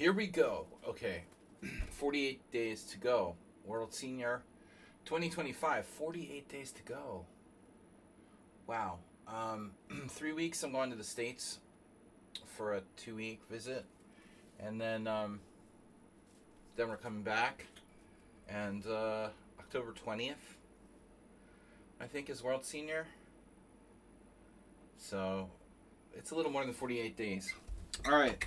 Here we go. Okay. 48 days to go. World Senior 2025. 48 days to go. Wow. 3 weeks I'm going to the States for a 2-week visit. And then we're coming back. And October 20th, I think, is World Senior. So it's a little more than 48 days. All right.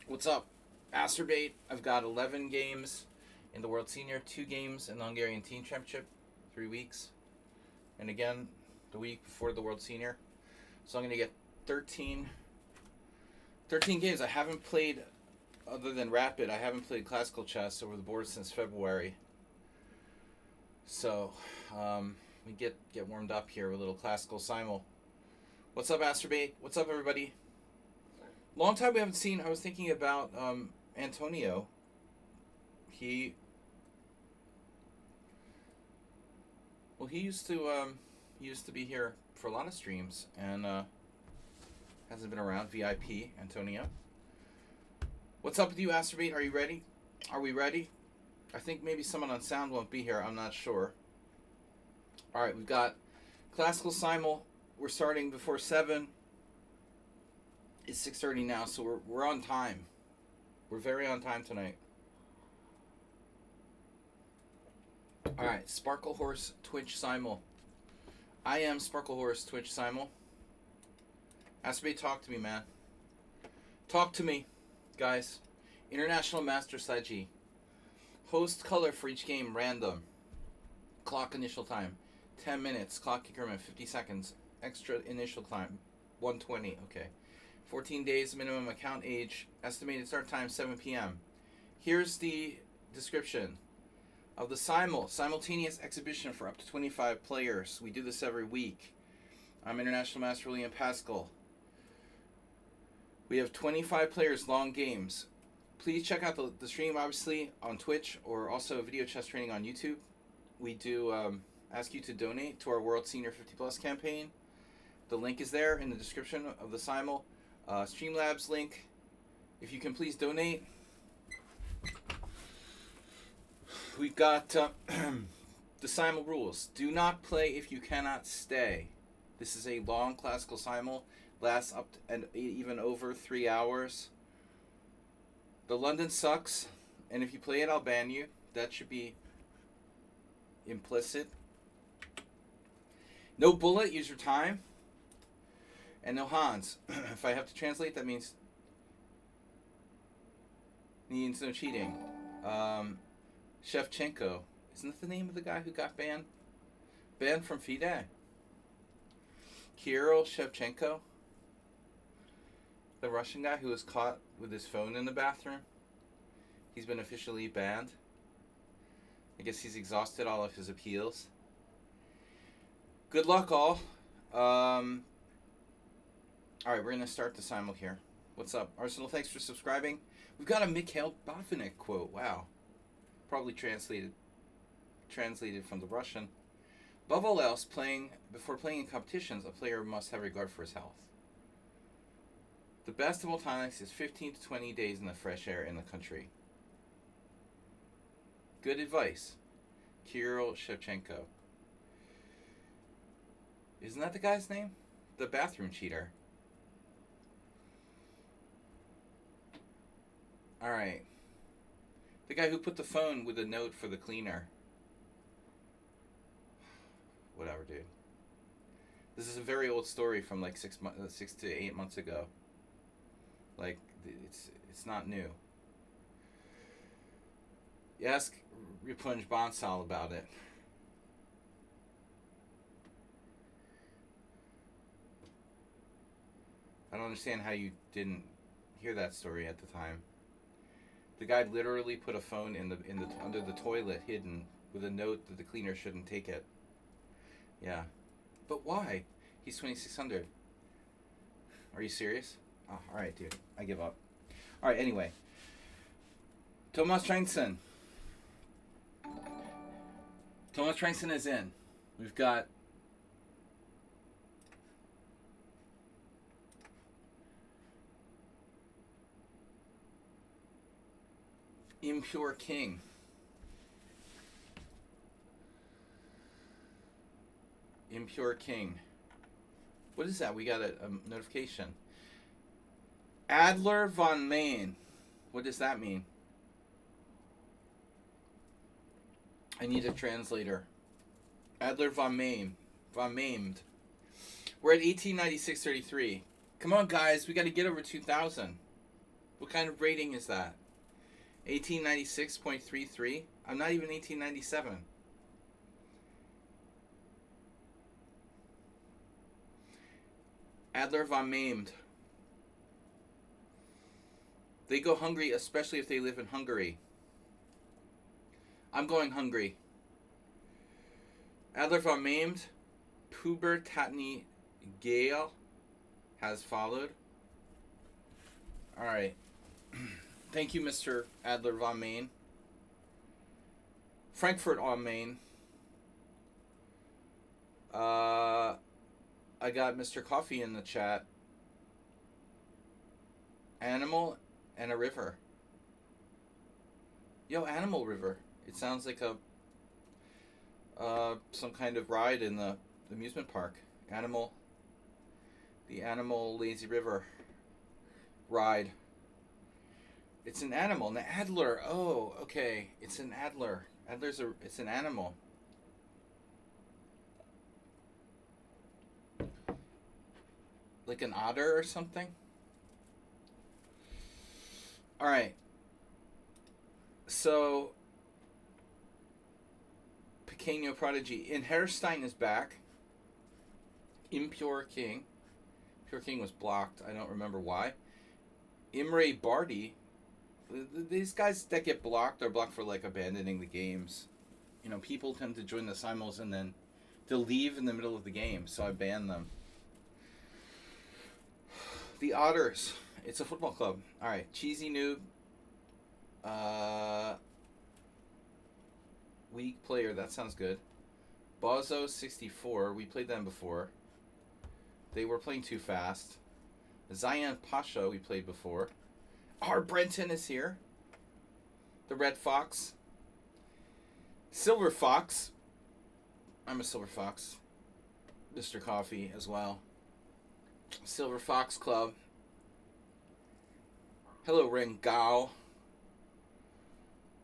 What's up? Masturbate. I've got 11 games in the World Senior, 2 games in the Hungarian Team Championship, 3 weeks. And again, the week before the World Senior. So I'm going to get 13 games. I haven't played, other than Rapid, I haven't played classical chess over the board since February. So we get warmed up here with a little classical simul. What's up, Masturbate? What's up, everybody? Long time we haven't seen. I was thinking about Antonio. He used to be here for a lot of streams, and hasn't been around. VIP Antonio. What's up with you, Masturbate? Are you ready? Are we ready? I think maybe someone on sound won't be here. I'm not sure. All right, we've got classical simul. We're starting before 7. It's 6:30 now, so we're on time. We're very on time tonight. All right, Sparkle Horse Twitch Simul. IM Sparkle Horse Twitch Simul. Masturbate, talk to me, man. Talk to me, guys. International Master Sledgy. Host color for each game, random. Clock initial time, 10 minutes. Clock increment, 50 seconds. Extra initial time, 120. Okay. 14 days minimum account age. Estimated start time, 7 p.m. Here's the description of the simultaneous exhibition for up to 25 players. We do this every week. I'm International Master William Pascal. We have 25 players, long games. Please check out the stream, obviously, on Twitch, or also video chess training on YouTube. We do ask you to donate to our World Senior 50 Plus campaign. The link is there in the description of the simul. Streamlabs link. If you can please donate. We've got the simul rules. Do not play if you cannot stay. This is a long classical simul. Lasts up to, and even over 3 hours. The London sucks, and if you play it, I'll ban you. That should be implicit. No bullet, use your time. And no Hans. If I have to translate, that means no cheating. Shevchenko. Isn't that the name of the guy who got banned? Banned from FIDE. Kirill Shevchenko. The Russian guy who was caught with his phone in the bathroom. He's been officially banned. I guess he's exhausted all of his appeals. Good luck, all. Alright, we're going to start the simul here. What's up? Arsenal, thanks for subscribing. We've got a Mikhail Botvinnik quote. Wow. Probably translated from the Russian. Above all else, before playing in competitions, a player must have regard for his health. The best of all times is 15 to 20 days in the fresh air in the country. Good advice. Kirill Shevchenko. Isn't that the guy's name? The bathroom cheater. Alright. The guy who put the phone with a note for the cleaner. Whatever, dude. This is a very old story from like 6 to 8 months ago. Like, it's not new. You ask Ripunj Bansal about it. I don't understand how you didn't hear that story at the time. The guy literally put a phone under the toilet, hidden, with a note that the cleaner shouldn't take it. Yeah, but why? He's 2600. Are you serious? Oh, all right, dude. I give up. All right. Anyway, Thomas Treinson. Thomas Treinson is in. We've got Impure King. Impure King. What is that? We got a notification. Adler von Main. What does that mean? I need a translator. Adler von Main. Von Maimed. We're at 1896.33. Come on, guys. We got to get over 2,000. What kind of rating is that? 1896.33? I'm not even 1897. Adler von Maimed. They go hungry, especially if they live in Hungary. I'm going hungry. Adler von Maimed. Pubertatny Gale has followed. Alright. Thank you, Mr. Adler von Main. Frankfurt on Main. I got Mr. Coffee in the chat. Animal and a river. Yo, Animal River. It sounds like a some kind of ride in the amusement park. The Animal Lazy River ride. It's an animal, an adler. Oh, okay. It's an adler. It's an animal. Like an otter or something? Alright. So, Pequeño Prodigy. And Herstein is back. Impure King. Impure King was blocked. I don't remember why. Imre Bardi. These guys that get blocked are blocked for like abandoning the games. You know, people tend to join the simuls and then they'll leave in the middle of the game, so I ban them. The Otters. It's a football club. Alright, Cheesy Noob. Weak player, that sounds good. Bozo 64, we played them before. They were playing too fast. Zion Pasha, we played before. R. Brenton is here. The Red Fox. Silver Fox. I'm a Silver Fox. Mr. Coffee as well. Silver Fox Club. Hello, Rengao.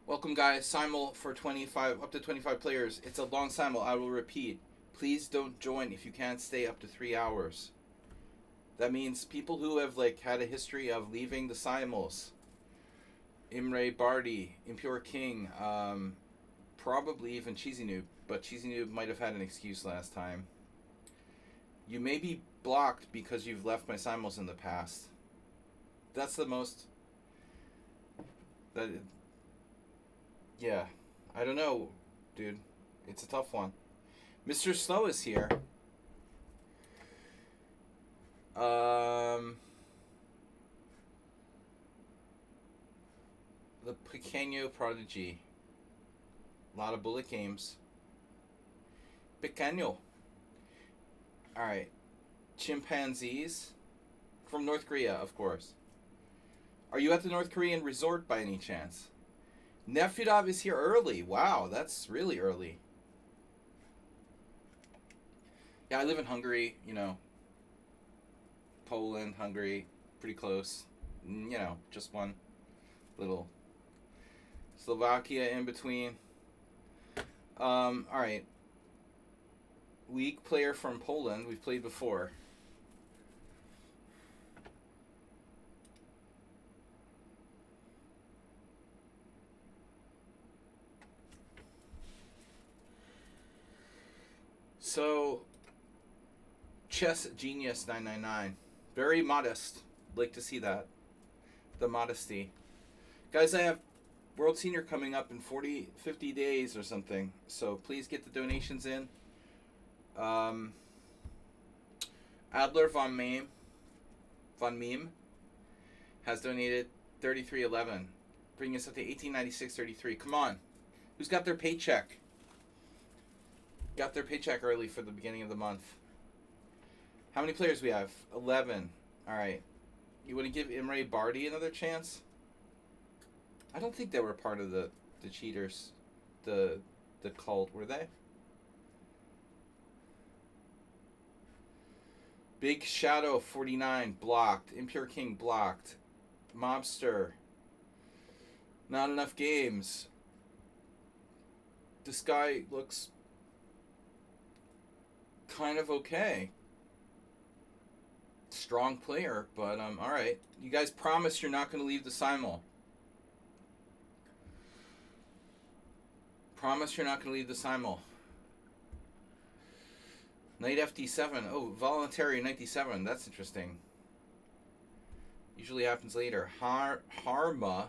Welcome, guys. Simul for 25, up to 25 players. It's a long simul. I will repeat. Please don't join if you can't stay up to 3 hours. That means people who have like had a history of leaving the simuls. Imre Bardi, Impure King, probably even Cheesy Noob, but Cheesy Noob might have had an excuse last time. You may be blocked because you've left my simuls in the past. That's the most... Yeah. I don't know, dude. It's a tough one. Mr. Snow is here. The Pequeño Prodigy. A lot of bullet games. Pequeño. Alright. Chimpanzees. From North Korea, of course. Are you at the North Korean resort by any chance? Nefudov is here early. Wow, that's really early. Yeah, I live in Hungary, you know. Poland, Hungary, pretty close. You know, just one little Slovakia in between. Alright. League player from Poland, we've played before. So, Chess Genius 999. Very modest. Like to see that. The modesty. Guys, I have World Senior coming up in 50 days or something. So please get the donations in. Adler von Meme has donated $33.11, bringing us up to $18.96.33. Come on. Who's got their paycheck? Got their paycheck early for the beginning of the month. How many players we have? 11. Alright. You want to give Imre Bardi another chance? I don't think they were part of the cheaters, the cult, were they? Big Shadow 49 blocked. Impure King blocked. Mobster. Not enough games. This guy looks kind of okay. Strong player, but all right. You guys promise you're not going to leave the Simul. Promise you're not going to leave the Simul. Knight FD7. Oh, voluntary knight D7. That's interesting. Usually happens later. Harma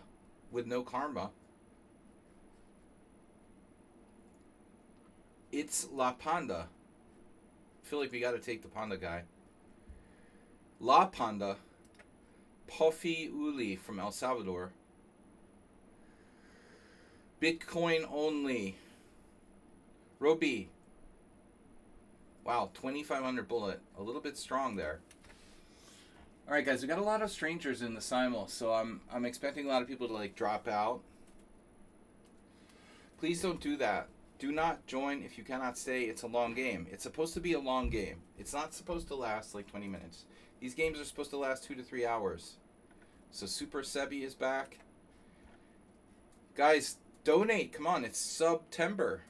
with no karma. It's La Panda. I feel like we got to take the Panda guy. La Panda. Puffy Uli from El Salvador. Bitcoin only. Roby. Wow, 2,500 bullet. A little bit strong there. All right, guys, we got a lot of strangers in the Simul, so I'm expecting a lot of people to like drop out. Please don't do that. Do not join if you cannot stay. It's a long game. It's supposed to be a long game. It's not supposed to last like 20 minutes. These games are supposed to last 2 to 3 hours. So Super Sebi is back. Guys, donate. Come on, it's September.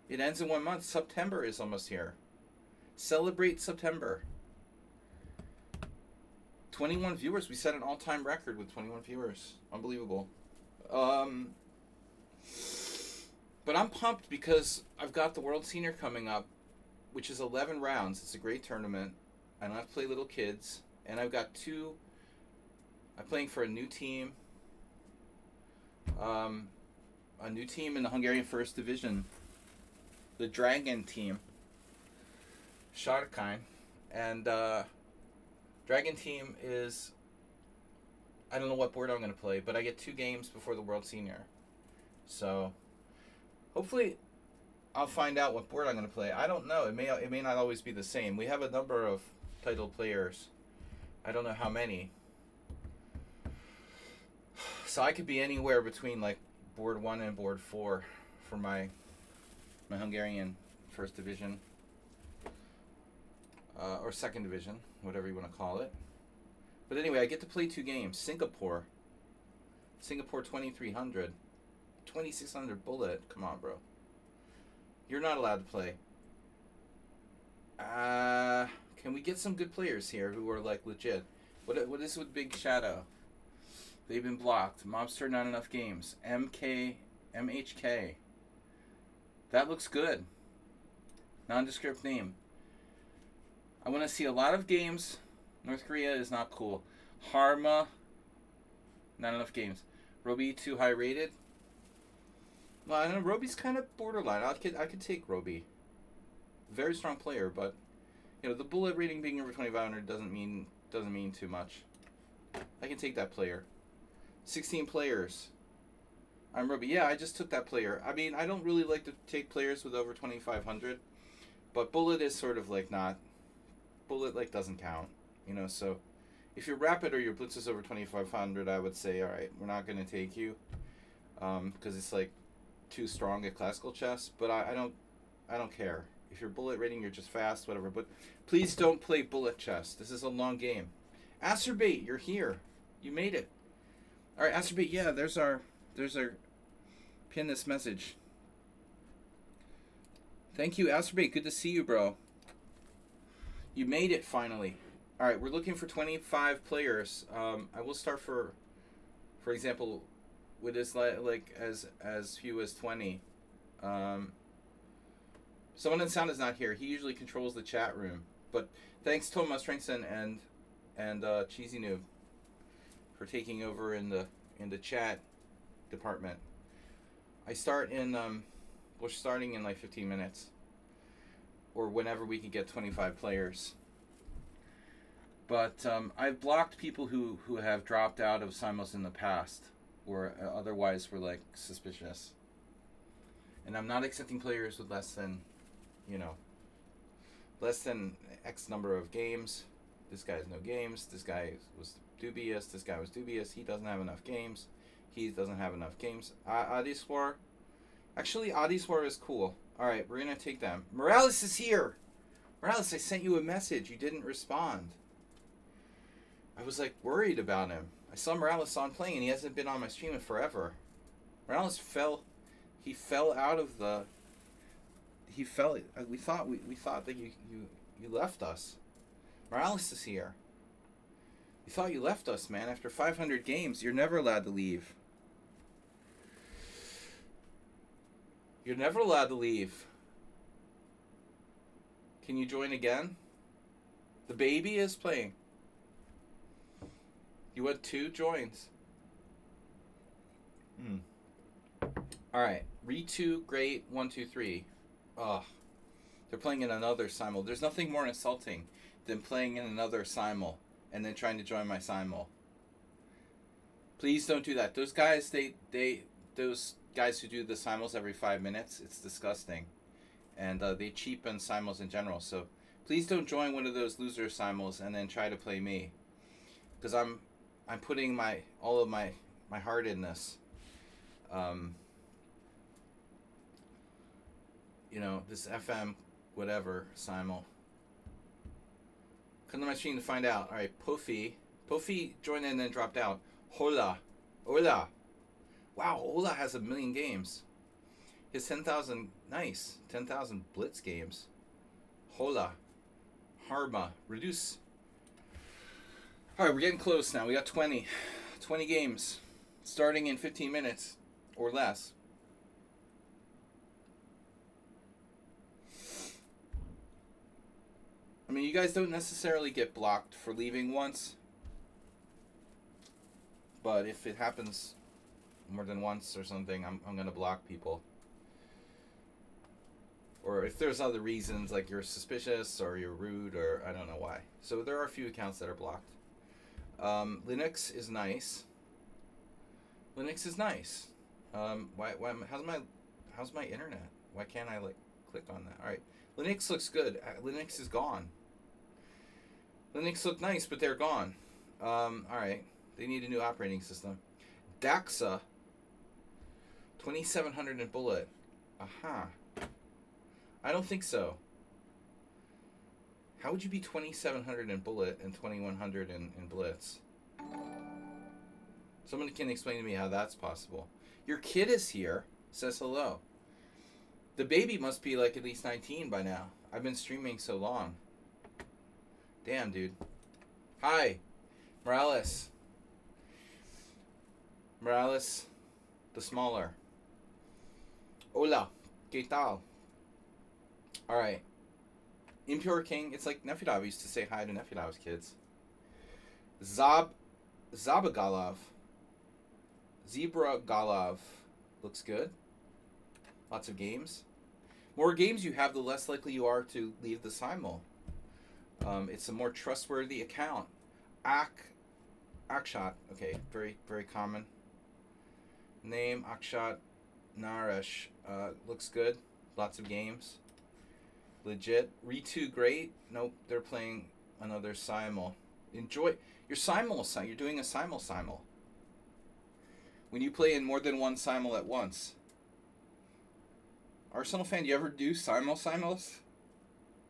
It ends in 1 month. September is almost here. Celebrate September. 21 viewers. We set an all-time record with 21 viewers. Unbelievable. But I'm pumped because I've got the World Senior coming up, which is 11 rounds. It's a great tournament. I don't have to play little kids. And I've got I'm playing for a new team. A new team in the Hungarian First Division. The Dragon team. Sharkine. And Dragon team is... I don't know what board I'm going to play, but I get 2 games before the World Senior. So... hopefully, I'll find out what board I'm going to play. I don't know. It may not always be the same. We have a number of titled players. I don't know how many. So I could be anywhere between like board 1 and board 4 for my Hungarian First Division or Second Division, whatever you want to call it. But anyway, I get to play 2 games. Singapore 2300. 2,600 bullet. Come on, bro. You're not allowed to play. Can we get some good players here who are like legit? What is with Big Shadow? They've been blocked. Mobster, not enough games. MHK. That looks good. Nondescript name. I want to see a lot of games. North Korea is not cool. Harma. Not enough games. Roby, too high rated. Well, I don't know. Roby's kind of borderline. I could take Roby. Very strong player, but you know the bullet rating being over 2,500 doesn't mean too much. I can take that player. 16 players. I'm Roby. Yeah, I just took that player. I mean, I don't really like to take players with over 2,500, but bullet is sort of like not. Bullet like doesn't count, you know. So if you're rapid or your blitz is over 2,500, I would say, all right, we're not going to take you, because it's like too strong at classical chess. But I don't care. If you're bullet rating, you're just fast, whatever. But please don't play bullet chess. This is a long game. Acerbate, you're here. You made it. All right, Acerbate. Yeah, there's our pin this message. Thank you, Acerbate. Good to see you, bro. You made it finally. All right, we're looking for 25 players. I will start for example, with this like as few as 20. Someone in sound is not here. He usually controls the chat room. But thanks Thomas Strengson and Cheesy Noob for taking over in the chat department. We're starting in like 15 minutes. Or whenever we can get 25 players. But I've blocked people who have dropped out of Simos in the past, or otherwise were like suspicious. And I'm not accepting players with less than X number of games. This guy has no games. This guy was dubious. This guy was dubious. He doesn't have enough games. He doesn't have enough games. Adiswar. Actually, Adiswar is cool. Alright, we're going to take them. Morales is here! Morales, I sent you a message. You didn't respond. I was like worried about him. I saw Morales on playing and he hasn't been on my stream in forever. Morales fell. He fell out of the. He fell. We thought that you left us. Morales is here. We thought you left us, man. After 500 games, you're never allowed to leave. You're never allowed to leave. Can you join again? The baby is playing. You had 2 joins. Alright. Ritu, great. 1, 2, 3. Ugh. They're playing in another simul. There's nothing more insulting than playing in another simul and then trying to join my simul. Please don't do that. Those guys, those guys who do the simuls every 5 minutes, it's disgusting. And they cheapen simuls in general. So please don't join one of those loser simuls and then try to play me. Because I'm putting all of my heart in this. You know, this FM whatever simul. Come to my stream to find out. Alright, Pofi joined in and then dropped out. Hola. Wow, Hola has 1 million games. He has 10,000, nice, 10,000 Blitz games. Hola. Harma. Reduce. Alright, we're getting close now. We got 20 games. Starting in 15 minutes or less. I mean, you guys don't necessarily get blocked for leaving once. But if it happens more than once or something, I'm going to block people. Or if there's other reasons, like you're suspicious or you're rude or I don't know why. So there are a few accounts that are blocked. Linux is nice. Linux is nice. How's my internet? Why can't I click on that? All right, Linux looks good. Linux is gone. Linux looked nice, but they're gone. All right, they need a new operating system. Daxa. 2700 in bullet. Aha. I don't think so. How would you be 2700 in bullet and 2100 in blitz? Someone can explain to me how that's possible. Your kid is here. Says hello. The baby must be like at least 19 by now. I've been streaming so long. Damn, dude. Hi. Morales. Morales the smaller. Hola. ¿Qué tal? Alright. Impure King. It's like Nefidov used to say hi to Nefidov's kids. Zabagalov. Zebra Galov. Looks good. Lots of games. More games you have, the less likely you are to leave the simul. It's a more trustworthy account. Akshat. Okay, very, very common. Name, Akshat Naresh. Looks good. Lots of games. Legit. Ritu, great. Nope, they're playing another simul. Enjoy your simul. You're doing a simul. When you play in more than one simul at once. Arsenal fan, do you ever do simuls?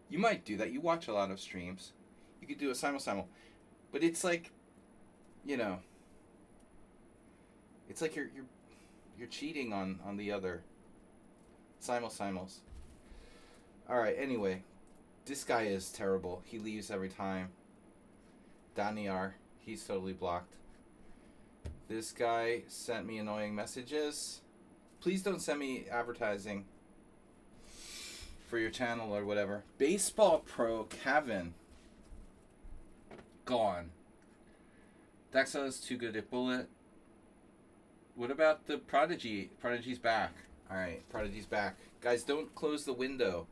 You might do that. You watch a lot of streams. You could do a simul. But it's like, you know, it's like you're cheating on the other simuls. Alright, anyway. This guy is terrible. He leaves every time. Daniar, he's totally blocked. This guy sent me annoying messages. Please don't send me advertising for your channel or whatever. Baseball Pro Kevin. Gone. Daxa is too good at bullet. What about the Prodigy? Prodigy's back. Alright, Prodigy's back. Guys, don't close the window.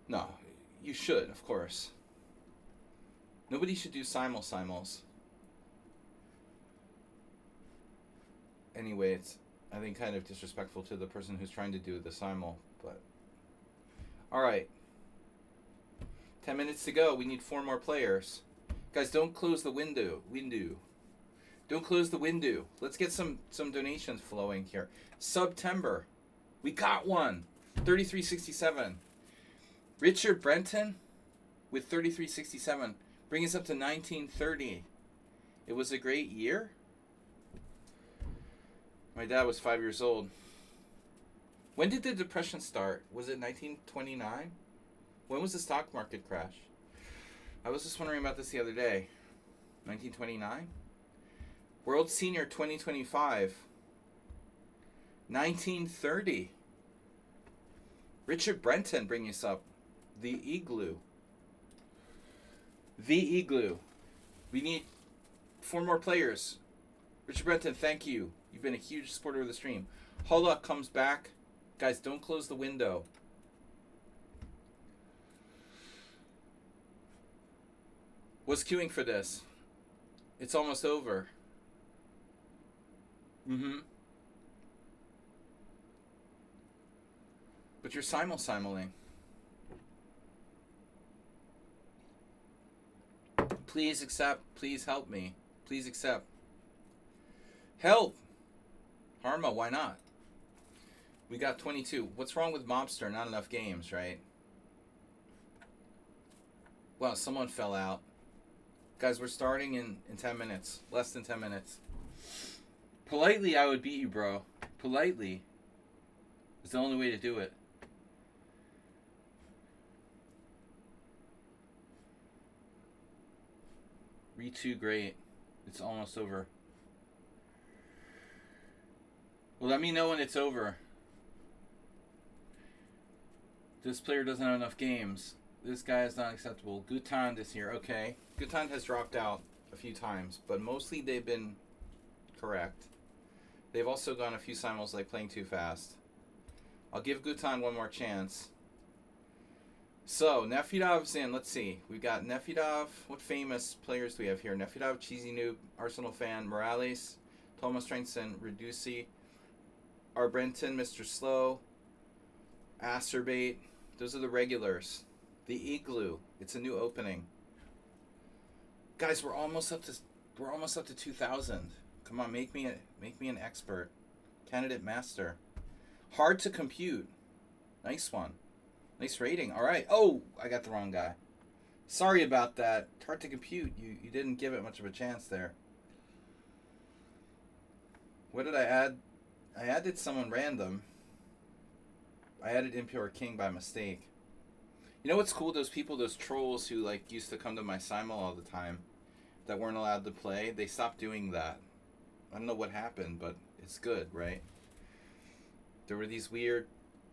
No, you should, of course. Nobody should do simuls. Anyway, it's, I think, kind of disrespectful to the person who's trying to do the simul, but... Alright. 10 minutes to go. We need 4 more players. Guys, don't close the window. Don't close the window. Let's get some donations flowing here. September. We got one. 3367. Richard Brenton with 3367. Bring us up to 1930. It was a great year. My dad was 5 years old. When did the Depression start? Was it 1929? When was the stock market crash? I was just wondering about this the other day. 1929? World Senior 2025. 1930. Richard Brenton, bring us up. The Igloo. The Igloo. We need 4 more players. Richard Brenton, thank you. You've been a huge supporter of the stream. Hulla comes back. Guys, don't close the window. Was queuing for this. It's almost over. But you're simuling. Please accept. Please help me. Please accept. Help! Harma, why not? We got 22. What's wrong with Mobster? Not enough games, right? Well, someone fell out. Guys, we're starting in 10 minutes. Less than 10 minutes. Politely, I would beat you, bro. Politely. It's the only way to do it. Re2, great. It's almost over. Well, let me know when it's over. This player doesn't have enough games. This guy is not acceptable. Gutan this year. Okay. Gutan has dropped out a few times, but mostly they've been correct. They've also gone a few simuls like playing too fast. I'll give Gutan one more chance. So, Nefidov's in. Let's see. We've got Nefidov. What famous players do we have here? Nefidov, Cheesy Noob, Arsenal fan, Morales, Thomas Strengthson, Reduci, Arbrenton, Mr. Slow, Acerbate. Those are the regulars. The Igloo. It's a new opening. Guys, we're almost up to 2,000. Come on, make me an expert. Candidate master. Hard to compute. Nice one. Nice rating. All right. Oh, I got the wrong guy. Sorry about that. Hard to compute. You didn't give it much of a chance there. What did I add? I added someone random. I added Impure King by mistake. You know what's cool? Those people, those trolls who like used to come to my simul all the time that weren't allowed to play, they stopped doing that. I don't know what happened, but it's good, right? There were these weird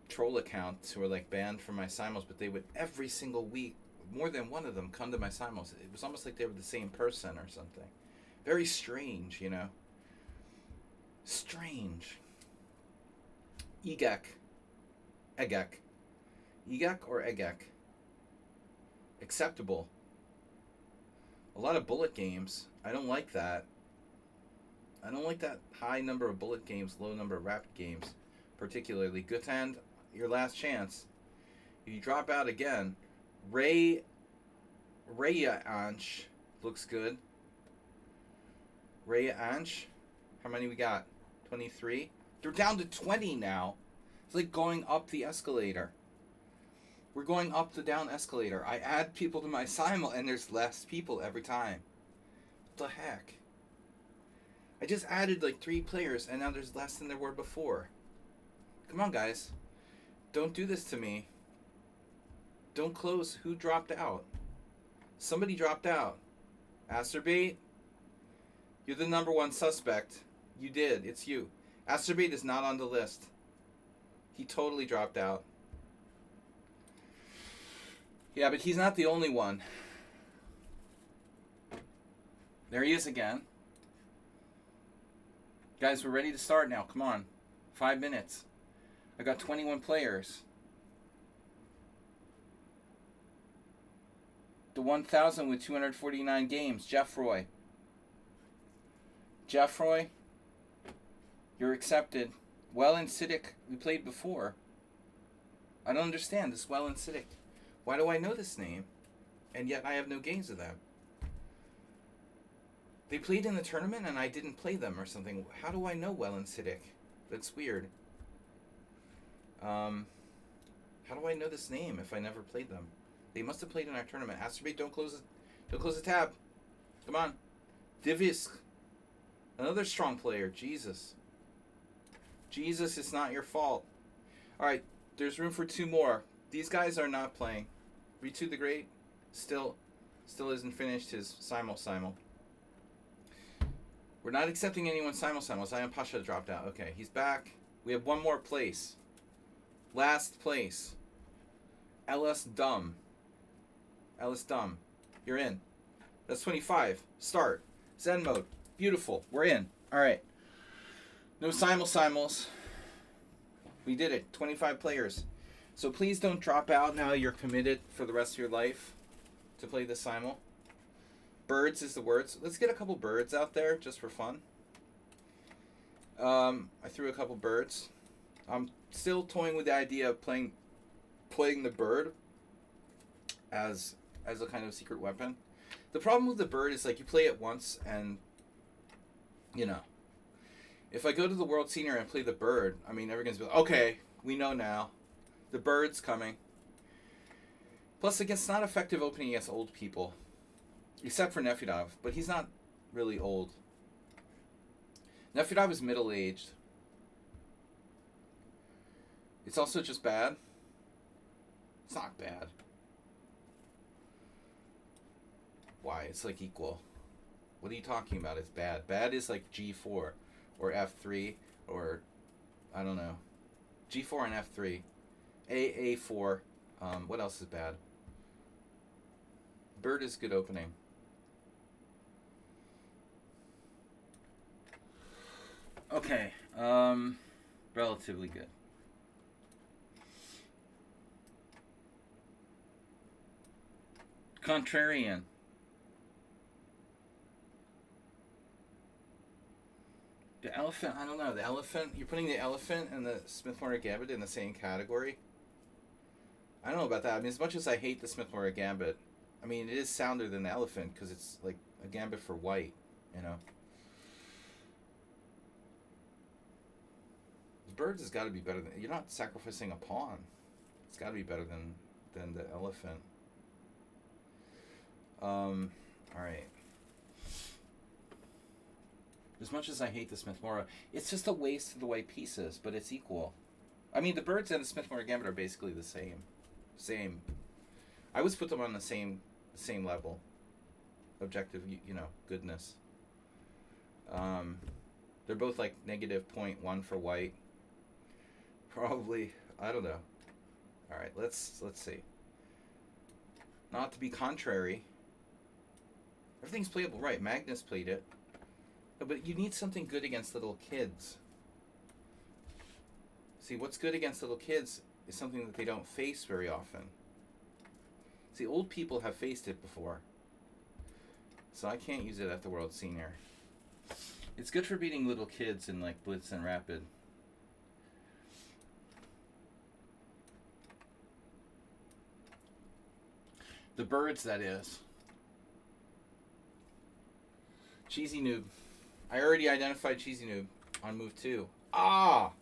troll accounts who were like banned from my simuls, but they would every single week, more than one of them, come to my simuls. It was almost like they were the same person or something. Very strange, you know? Strange. Egek. Egek. Egek or Egek? Acceptable. A lot of bullet games. I don't like that. I don't like that high number of bullet games, low number of rapid games, particularly. Guthand, your last chance. If you drop out again, Raya Ansh looks good. Raya Ansh, how many we got? 23? They're down to 20 now. It's like going up the escalator. We're going up the down escalator. I add people to my simul and there's less people every time. What the heck? I just added like 3 players and now there's less than there were before. Come on, guys. Don't do this to me. Don't close. Who dropped out? Somebody dropped out. Acerbate? You're the number 1 suspect. You did. It's you. Acerbate is not on the list. He totally dropped out. Yeah, but he's not the only one. There he is again. Guys, we're ready to start now. Come on. 5 minutes. I got 21 players. The 1,000 with 249 games. Jeffroy. Jeffroy, you're accepted. Well and Siddiq, we played before. I don't understand this Well and Siddiq. Why do I know this name? And yet I have no games of them. They played in the tournament and I didn't play them or something. How do I know Well and Siddick? That's weird. How do I know this name if I never played them? They must have played in our tournament. Asterbate, don't close the tab. Come on. Divisk. Another strong player. Jesus. Jesus, it's not your fault. Alright, there's room for 2 more. These guys are not playing. Ritu the Great still isn't finished his simul. We're not accepting anyone simul. Zion Pasha dropped out. Okay, he's back. We have 1 more place. Last place. LS Dumb. You're in. That's 25. Start. Zen mode. Beautiful. We're in. Alright. No simuls. We did it. 25 players. So please don't drop out now you're committed for the rest of your life to play the simul. Birds is the word. So let's get a couple birds out there just for fun. I threw a couple birds. I'm still toying with the idea of playing the bird as a kind of secret weapon. The problem with the bird is like you play it once and you know. If I go to the World Senior and play the bird, I mean everyone's be like, okay, we know now. The bird's coming. Plus it gets not effective opening against old people. Except for Nefyadov, but he's not really old. Nefyadov is middle-aged. It's also just bad. It's not bad. Why? It's like equal. What are you talking about? It's bad. Bad is like G4 or F3 or I don't know. G4 and F3. A4. What else is bad? Bird is good opening. Okay. Relatively good. Contrarian. The elephant, I don't know. The elephant, you're putting the elephant and the Smith-Mortar Gambit in the same category? I don't know about that. I mean, as much as I hate the Smith-Mortar Gambit, I mean, it is sounder than the elephant because it's like a gambit for white, you know? The birds has got to be better than... You're not sacrificing a pawn. It's got to be better than the elephant. Alright. As much as I hate the Smith-Mortar, it's just a waste of the white pieces, but it's equal. I mean, the birds and the Smith-Mortar Gambit are basically the same. I always put them on the same level. Objective, you know, goodness. They're both like -0.1 for white. Probably, I don't know. Alright, let's see. Not to be contrary. Everything's playable, right? Magnus played it. But you need something good against little kids. See, what's good against little kids is something that they don't face very often. See, old people have faced it before. So I can't use it at the World Senior. It's good for beating little kids in like Blitz and Rapid. The birds, that is. Cheesy Noob. I already identified Cheesy Noob on move 2. Ah!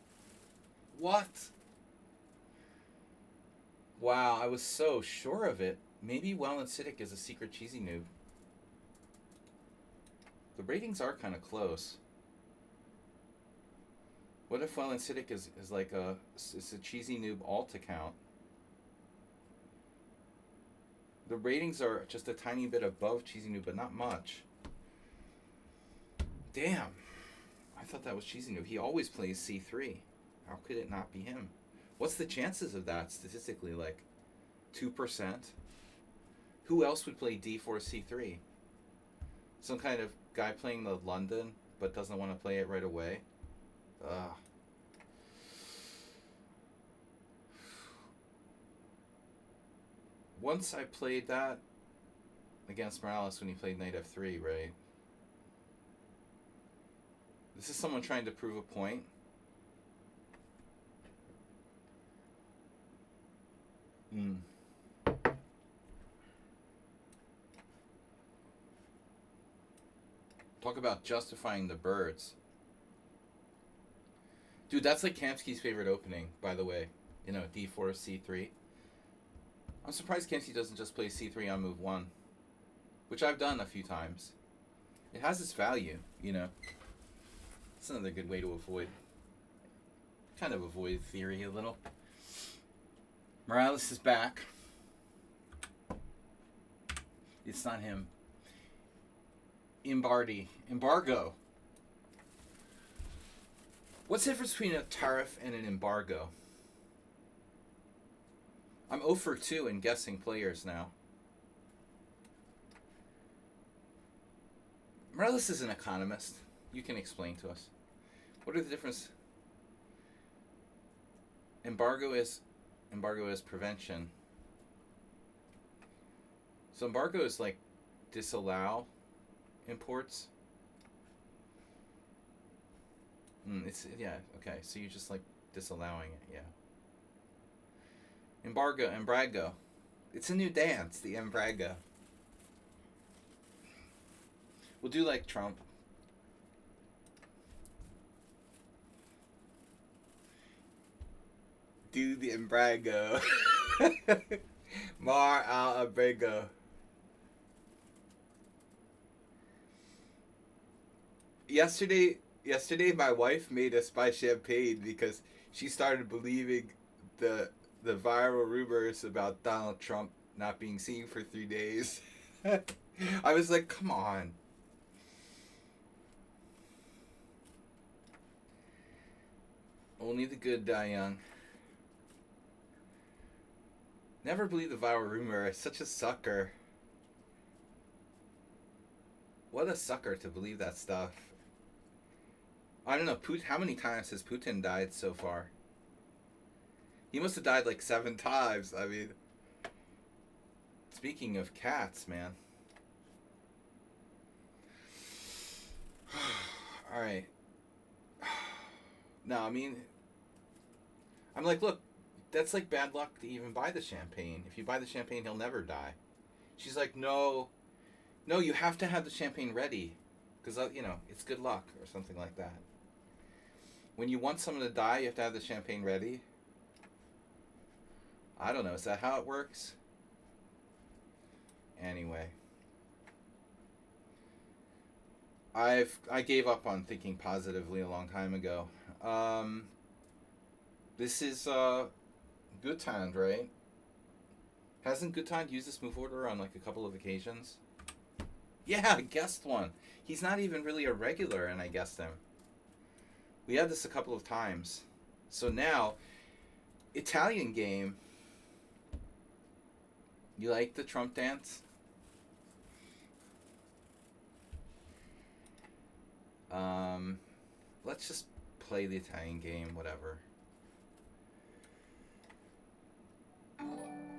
What? Wow, I was so sure of it. Maybe Well and Siddick is a secret Cheesy Noob. The ratings are kind of close. What if Well and Siddick is like it's a Cheesy Noob alt account? The ratings are just a tiny bit above Cheesy Noob, but not much. Damn. I thought that was Cheesy Noob. He always plays C3. How could it not be him? What's the chances of that statistically? Like 2%? Who else would play D4 C3? Some kind of guy playing the London but doesn't want to play it right away? Ugh. Once I played that against Morales when he played Knight F3, right? This is someone trying to prove a point. Talk about justifying the birds. Dude, that's like Kamsky's favorite opening, by the way. You know, d4, c3. I'm surprised Kamsky doesn't just play c3 on move 1, which I've done a few times. It has its value, you know. It's another good way to avoid, kind of avoid theory a little. Morales is back. It's not him. Embargo. What's the difference between a tariff and an embargo? I'm 0 for 2 in guessing players now. Morales is an economist. You can explain to us. What are the difference? Embargo is prevention. So embargo is like disallow imports. It's yeah, okay. So you're just like disallowing it, yeah. Embargo. It's a new dance, the embargo. We'll do like Trump. Do the embargo. Mar al abrigo. Yesterday, my wife made us buy champagne because she started believing the viral rumors about Donald Trump not being seen for 3 days. I was like, come on. Only the good die young. Never believe the viral rumor. I'm such a sucker. What a sucker to believe that stuff. I don't know, how many times has Putin died so far? He must have died like 7 times. I mean, speaking of cats, man. All right. No, I mean, I'm like, look, that's like bad luck to even buy the champagne. If you buy the champagne, he'll never die. She's like, no, you have to have the champagne ready because, you know, it's good luck or something like that. When you want someone to die, you have to have the champagne ready. I don't know. Is that how it works? Anyway. I gave up on thinking positively a long time ago. This is Guthand, right? Hasn't Guthand used this move order on like a couple of occasions? Yeah, I guessed one. He's not even really a regular, and I guessed him. We had this a couple of times. So now, Italian game. You like the Trump dance? Let's just play the Italian game, whatever.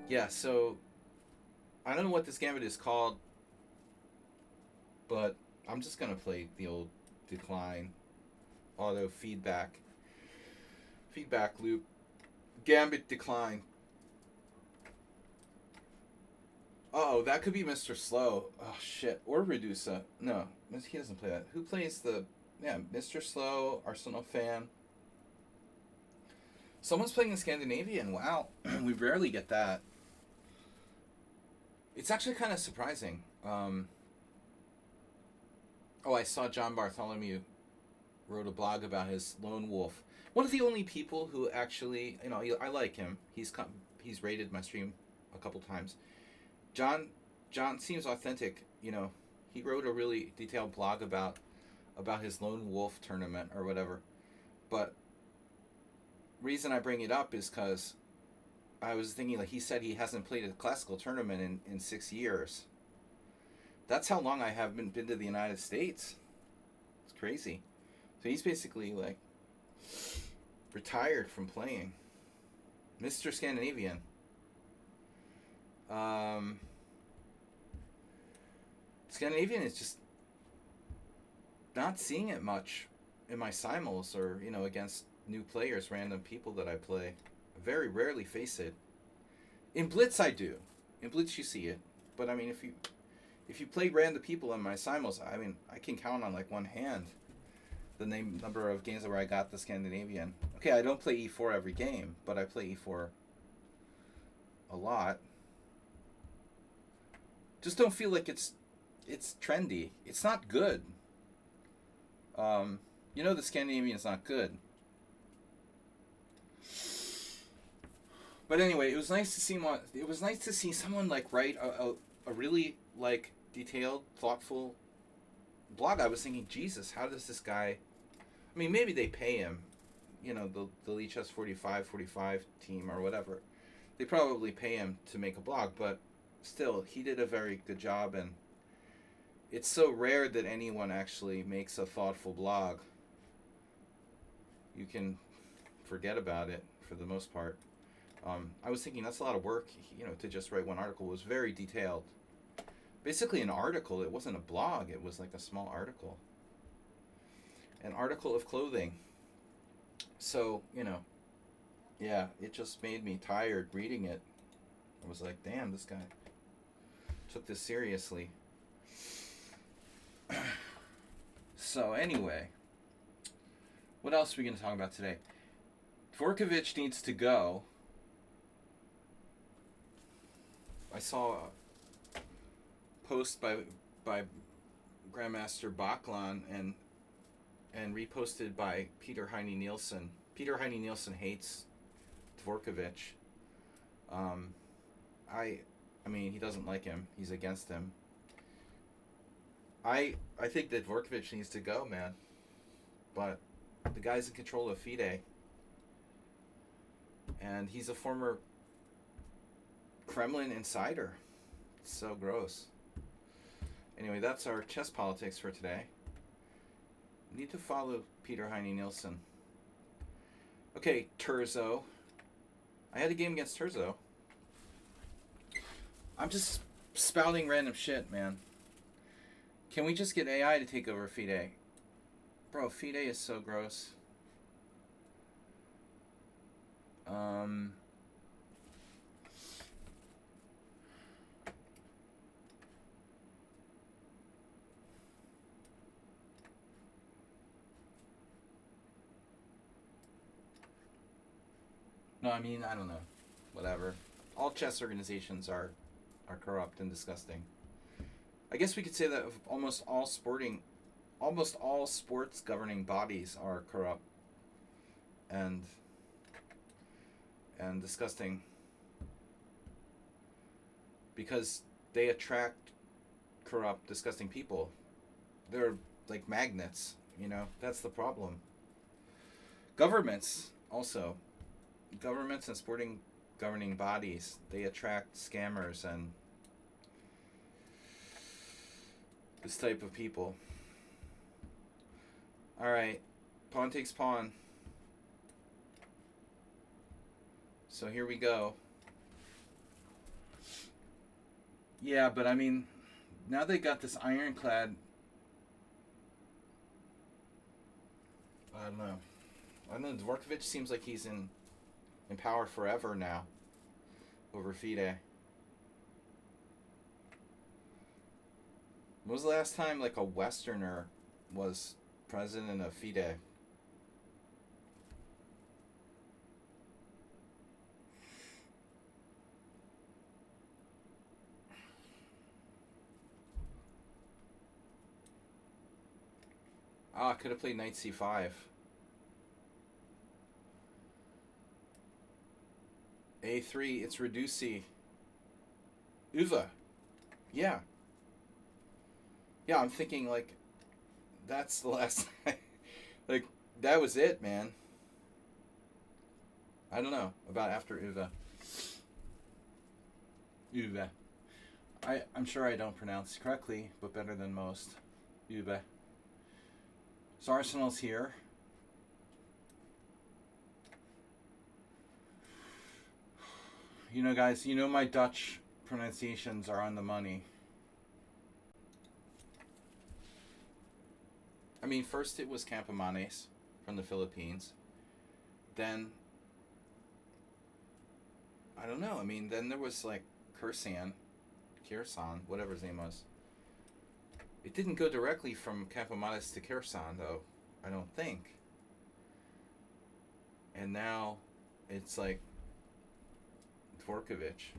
Yeah, so I don't know what this gambit is called, but I'm just gonna play the old decline, auto feedback loop, gambit decline. Oh, that could be Mr. Slow. Oh shit, or Redusa. No, he doesn't play that. Who plays the? Yeah, Mr. Slow, Arsenal fan. Someone's playing the Scandinavian. Wow, we rarely get that. It's actually kind of surprising. Oh, I saw John Bartholomew wrote a blog about his lone wolf. One of the only people who actually, you know, I like him. He's rated my stream a couple times. John seems authentic. You know, he wrote a really detailed blog about his lone wolf tournament or whatever. But reason I bring it up is because I was thinking, like, he said he hasn't played a classical tournament in 6 years. That's how long I haven't been to the United States. It's crazy. So he's basically like retired from playing. Mr. Scandinavian. Scandinavian is just not seeing it much in my simuls or, you know, against new players, random people that I play. I very rarely face it. In Blitz I do. In Blitz you see it. But I mean, if if you play random people in my simuls, I mean, I can count on like one hand the number of games where I got the Scandinavian. Okay, I don't play E4 every game, but I play E4 a lot. Just don't feel like it's trendy. It's not good. You know the Scandinavian is not good. But anyway, it was nice to see someone like write a really like detailed, thoughtful blog. I was thinking, Jesus, how does this guy? I mean, maybe they pay him, you know, the Lee Chess 45 team or whatever. They probably pay him to make a blog, but still, he did a very good job, and it's so rare that anyone actually makes a thoughtful blog. You can forget about it for the most part. I was thinking that's a lot of work, you know, to just write one article. It was very detailed. Basically an article. It wasn't a blog. It was like a small article. An article of clothing. So, you know, yeah, it just made me tired reading it. I was like, damn, this guy took this seriously. So anyway, what else are we going to talk about today? Dvorkovich needs to go. I saw a post by Grandmaster Bachlan and reposted by Peter Heine Nielsen. Peter Heine Nielsen hates Dvorkovich. I mean, he doesn't like him. He's against him. I think that Dvorkovich needs to go, man. But the guy's in control of FIDE. And he's a former Kremlin insider. It's so gross. Anyway, that's our chess politics for today. Need to follow Peter Heine Nielsen. Okay, Terzo. I had a game against Terzo. I'm just spouting random shit, man. Can we just get AI to take over FIDE? Bro, FIDE is so gross. No, I mean, I don't know. Whatever. All chess organizations are corrupt and disgusting. I guess we could say that almost all sports governing bodies are corrupt and disgusting because they attract corrupt, disgusting people. They're like magnets, you know. That's the problem. Governments also. Governments and sporting governing bodies, they attract scammers and this type of people. Alright, pawn takes pawn. So here we go. Yeah, but I mean, now they got this ironclad. I don't know. Dvorkovich seems like he's in power forever now over FIDE. When was the last time like a Westerner was president of FIDE? Ah, could have played knight c5. A3, it's Reduci. Uva. Yeah. Yeah, I'm thinking like that's the last time. Like that was it, man. I don't know about after Uva. Uva. I'm sure I don't pronounce correctly, but better than most. Uva. So Arsenal's here. You know, guys, you know my Dutch pronunciations are on the money. I mean, first it was Campomanes from the Philippines. Then, I don't know. I mean, then there was like Kirsan, whatever his name was. It didn't go directly from Campomanes to Kherson, though. I don't think. And now it's like Dvorkovich.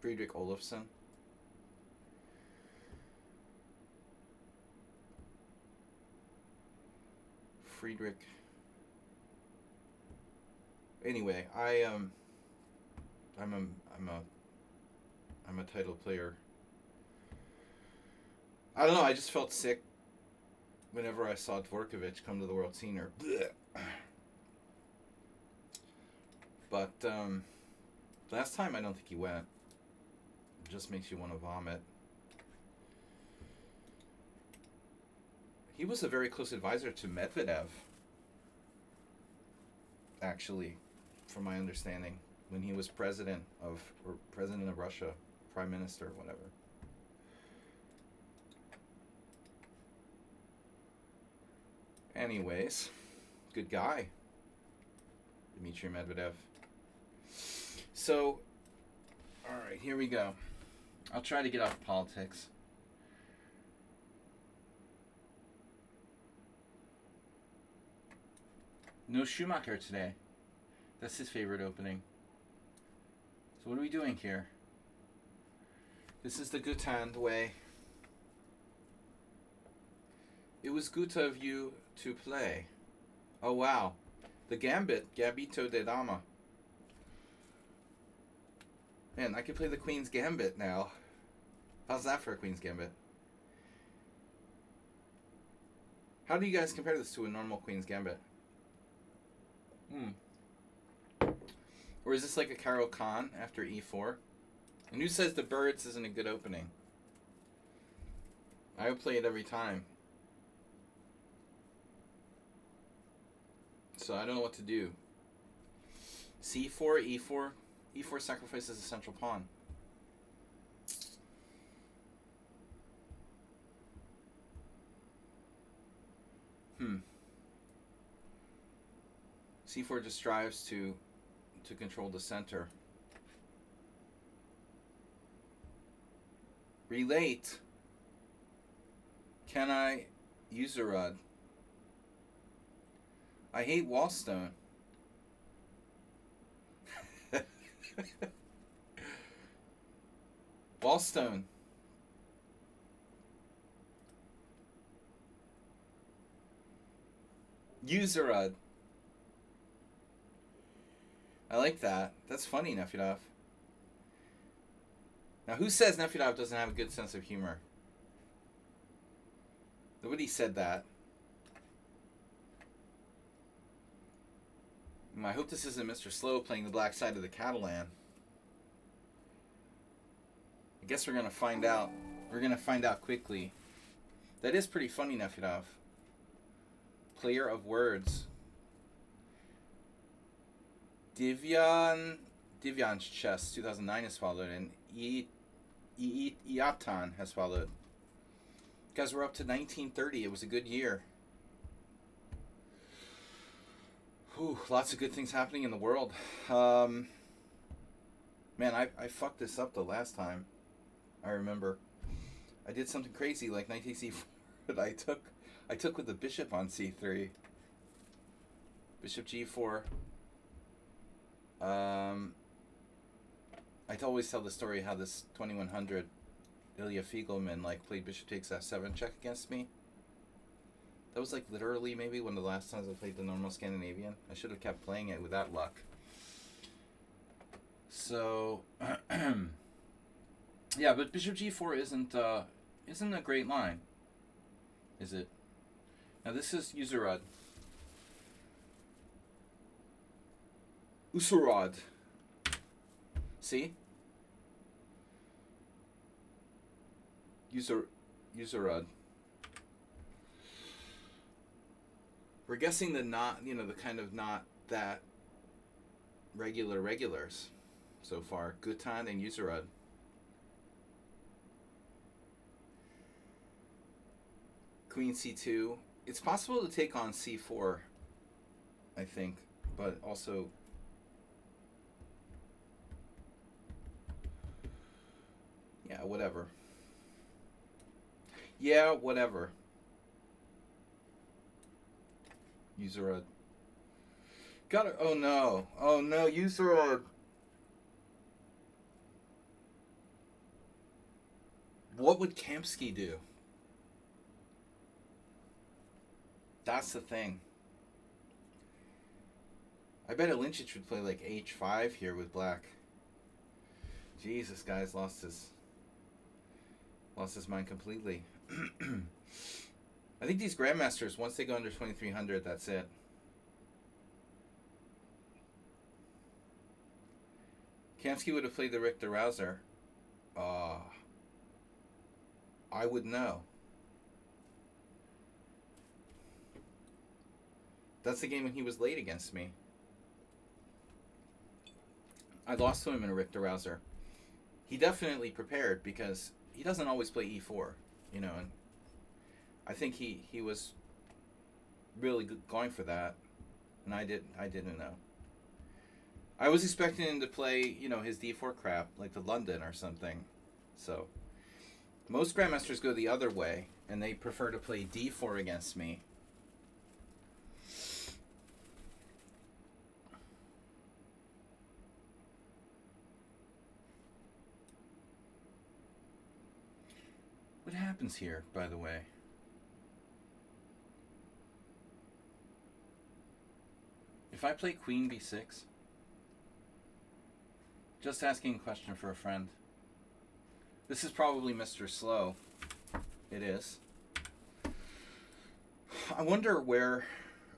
Friedrich Olofsson. Friedrich. Anyway, I'm a title player. I don't know. I just felt sick whenever I saw Dvorkovich come to the world scene. But last time I don't think he went. It just makes you want to vomit. He was a very close advisor to Medvedev, actually, from my understanding, when he was president of Russia, prime minister, whatever. Anyways, good guy, Dmitry Medvedev. So, all right, here we go. I'll try to get off politics. No Schumacher today. That's his favorite opening. So what are we doing here? This is the Guthand way. It was good of you to play. Oh wow. The Gambit, Gabito de Dama. Man, I could play the Queen's Gambit now. How's that for a Queen's Gambit? How do you guys compare this to a normal Queen's Gambit? Or is this like a Carol Khan after e4? And who says the birds isn't a good opening? I would play it every time. So I don't know what to do. C4, E4. E4 sacrifices a central pawn. C4 just strives to control the center. Relate. Can I use a rod? I hate Wallstone. Wallstone. Userud. I like that. That's funny, Nefedov. Now, who says Nefedov doesn't have a good sense of humor? Nobody said that. I hope this isn't Mr. Slow playing the black side of the Catalan. I guess we're going to find out. We're going to find out quickly. That is pretty funny, Nefedov. Player of words. Divyan's Chess 2009 has followed, and Iatan has followed. Guys, we're up to 1930. It was a good year. Whew, lots of good things happening in the world. Man, I fucked this up the last time. I remember. I did something crazy like knight c4 that I took with the bishop on c3. Bishop g4. I always tell the story how this 2100 Ilya Fiegelman played bishop takes f7 check against me. That was literally maybe one of the last times I played the normal Scandinavian. I should have kept playing it with that luck. So yeah, but bishop g4 isn't a great line, is it? Now this is Userud. Usurad. See? Usurad. We're guessing the not, the kind of not that regulars so far. Gutan and Usurad. Queen c2. It's possible to take on c4, I think, but also yeah, whatever. Yeah, whatever. User a. Got it. Oh no. Oh no. User a. What would Kamsky do? That's the thing. I bet Lynchich would play like h5 here with black. Jesus, guy's lost his mind completely. I think these grandmasters, once they go under 2300, that's it. Kamsky would have played the Richter Rouser. I would know. That's the game when he was late against me. I lost to him in a Richter Rouser. He definitely prepared because he doesn't always play e4, you know, and I think he was really going for that, and I didn't know. I was expecting him to play, you know, his d4 crap like the London or something. So most grandmasters go the other way, and they prefer to play d4 against me. What happens here, by the way? If I play queen b6, just asking a question for a friend. This is probably Mr. Slow. It is. I wonder where...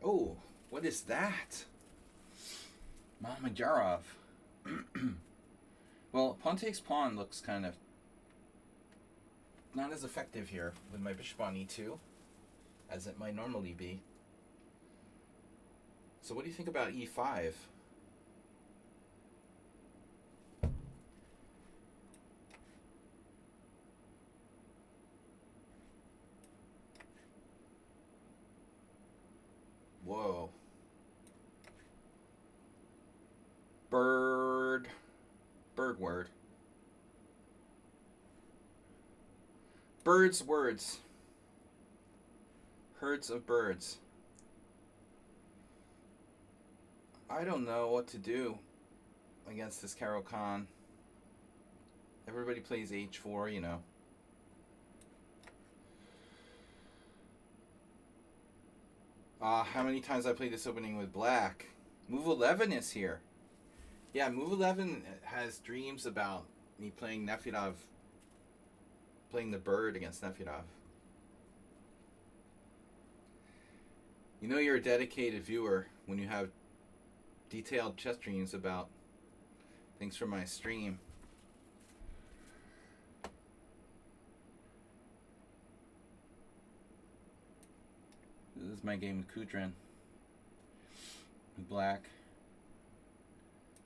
Oh, what is that? Mamajarov. Well, pawn takes pawn looks kind of not as effective here with my bishop on e2 as it might normally be. So what do you think about e5? Whoa. Bird word. Birds words. Herds of birds. I don't know what to do against this Caro Khan. Everybody plays h4, you know. How many times I played this opening with black? Move 11 is here. Yeah, Move 11 has dreams about me playing Nefedov, playing the bird against Nefedov. You know you're a dedicated viewer when you have detailed chess dreams about things from my stream. This is my game with Kudrin. With black.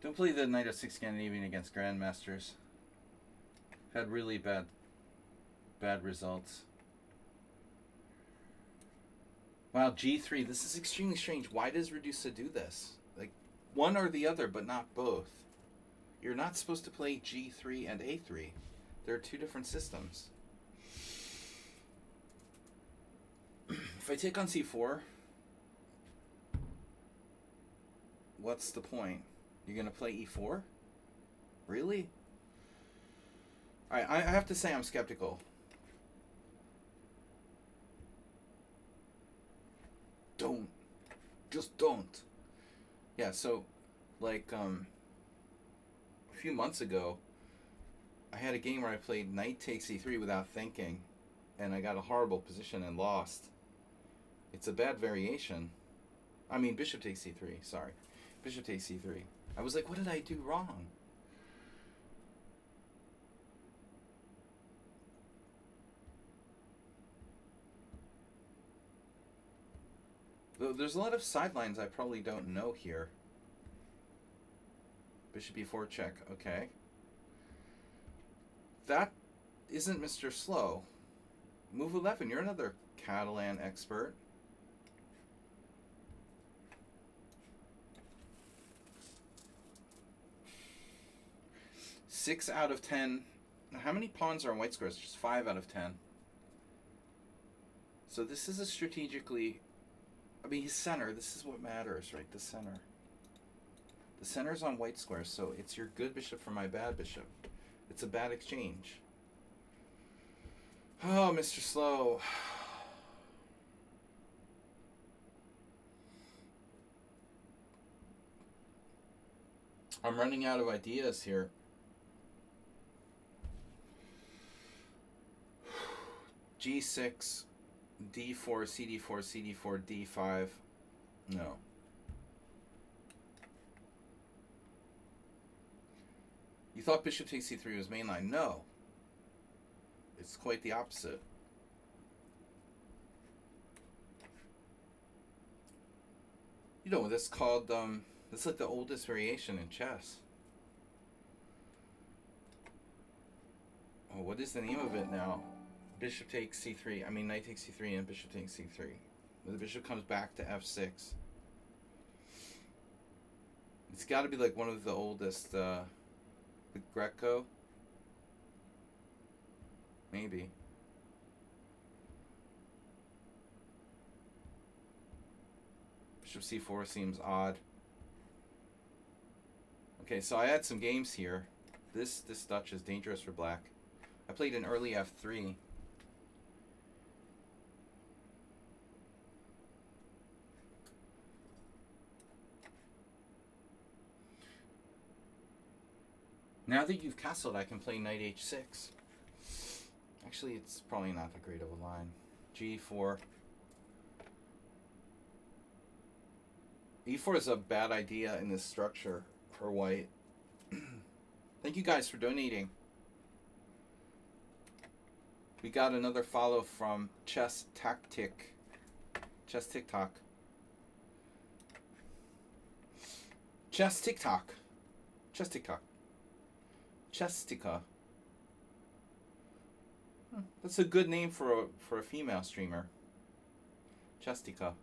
Don't play the Knight of 6 Scandinavian against Grandmasters. Had really bad results. Wow, G3. This is extremely strange. Why does Redusa do this? Like, one or the other, but not both. You're not supposed to play G3 and A3. There are two different systems. If I take on C4, what's the point? You're going to play E4? Really? Alright, I have to say I'm skeptical. Don't. Just don't. Yeah, so, like, a few months ago, I had a game where I played knight takes e3 without thinking, and I got a horrible position and lost. It's a bad variation. I mean, bishop takes c3, sorry. Bishop takes c3. I was like, what did I do wrong? There's a lot of sidelines I probably don't know here. Bishop e4 check, okay. That isn't Mr. Slow. Move 11, you're another Catalan expert. Six out of 10. How many pawns are on white squares? Just 5 out of 10. So this is a strategically... I mean, his center. This is what matters, right? The center. The center's on white squares, so it's your good bishop for my bad bishop. It's a bad exchange. Oh, Mr. Slow. I'm running out of ideas here. G6, D4, CD4, CD4, D5. No. You thought bishop takes C3 was mainline. No. It's quite the opposite. You know, this called, it's like the oldest variation in chess. Oh, what is the name of it now? Bishop takes C3. I mean, knight takes C3 and bishop takes C3. The bishop comes back to F6. It's got to be like one of the oldest, the Greco. Maybe. Bishop C4 seems odd. Okay, so I had some games here. This Dutch is dangerous for black. I played an early F3. Now that you've castled, I can play knight H6. Actually, it's probably not that great of a line. G4. E4 is a bad idea in this structure for white. Thank you guys for donating. We got another follow from Chess Tactic. Chess TikTok. Chess TikTok. Chess TikTok. Chestica. That's a good name for a female streamer. Chestica.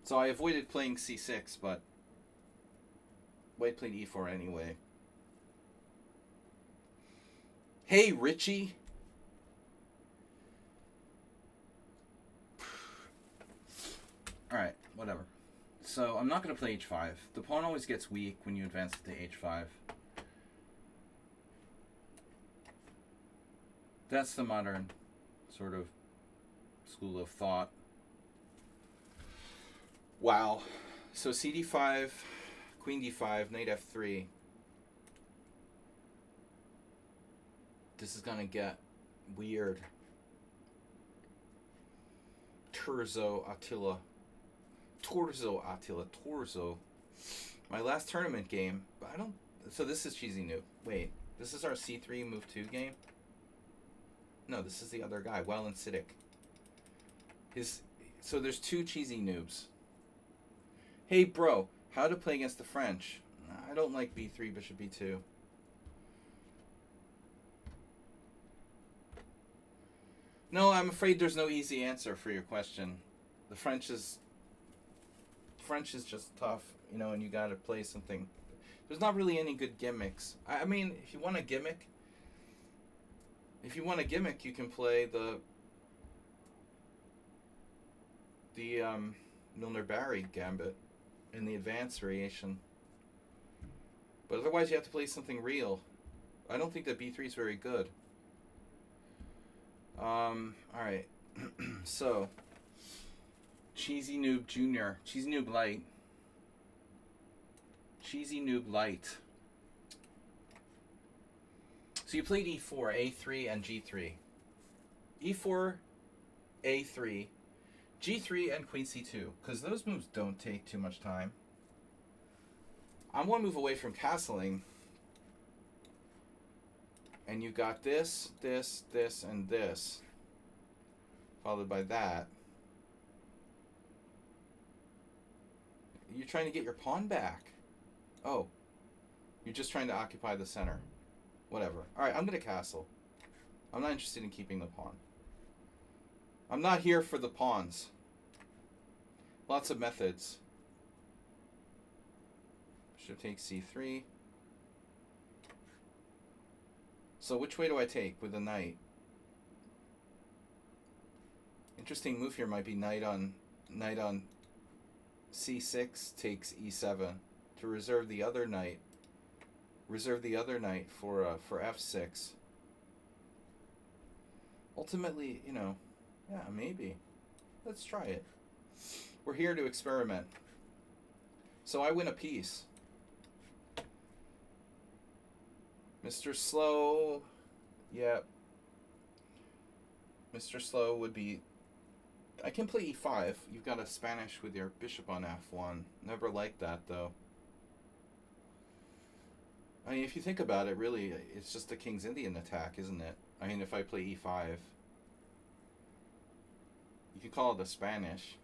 So I avoided playing C6, but white played E4 anyway. Hey, Richie. Alright, whatever. So I'm not going to play H5. The pawn always gets weak when you advance it to H5. That's the modern sort of school of thought. Wow. So CD5, Queen D5, Knight F3. This is going to get weird. Torzo Attila. My last tournament game, but I don't... So this is Cheesy Noob. Wait, this is our C3 move 2 game? No, this is the other guy, Well and Siddick. So there's two Cheesy Noobs. Hey bro, how to play against the French? I don't like B3, bishop B2. No, I'm afraid there's no easy answer for your question. The French is just tough, you know, and you gotta play something. There's not really any good gimmicks. I mean, if you want a gimmick, you can play the Milner-Barry gambit in the advanced variation. But otherwise, you have to play something real. I don't think that B3 is very good. Alright. So, Cheesy Noob Jr. Cheesy Noob Light. Cheesy Noob Light. So you played E4, A3, and G3. E4, A3, G3, and Queen C2. Because those moves don't take too much time. I'm one move away from castling. And you got this, this, this, and this. Followed by that. You're trying to get your pawn back. Oh. You're just trying to occupy the center. Whatever. Alright, I'm going to castle. I'm not interested in keeping the pawn. I'm not here for the pawns. Lots of methods. Bishop takes C3. So which way do I take with the knight? Interesting move here might be knight on c6 takes e7 to reserve the other knight. Reserve the other knight for f6. Ultimately, you know, yeah, maybe. Let's try it. We're here to experiment. So I win a piece. Mr. Slow, yep. Mr. Slow would be... I can play e5. You've got a Spanish with your bishop on f1. Never liked that, though. I mean, if you think about it, really, it's just a King's Indian attack, isn't it? I mean, if I play e5, you could call it a Spanish.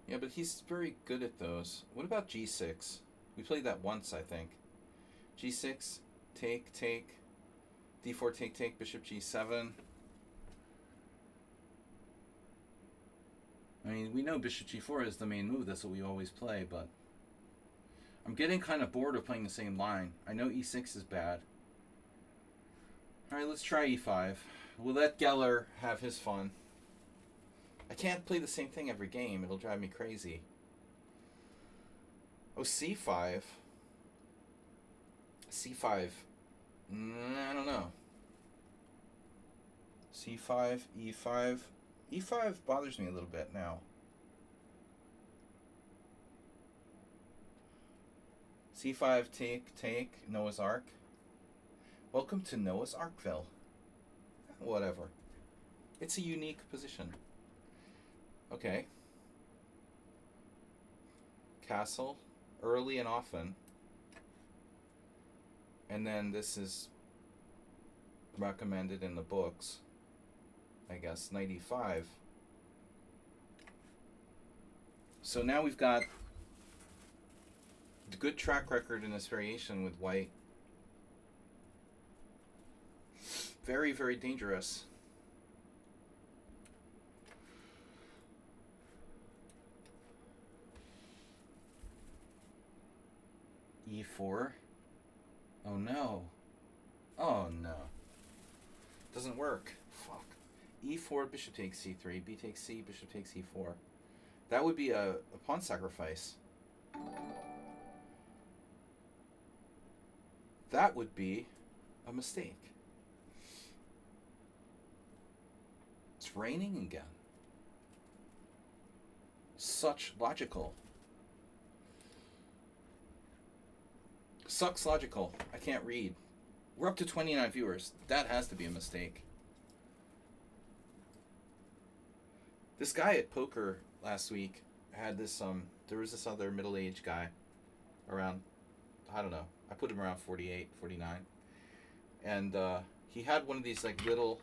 Yeah, but he's very good at those. What about g6? We played that once, I think. g6, take, d4, take, bishop g7. I mean, we know bishop g4 is the main move. That's what we always play, but I'm getting kind of bored of playing the same line. I know e6 is bad. All right, let's try e5. We'll let Geller have his fun. I can't play the same thing every game. It'll drive me crazy. Oh, c5. c5. I don't know. c5, e5. e5 bothers me a little bit now. c5, take, Noah's Ark. Welcome to Noah's Arkville. Whatever. It's a unique position. Okay. Castle, early and often. And then this is recommended in the books. I guess, knight e5. So now we've got a good track record in this variation with white. Very, very dangerous. e4. Oh no. Oh no. Doesn't work. Fuck. e4, bishop takes c3, b takes c, bishop takes e4. That would be a pawn sacrifice. That would be a mistake. It's raining again. Such logical. Sucks logical. I can't read. We're up to 29 viewers. That has to be a mistake. This guy at poker last week had this, there was this other middle-aged guy around, I don't know, I put him around 48, 49. And he had one of these like little,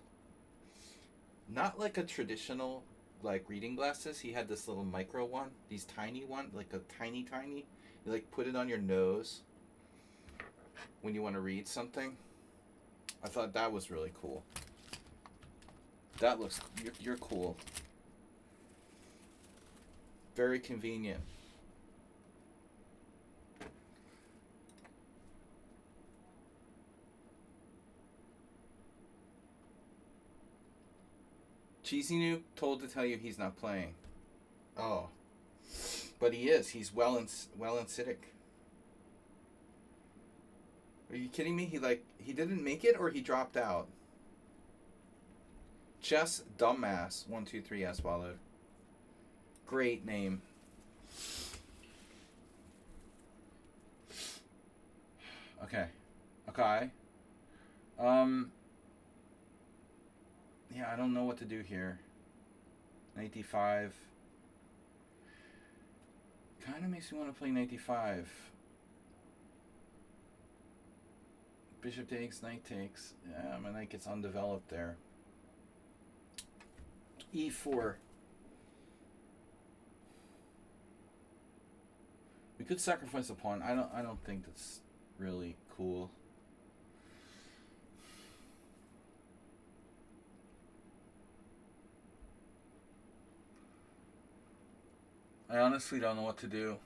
not like a traditional like reading glasses. He had this little micro one, these tiny one, like a tiny. You like put it on your nose when you want to read something. I thought that was really cool. That looks, you're cool. Very convenient. Cheesy Noob told to tell you he's not playing. Oh. But he is. He's well in Citic. Are you kidding me? He didn't make it or he dropped out. Chess Dumbass 123 as followed. Great name. Okay. Yeah, I don't know what to do here. Knight d5. Kind of makes me want to play knight d5. Bishop takes, knight takes. Yeah, my knight gets undeveloped there. e4. We could sacrifice a pawn. I don't think that's really cool. I honestly don't know what to do.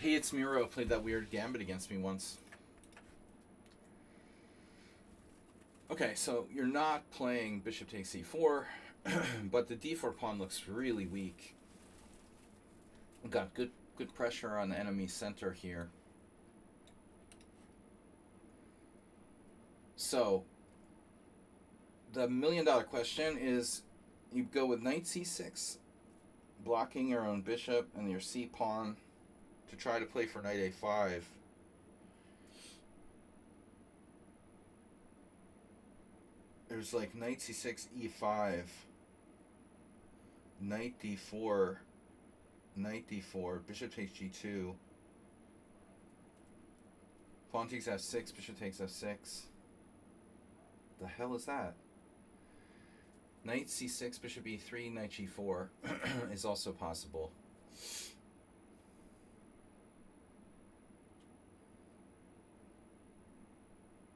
Hey, it's Miro played that weird gambit against me once. Okay, so you're not playing bishop takes c4, but the d4 pawn looks really weak. We've got good pressure on the enemy center here. So the $1 million question is, you go with knight c6, blocking your own bishop and your c pawn to try to play for knight a5. There's like knight c6, e5, knight d4, knight d4, bishop takes g2, pawn takes f6, bishop takes f6. The hell is that? Knight c6, bishop e3, knight g4 is also possible.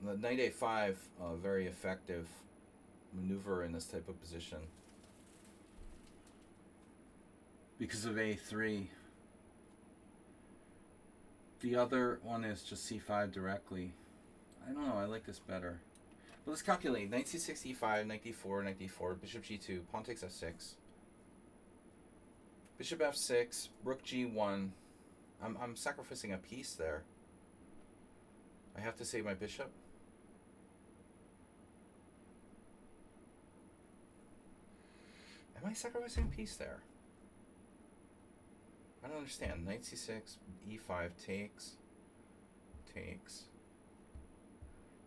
The knight a5, very effective maneuver in this type of position. Because of a3. The other one is just c5 directly. I don't know, I like this better. But let's calculate. Knight c6, e5, knight d4, knight d4, bishop g2, pawn takes f6. Bishop f6, rook g1. I'm sacrificing a piece there. I have to save my bishop. Am I sacrificing a piece there? I don't understand. Knight c6, e5 takes.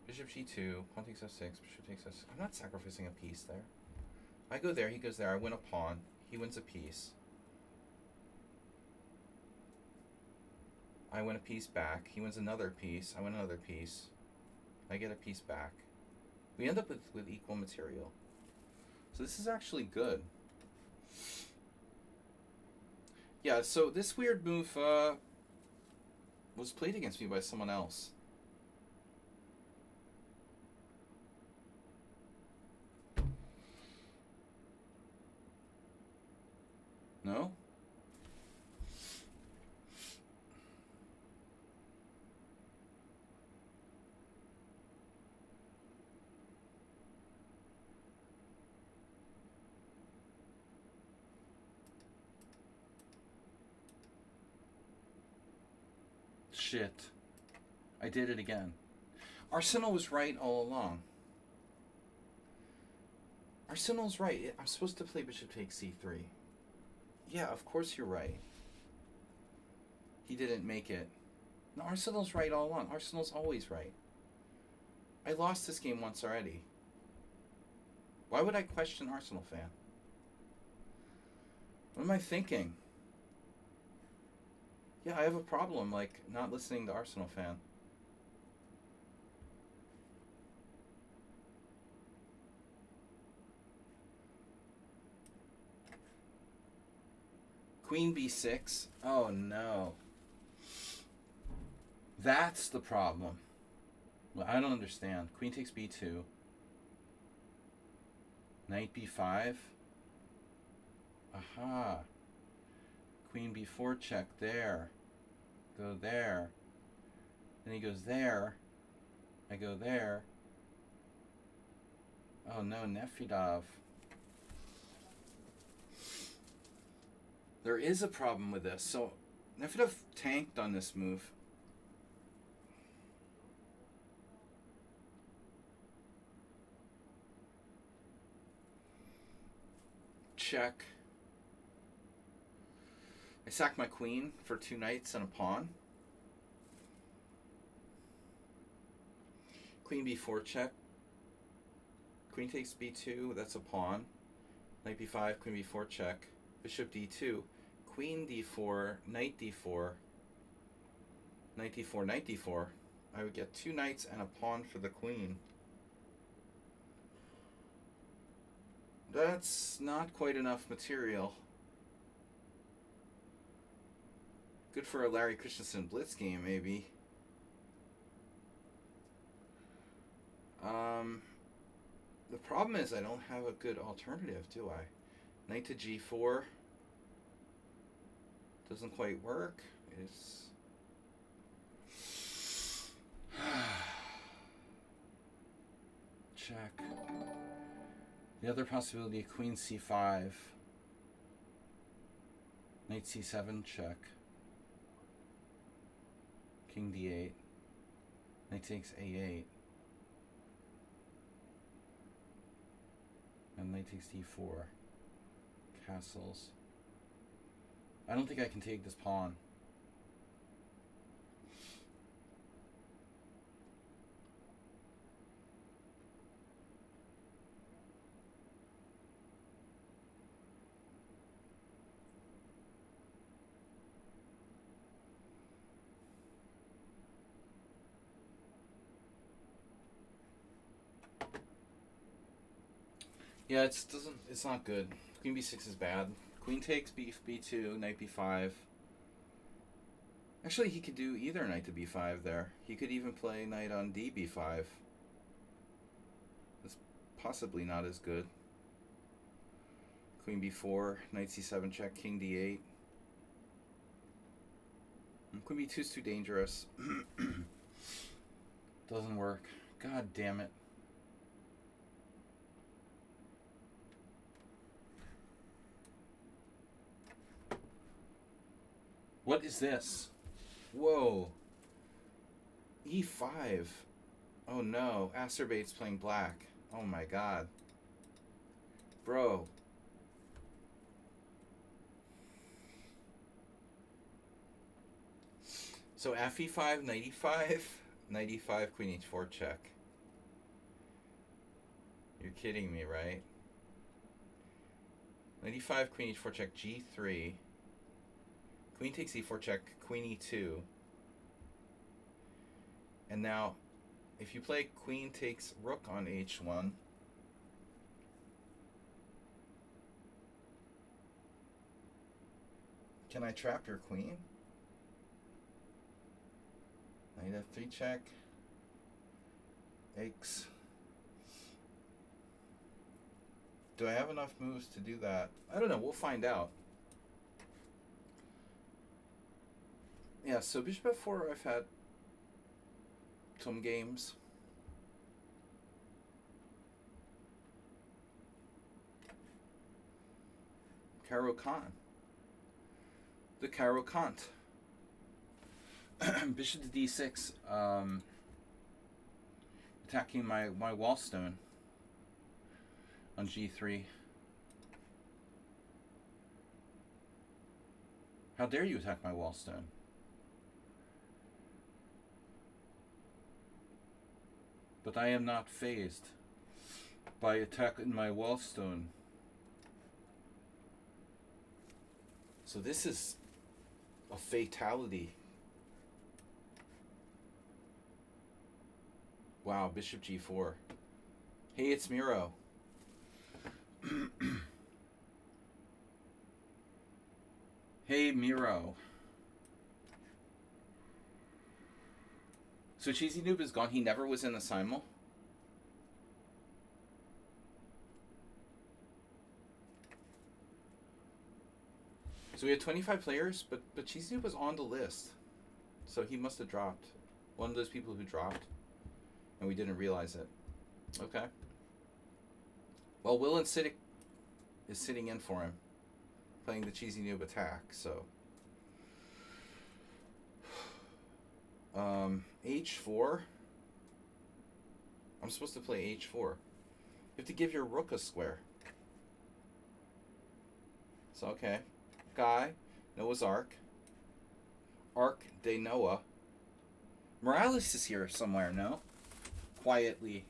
Bishop g2, pawn takes f6, bishop takes f6. I'm not sacrificing a piece there. I go there, he goes there. I win a pawn. He wins a piece. I win a piece back. He wins another piece. I win another piece. I get a piece back. We end up with equal material. So this is actually good. Yeah, so this weird move was played against me by someone else. No? Shit. I did it again. Arsenal was right all along. Arsenal's right. I'm supposed to play bishop takes c3. Yeah, of course you're right. He didn't make it. No, Arsenal's right all along. Arsenal's always right. I lost this game once already. Why would I question Arsenal fan? What am I thinking? Yeah, I have a problem, like, not listening to Arsenal fan. Queen b6. Oh, no. That's the problem. Well, I don't understand. Queen takes b2. Knight b5. Aha. Queen b4 check there. Go there. Then he goes there. I go there. Oh no, Nefedov. There is a problem with this. So Nefedov tanked on this move. Check. I sack my queen for 2 knights and a pawn. Queen b4 check. Queen takes b2, that's a pawn. Knight b5, queen b4 check. Bishop d2. Queen d4, knight d4. Knight d4, knight d4. I would get 2 knights and a pawn for the queen. That's not quite enough material. Good for a Larry Christensen blitz game, maybe. The problem is I don't have a good alternative, do I? Knight to g4 doesn't quite work. check. The other possibility, queen c5. Knight c7, check. King d8. Knight takes a8. And knight takes d4. Castles. I don't think I can take this pawn. Yeah, it's not good. Queen b6 is bad. Queen takes b2, knight b5. Actually, he could do either knight to b5 there. He could even play knight on db5. That's possibly not as good. Queen b4, knight c7 check, king d8. Queen b2 is too dangerous. Doesn't work. God damn it. What is this? Whoa. E5. Oh no. Acerbate's playing black. Oh my god. Bro. So F e5, knight e5, knight e5, queen h4 check. You're kidding me, right? Knight e5, queen h4 check, g3. Queen takes e4 check, queen e2. And now, if you play queen takes rook on h1, can I trap your queen? Knight f3 check. X. Do I have enough moves to do that? I don't know. We'll find out. Yeah, so bishop f4, I've had some games. Caro-Kann. The Caro-Kant. Bishop to d6. Attacking my wallstone on g3. How dare you attack my wallstone? But I am not fazed by attacking my wallstone. So this is a fatality. Wow, bishop g4. Hey, it's Miro. Hey, Miro. So Cheesy Noob is gone. He never was in the Simul. So we had 25 players, but Cheesy Noob was on the list. So he must have dropped. One of those people who dropped. And we didn't realize it. Okay. Well, Will and Siddick is sitting in for him. Playing the Cheesy Noob attack, so... h4. I'm supposed to play h4. You have to give your rook a square. So, okay. Guy, Noah's Ark. Ark de Noah. Morales is here somewhere, no? Quietly.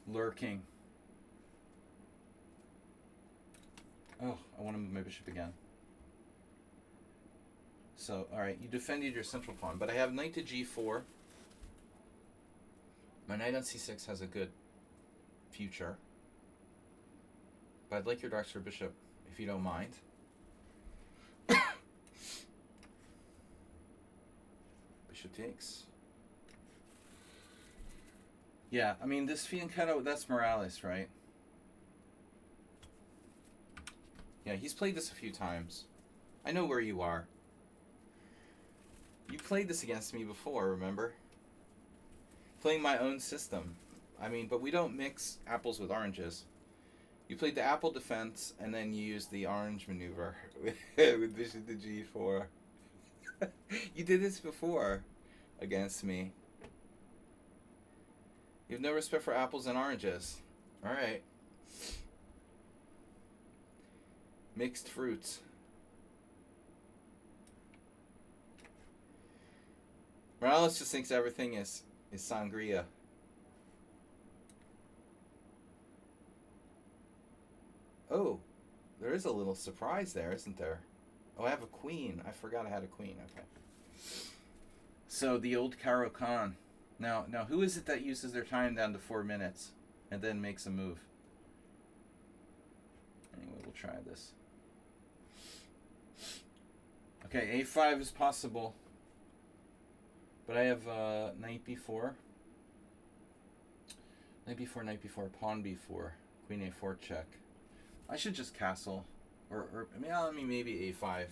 Lurking. Oh, I want to move my bishop again. So, alright, you defended your central pawn, but I have knight to g4. My knight on c6 has a good future. But I'd like your dark square bishop, if you don't mind. Bishop takes. Yeah, I mean, this fianchetto, that's Morales, right? Yeah, he's played this a few times. I know where you are. You played this against me before, remember? Playing my own system. I mean, but we don't mix apples with oranges. You played the apple defense, and then you used the orange maneuver with bishop to g4. You did this before against me. You have no respect for apples and oranges. All right. Mixed fruits. Morales just thinks everything is sangria. Oh, there is a little surprise there, isn't there? Oh, I have a queen. I forgot I had a queen. Okay. So the old Caro Khan. Now, who is it that uses their time down to 4 minutes and then makes a move? Anyway, we'll try this. Okay, a5 is possible. But I have knight b4. Knight b4, pawn b4, queen a4 check. I should just castle. Or I mean, maybe a5.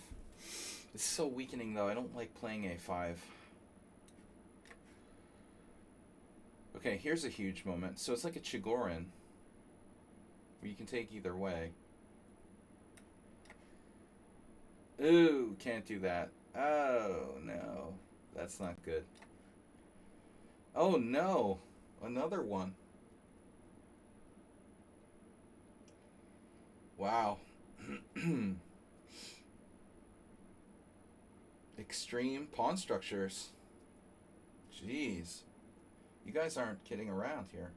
It's so weakening, though. I don't like playing a5. Okay, here's a huge moment. So it's like a Chigorin, where you can take either way. Ooh, can't do that. Oh, no. That's not good. Oh, no. Another one. Wow. Extreme pawn structures. Jeez. You guys aren't kidding around here.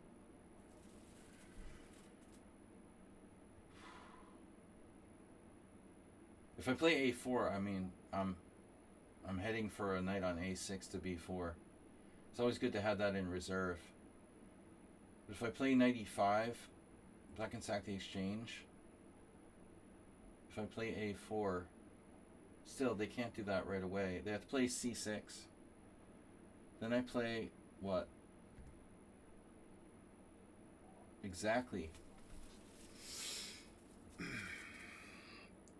If I play a4, I mean, I'm heading for a knight on a6 to b4. It's always good to have that in reserve. But if I play knight e5, black can sack the exchange. If I play a4, still they can't do that right away. They have to play c6. Then I play what? Exactly.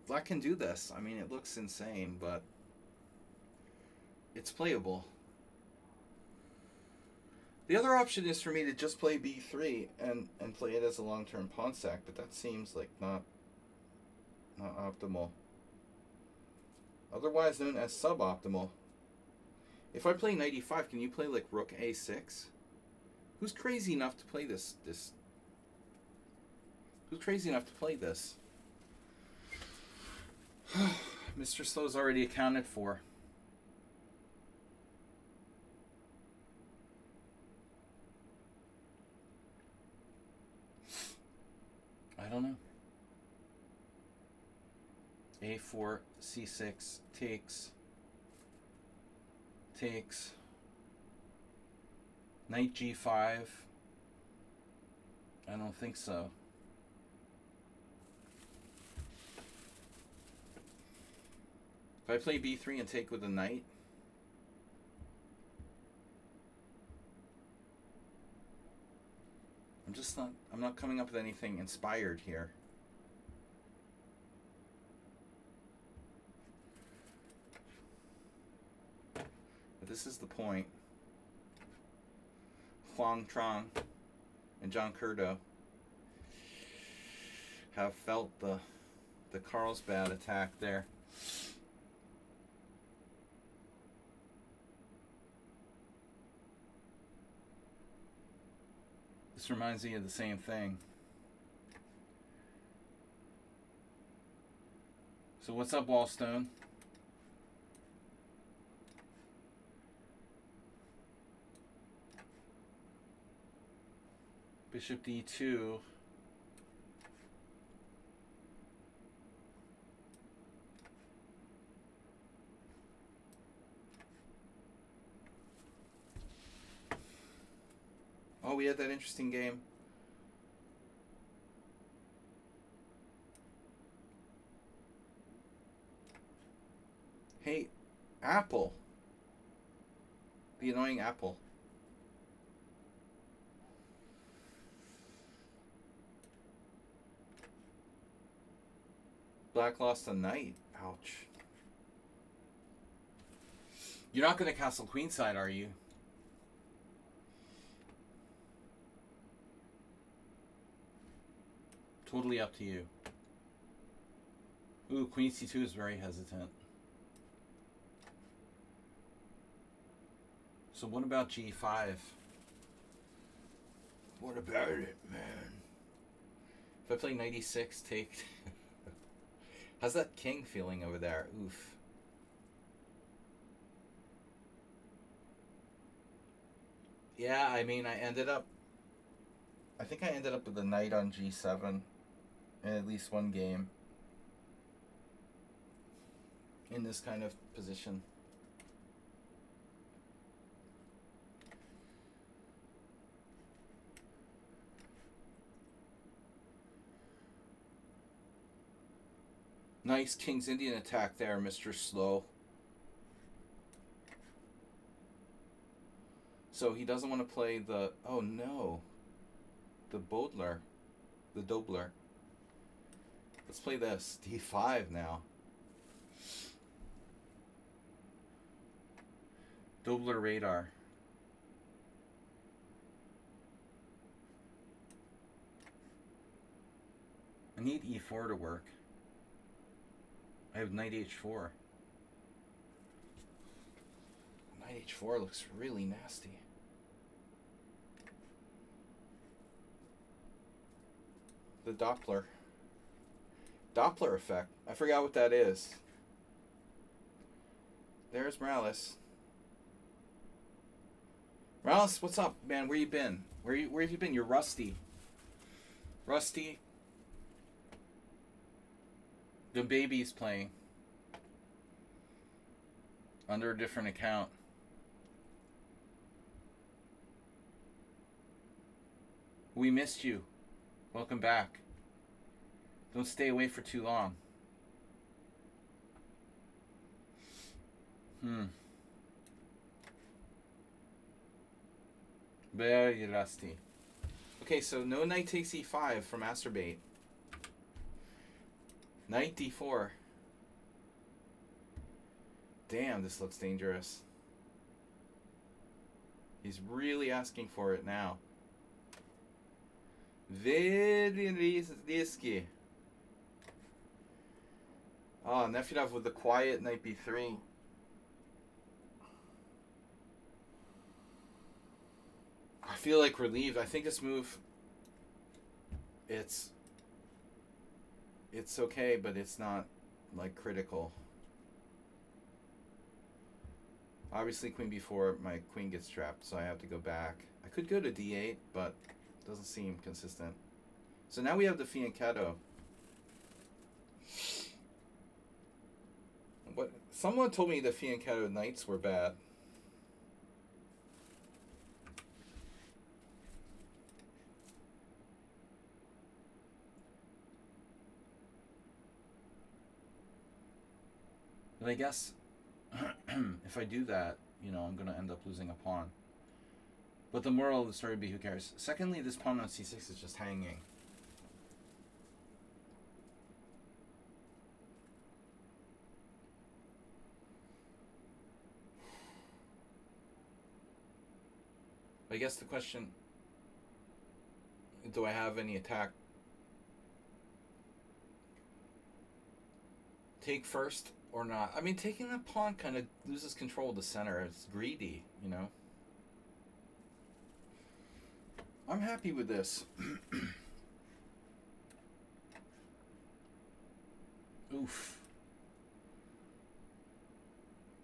Black can do this. I mean, it looks insane, but it's playable. The other option is for me to just play b3 and play it as a long-term pawn sack, but that seems like not optimal. Otherwise known as suboptimal. If I play knight e5, can you play like rook a6? Who's crazy enough to play this? Who's crazy enough to play this? Mr. Slow's already accounted for. I don't know. a4, c6, takes. Knight g5. I don't think so. If I play b3 and take with a knight, I'm not coming up with anything inspired here. But this is the point. Huang Trong and John Curdo have felt the Carlsbad attack there. This reminds me of the same thing. So what's up, Wallstone? Bishop d2. Oh, we had that interesting game. Hey, Apple. The annoying Apple. Black lost a knight. Ouch. You're not going to castle queenside, are you? Totally up to you. Ooh, queen c2 is very hesitant. So what about g5? What about it, man? If I play knight e6, take... How's that king feeling over there? Oof. Yeah, I mean, I think I ended up with a knight on g7 in at least one game in this kind of position. Nice King's Indian attack there, Mr. Slow. So he doesn't want to play the... Oh no. The Bodler. The Dobler. Let's play this. D5 now. Dobler radar. I need e4 to work. I have knight h4. Knight h4 looks really nasty. The Doppler. Doppler effect. I forgot what that is. There's Morales. Morales, what's up, man? Where you been? Where have you been? You're rusty. Rusty. The baby's playing. Under a different account. We missed you. Welcome back. Don't stay away for too long. Very rusty. Okay, so no knight takes e5 from Masturbate. Knight d4. Damn, this looks dangerous. He's really asking for it now. Very risky. Oh, Nefedov with the quiet knight b3. I feel like relieved. I think this move, it's okay, but it's not like critical. Obviously queen b4, my queen gets trapped, so I have to go back. I could go to d8, but it doesn't seem consistent. So now we have the fianchetto. What? Someone told me the fianchetto knights were bad. But I guess if I do that, you know, I'm going to end up losing a pawn. But the moral of the story would be, who cares? Secondly, this pawn on c6 is just hanging. I guess the question, do I have any attack? Take first or not? I mean, taking the pawn kind of loses control of the center. It's greedy, you know? I'm happy with this. Oof.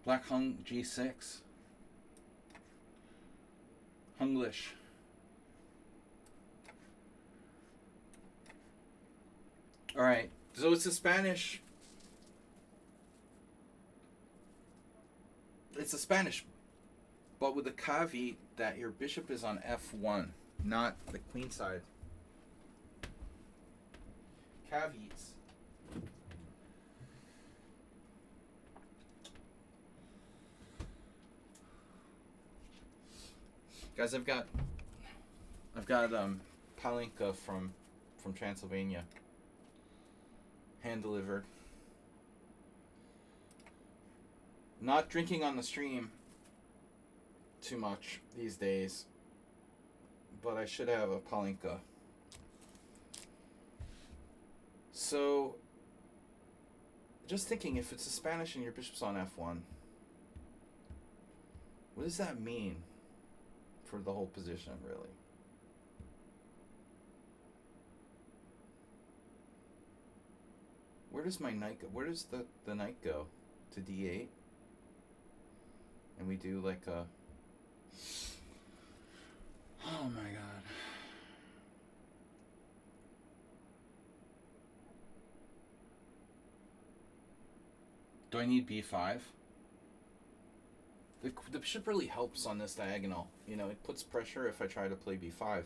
Black hung g6. Hunglish. Alright, so it's a Spanish. It's a Spanish, but with the caveat that your bishop is on f1, not the queen side. Caveats. Guys, I've got palinka from Transylvania. Hand delivered. Not drinking on the stream too much these days, but I should have a palinka. So, just thinking, if it's a Spanish and your bishop's on f1, what does that mean for the whole position, really? Where does my knight go? Where does the knight go? To d8? And we do like a... Oh my god. Do I need b5? The bishop really helps on this diagonal. You know, it puts pressure if I try to play b5.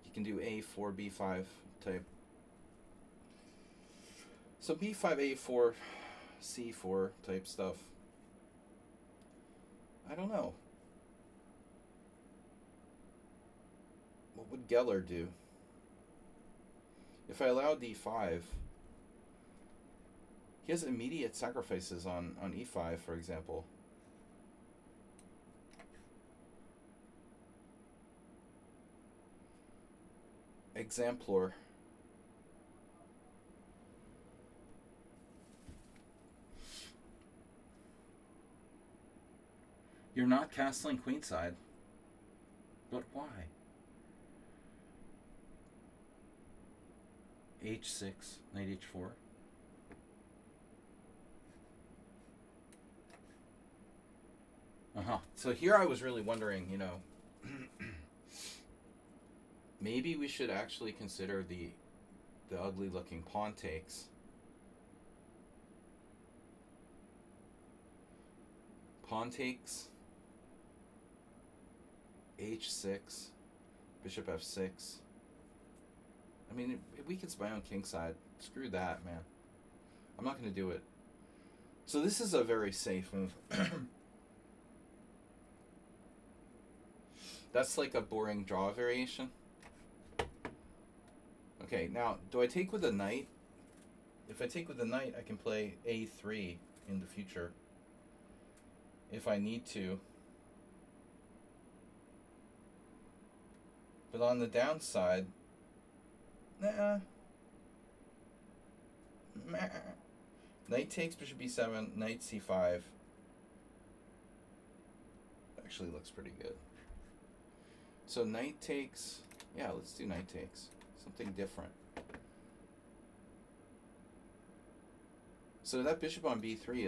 You can do a4, b5 type. So b5, a4, c4 type stuff. I don't know. What would Geller do? If I allow d5, he has immediate sacrifices on e5, for example. Exemplar. You're not castling queenside. But why? h6, knight h4. So here I was really wondering, you know, maybe we should actually consider the ugly looking pawn takes. Pawn takes, h6, bishop f6. I mean, it weakens my own king side. Screw that, man. I'm not going to do it. So this is a very safe move. That's like a boring draw variation. Okay, now, do I take with a knight? If I take with a knight, I can play a3 in the future. If I need to. But on the downside, nah. Knight takes, bishop b7, knight c5. Actually looks pretty good. So knight takes, yeah, let's do knight takes. Something different. So that bishop on b3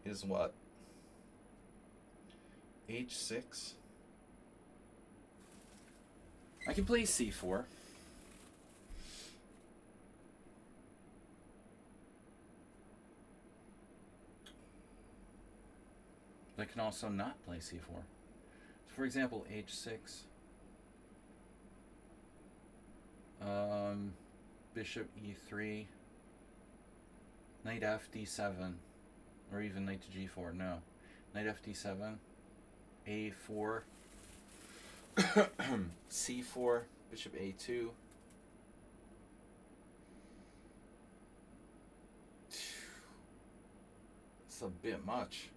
is what? h6. I can play c4. But I can also not play c4. So for example, h6. Bishop e3. Knight f d7. Or even knight to g4. No. Knight f d7. a4. c4. Bishop a2. It's a bit much.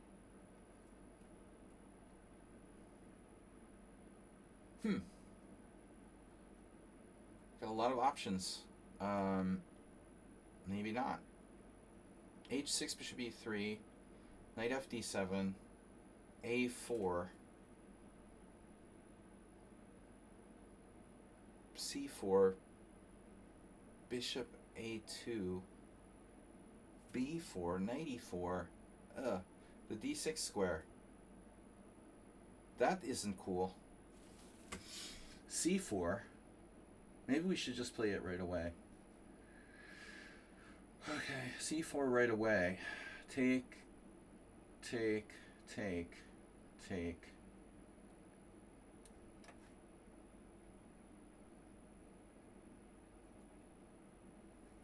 Got a lot of options. Maybe not. h6, bishop e3, knight f d7, a4, c4, bishop a2, b4, knight e4, the d6 square. That isn't cool. c4. Maybe we should just play it right away. Okay, c4 right away. Take, take, take, take.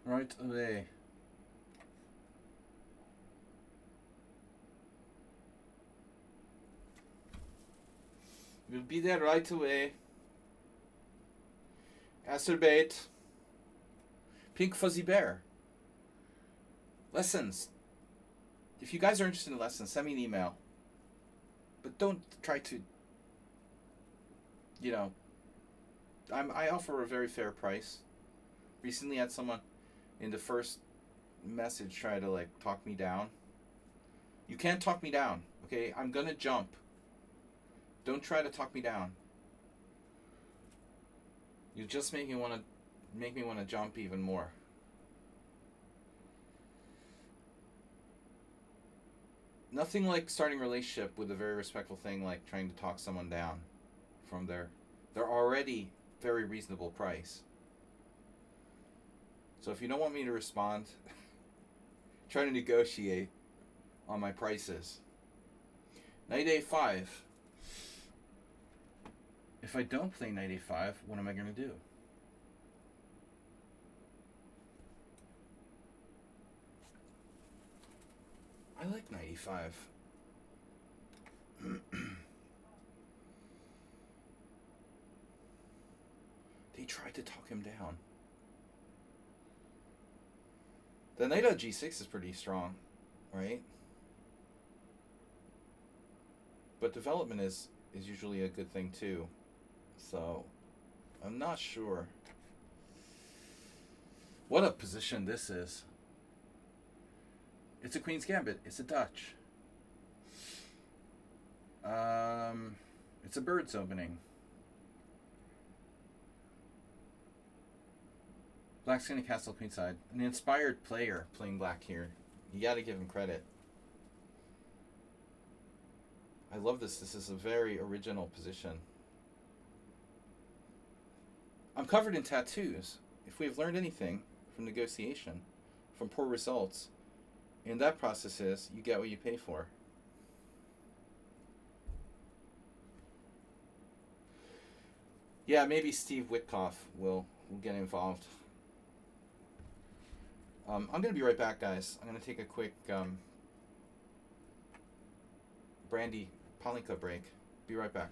Right away. We'll be there right away. Acerbate. Pink Fuzzy Bear. Lessons. If you guys are interested in lessons, send me an email. But don't try to, you know, I offer a very fair price. Recently had someone in the first message try to like talk me down. You can't talk me down, okay? I'm gonna jump. Don't try to talk me down. You just make me want to jump even more. Nothing like starting a relationship with a very respectful thing like trying to talk someone down from their already very reasonable price. So if you don't want me to respond, try to negotiate on my prices. Knight A5. If I don't play Knight A5, what am I going to do? I like Knight A5. They tried to talk him down. The knight on G6 is pretty strong, right? But development is usually a good thing too. So, I'm not sure. What a position this is. It's a Queen's Gambit. It's a Dutch. It's a bird's opening. Black's gonna castle queenside. An inspired player playing black here. You gotta give him credit. I love this. This is a very original position. I'm covered in tattoos. If we've learned anything from negotiation, from poor results, and that process is you get what you pay for. Yeah, maybe Steve Witkoff will get involved. I'm going to be right back, guys. I'm going to take a quick Brandy Palinka break. Be right back.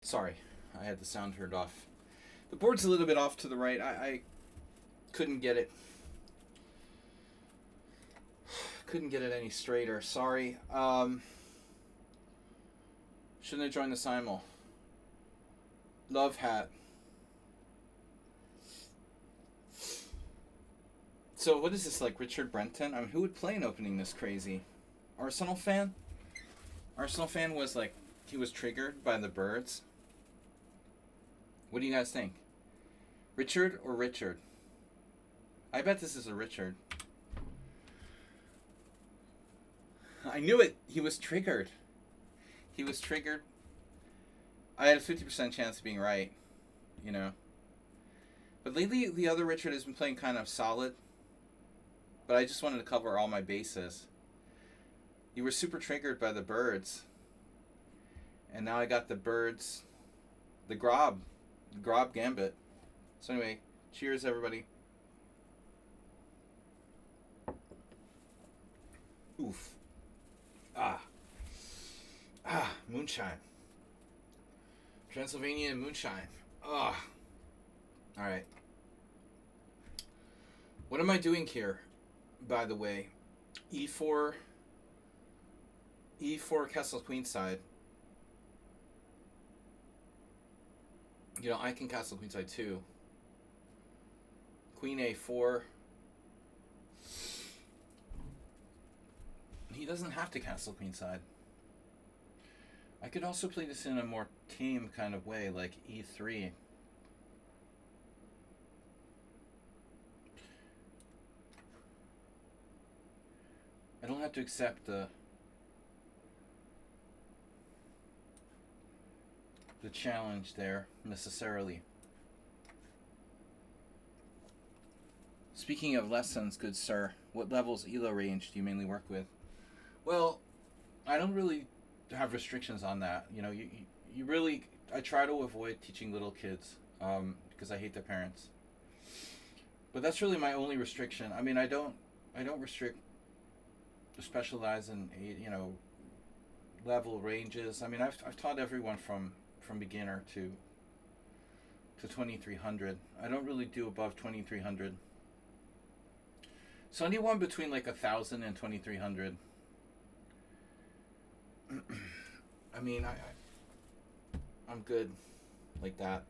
Sorry, I had the sound turned off. The board's a little bit off to the right. I couldn't get it. Couldn't get it any straighter. Sorry. Shouldn't have joined the Simul. Love hat. So what is this, like Richard Brenton? I mean, who would play an opening this crazy? Arsenal fan? Arsenal fan was like, he was triggered by the birds. What do you guys think? Richard or Richard? I bet this is a Richard. I knew it. He was triggered. He was triggered. I had a 50% chance of being right, you know. But lately, the other Richard has been playing kind of solid. but I just wanted to cover all my bases. You were super triggered by the birds, and now I got the birds, the Grob Gambit. So anyway, cheers everybody. Oof. Moonshine. Transylvanian moonshine. Alright. What am I doing here, by the way? E4 castle queenside. You know, I can castle queenside too. Queen A4. He doesn't have to castle queenside. I could also play this in a more tame kind of way, like E3. I don't have to accept the challenge there necessarily. Speaking of lessons, good sir, what levels ELO range do you mainly work with? Well, I don't really have restrictions on that. You know, you really, I try to avoid teaching little kids because I hate their parents. But that's really my only restriction. I mean, I don't restrict, specialize in, you know, level ranges. I mean, I've taught everyone from beginner to 2300. I don't really do above 2300. So anyone between like 1000 and 2300. I mean, I'm good like that.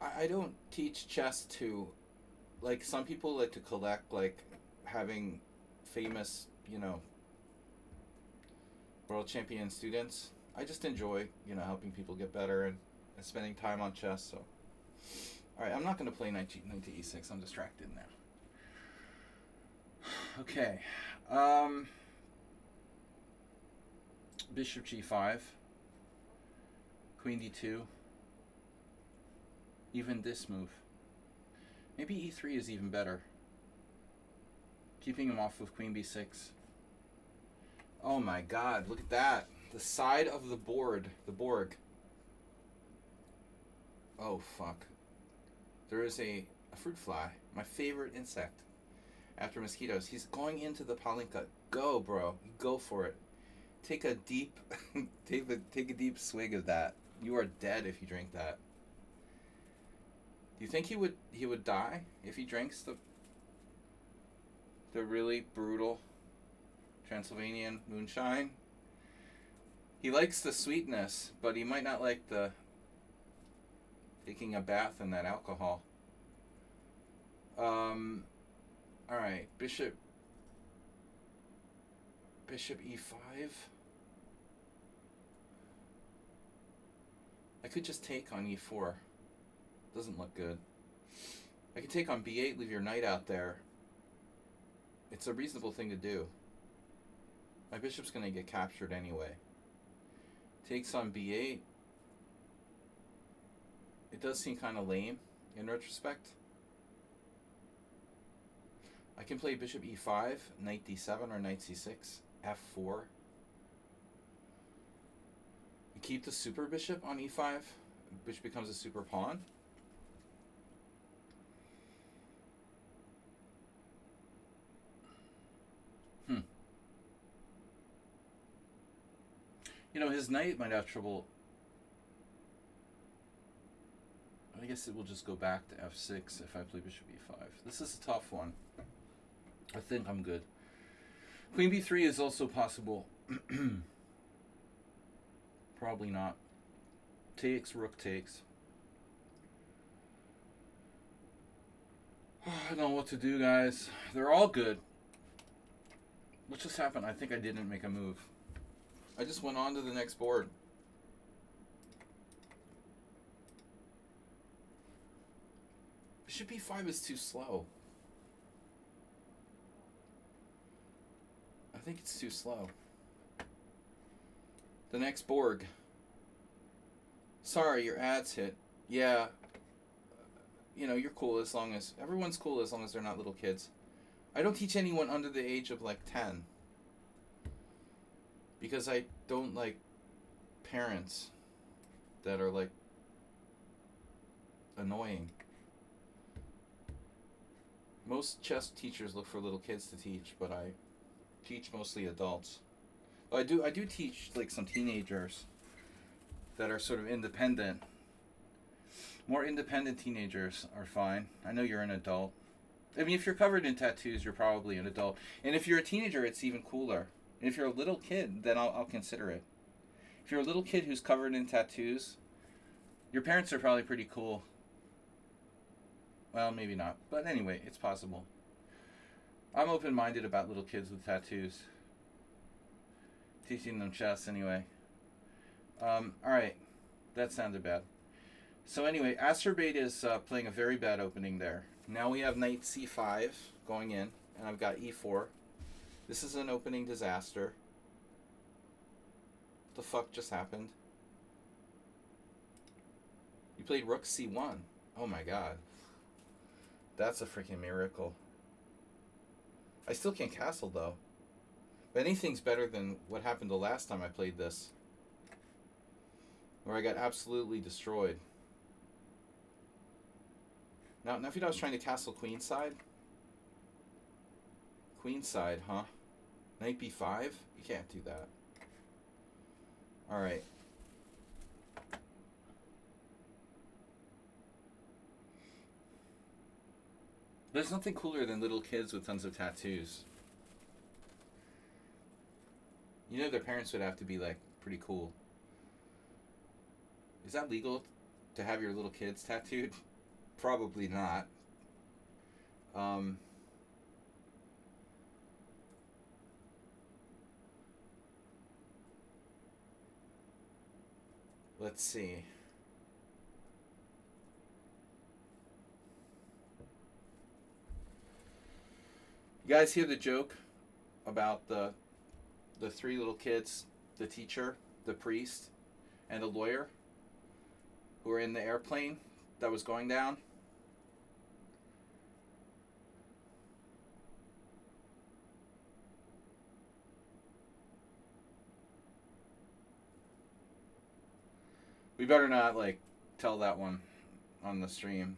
I don't teach chess to, like, some people like to collect, like, having famous, you know, world champion students. I just enjoy, you know, helping people get better and spending time on chess. So, all right, I'm not going to play knight to e6. I'm distracted now. Okay. Bishop g5. Queen d2. Even this move. Maybe e3 is even better. Keeping him off with queen b6. Oh my god, look at that. The side of the board. The Borg. Oh fuck. There is a fruit fly. My favorite insect. After mosquitoes. He's going into the palinka. Go, bro. Go for it. Take a deep take a deep swig of that. You are dead if you drink that. Do you think he would die if he drinks the really brutal Transylvanian moonshine? He likes the sweetness, but he might not like the taking a bath in that alcohol. Alright, bishop e5. I could just take on e4. Doesn't look good. I could take on b8, leave your knight out there. It's a reasonable thing to do. My bishop's going to get captured anyway. Takes on b8. It does seem kind of lame in retrospect. I can play bishop e5, knight d7 or knight c6, f4. You keep the super bishop on e5, which becomes a super pawn. You know, his knight might have trouble. I guess it will just go back to f6 if I play bishop e5. This is a tough one. I think I'm good. Queen b3 is also possible. Probably not. Takes, rook takes. I don't know what to do, guys. They're all good. What just happened? I think I didn't make a move. I just went on to the next board. Bishop e5 is too slow. I think it's too slow. The next Borg. Sorry, your ads hit. Yeah. you know, you're cool as long as everyone's cool as long as they're not little kids. I don't teach anyone under the age of like 10 because I don't like parents that are like annoying. Most chess teachers look for little kids to teach, but I teach mostly adults. Well, I do teach like some teenagers that are sort of independent. More independent teenagers are fine. I know you're an adult. I mean, if you're covered in tattoos, you're probably an adult. And if you're a teenager, it's even cooler. And if you're a little kid, then I'll consider it. If you're a little kid who's covered in tattoos, your parents are probably pretty cool. Well, maybe not. But anyway, it's possible. I'm open-minded about little kids with tattoos. Teaching them chess, anyway. Alright. That sounded bad. So anyway, Acerbate is playing a very bad opening there. Now we have knight c5 going in, and I've got e4. This is an opening disaster. What the fuck just happened? You played rook c1. Oh my god. That's a freaking miracle. I still can't castle though. But anything's better than what happened the last time I played this, where I got absolutely destroyed. Now if I was trying to castle queenside. Queenside, huh? Knight b5? You can't do that. Alright. There's nothing cooler than little kids with tons of tattoos. You know their parents would have to be like pretty cool. Is that legal to have your little kids tattooed? Probably not. Let's see. You guys hear the joke about the three little kids, the teacher, the priest, and the lawyer who were in the airplane that was going down? We better not like tell that one on the stream.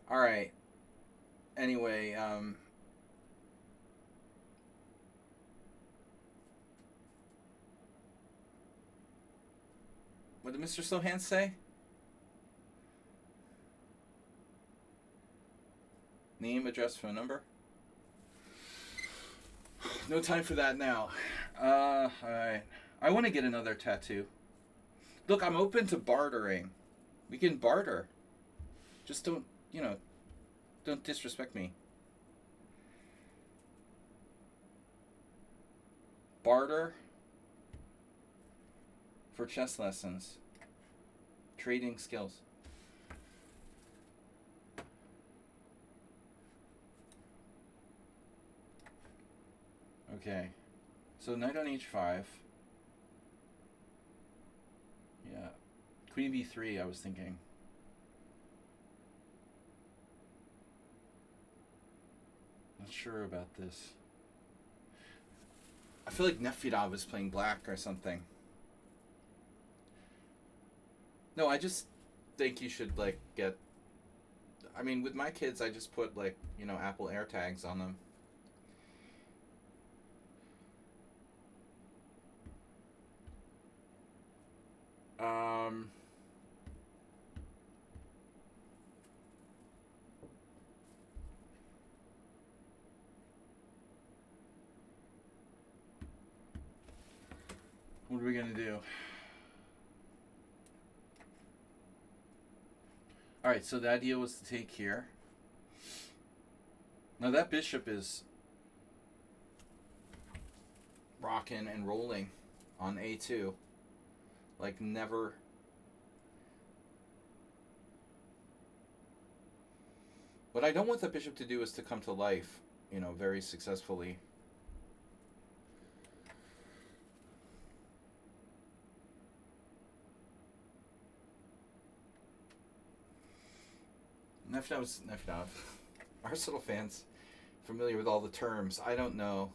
All right. Anyway, what did Mr. Sohan say? Name, address, phone number? No time for that now. Alright. I want to get another tattoo. Look, I'm open to bartering. We can barter. Just don't, don't disrespect me. Barter for chess lessons. Trading skills. Okay. So knight on h5. Yeah. Queen b3, I was thinking. Not sure about this. I feel like Nefedov is playing black or something. No, I just think you should, like, get... I mean, with my kids, I just put, like, Apple AirTags on them. What are we gonna do? Alright, so the idea was to take here. Now that bishop is rocking and rolling on a2. Like never. What I don't want the bishop to do is to come to life, very successfully. Nefnov. Arsenal fans familiar with all the terms. I don't know.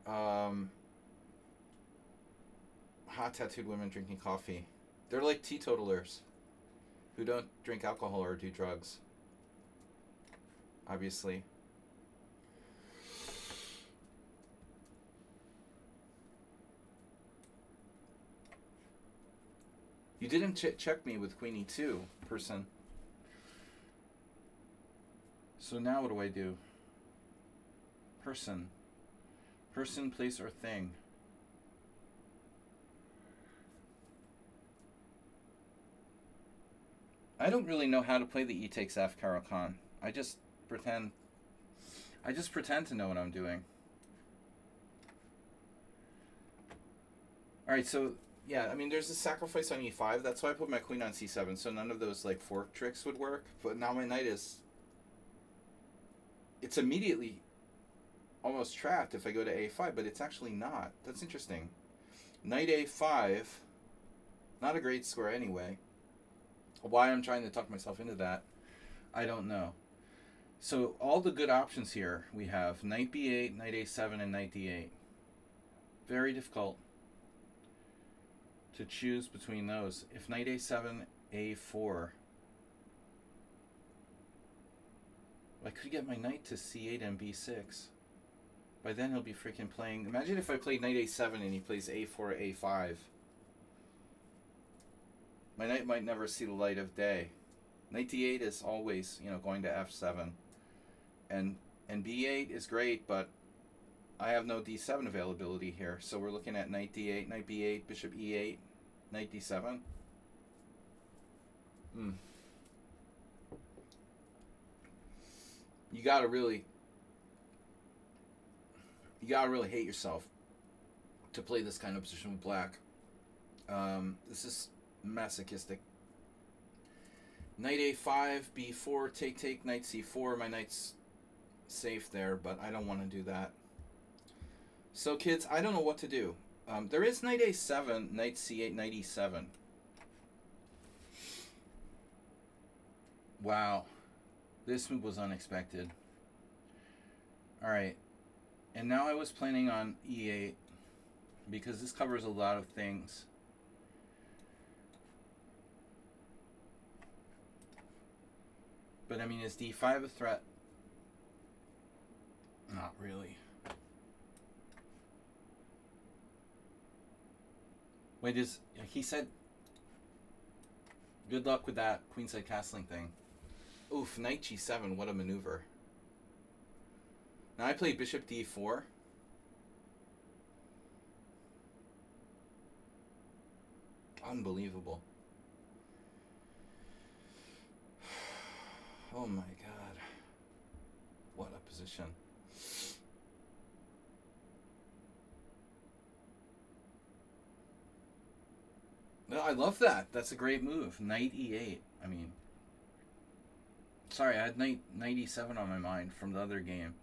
Hot tattooed women drinking coffee. They're like teetotalers who don't drink alcohol or do drugs. Obviously. You didn't check me with Queen E2, person. So now what do I do? Person. Person, place, or thing. I don't really know how to play the E takes F Caro-Kann. I just pretend to know what I'm doing. Alright, so yeah, I mean there's a sacrifice on E5, that's why I put my queen on C7, so none of those like fork tricks would work. But now my knight is, it's immediately almost trapped if I go to A5, but it's actually not. That's interesting. Knight A5, not a great square anyway. Why I'm trying to talk myself into that, I don't know. So all the good options here we have knight B8, knight A7, and knight D8. Very difficult to choose between those. If knight A7, A4, I could get my knight to C8 and B6. By then he'll be freaking playing. Imagine if I played knight A7 and he plays A4, A5. My knight might never see the light of day. Knight D8 is always, going to F7. And B8 is great, but I have no D7 availability here. So we're looking at knight D8, knight B8, bishop E8, knight D7. You gotta really hate yourself to play this kind of position with black. This is masochistic. Knight A5, B4, take, knight C4. My knight's safe there, but I don't want to do that. So kids, I don't know what to do. There is knight A7, knight C8, knight E7. Wow. This move was unexpected. Alright. And now I was planning on E8 because this covers a lot of things. But I mean, is D5 a threat? Not really. Wait, he said good luck with that queenside castling thing. Oof, knight G7, what a maneuver. Now I play bishop D4. Unbelievable. Oh my god. What a position. No, I love that. That's a great move. Knight E8. I mean, sorry, I had knight E7 on my mind from the other game.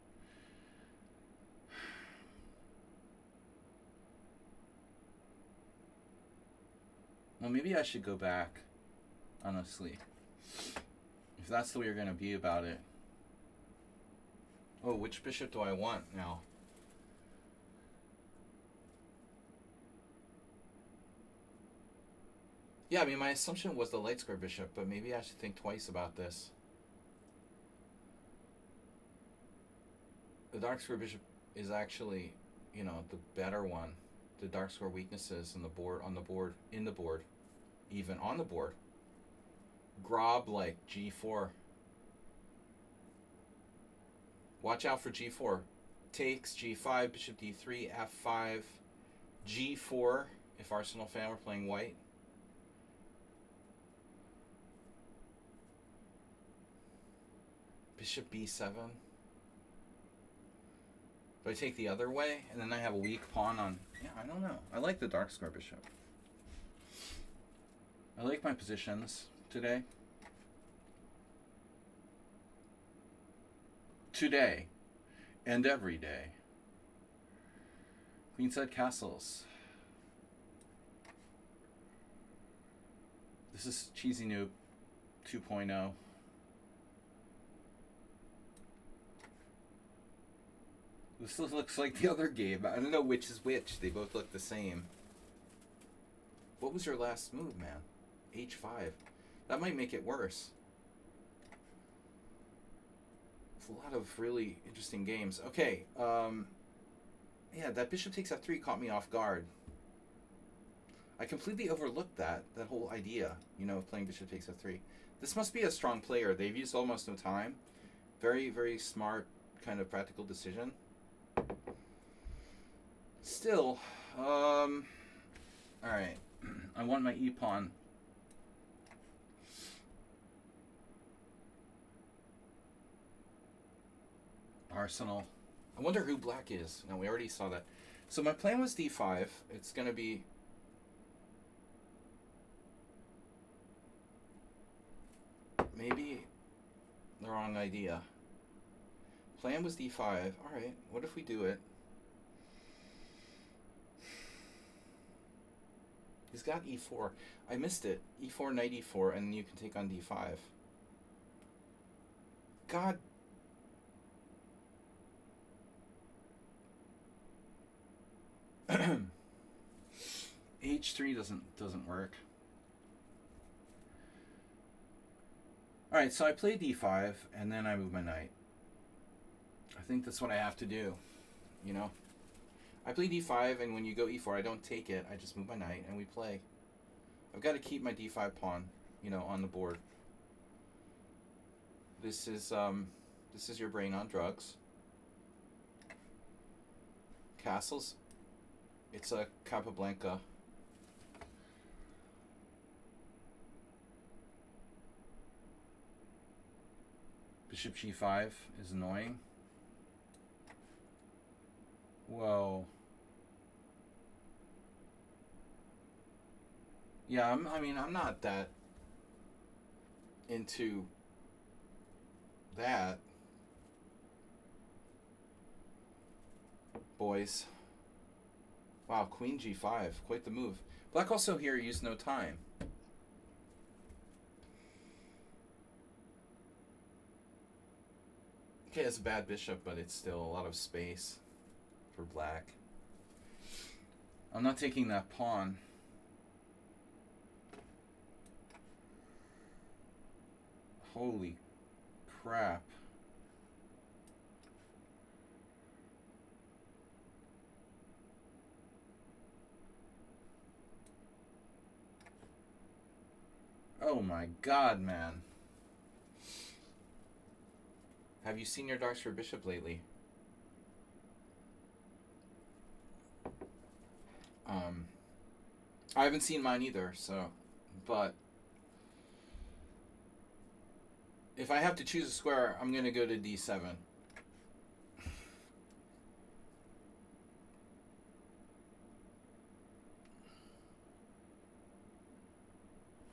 Well, maybe I should go back, honestly. If that's the way you're going to be about it. Oh, which bishop do I want now? Yeah, I mean, my assumption was the light square bishop, but maybe I should think twice about this. The dark square bishop is actually, the better one. The dark square weaknesses in the board, even on the board. Grob like G4. Watch out for G4. Takes, G5, bishop D3, F5, G4, if Arsenal fan were playing white. Bishop B7. Do I take the other way? And then I have a weak pawn on... Yeah, I don't know. I like the dark square bishop. I like my positions today. Today. And every day. Queenside castles. This is Cheesy Noob 2.0. This looks like the other game. I don't know which is which. They both look the same. What was your last move, man? H5. That might make it worse. It's a lot of really interesting games. Okay. Yeah, that bishop takes f3 caught me off guard. I completely overlooked that whole idea, you know, of playing bishop takes f3. This must be a strong player. They've used almost no time. Very, very smart kind of practical decision. Still, alright. I want my e-pawn. Arsenal. I wonder who black is. No, we already saw that. So my plan was d5. It's going to be... maybe the wrong idea. Plan was d5. Alright, what if we do it? He's got e4. I missed it. e4, knight e4, and you can take on d5. God. h3 doesn't work. Alright, so I play d5, and then I move my knight. I think that's what I have to do, you know? I play d5, and when you go e4, I don't take it. I just move my knight, and we play. I've got to keep my d5 pawn, you know, on the board. This is your brain on drugs. Castles. It's a Capablanca. Bishop g5 is annoying. Whoa. Yeah, I'm not that into that, boys. Wow, queen g5, quite the move. Black also here used no time. Okay, it's a bad bishop, but it's still a lot of space for black. I'm not taking that pawn. Holy crap. Oh my god, man. Have you seen your darks for bishop lately? I haven't seen mine either, so, but if I have to choose a square, I'm going to go to d7.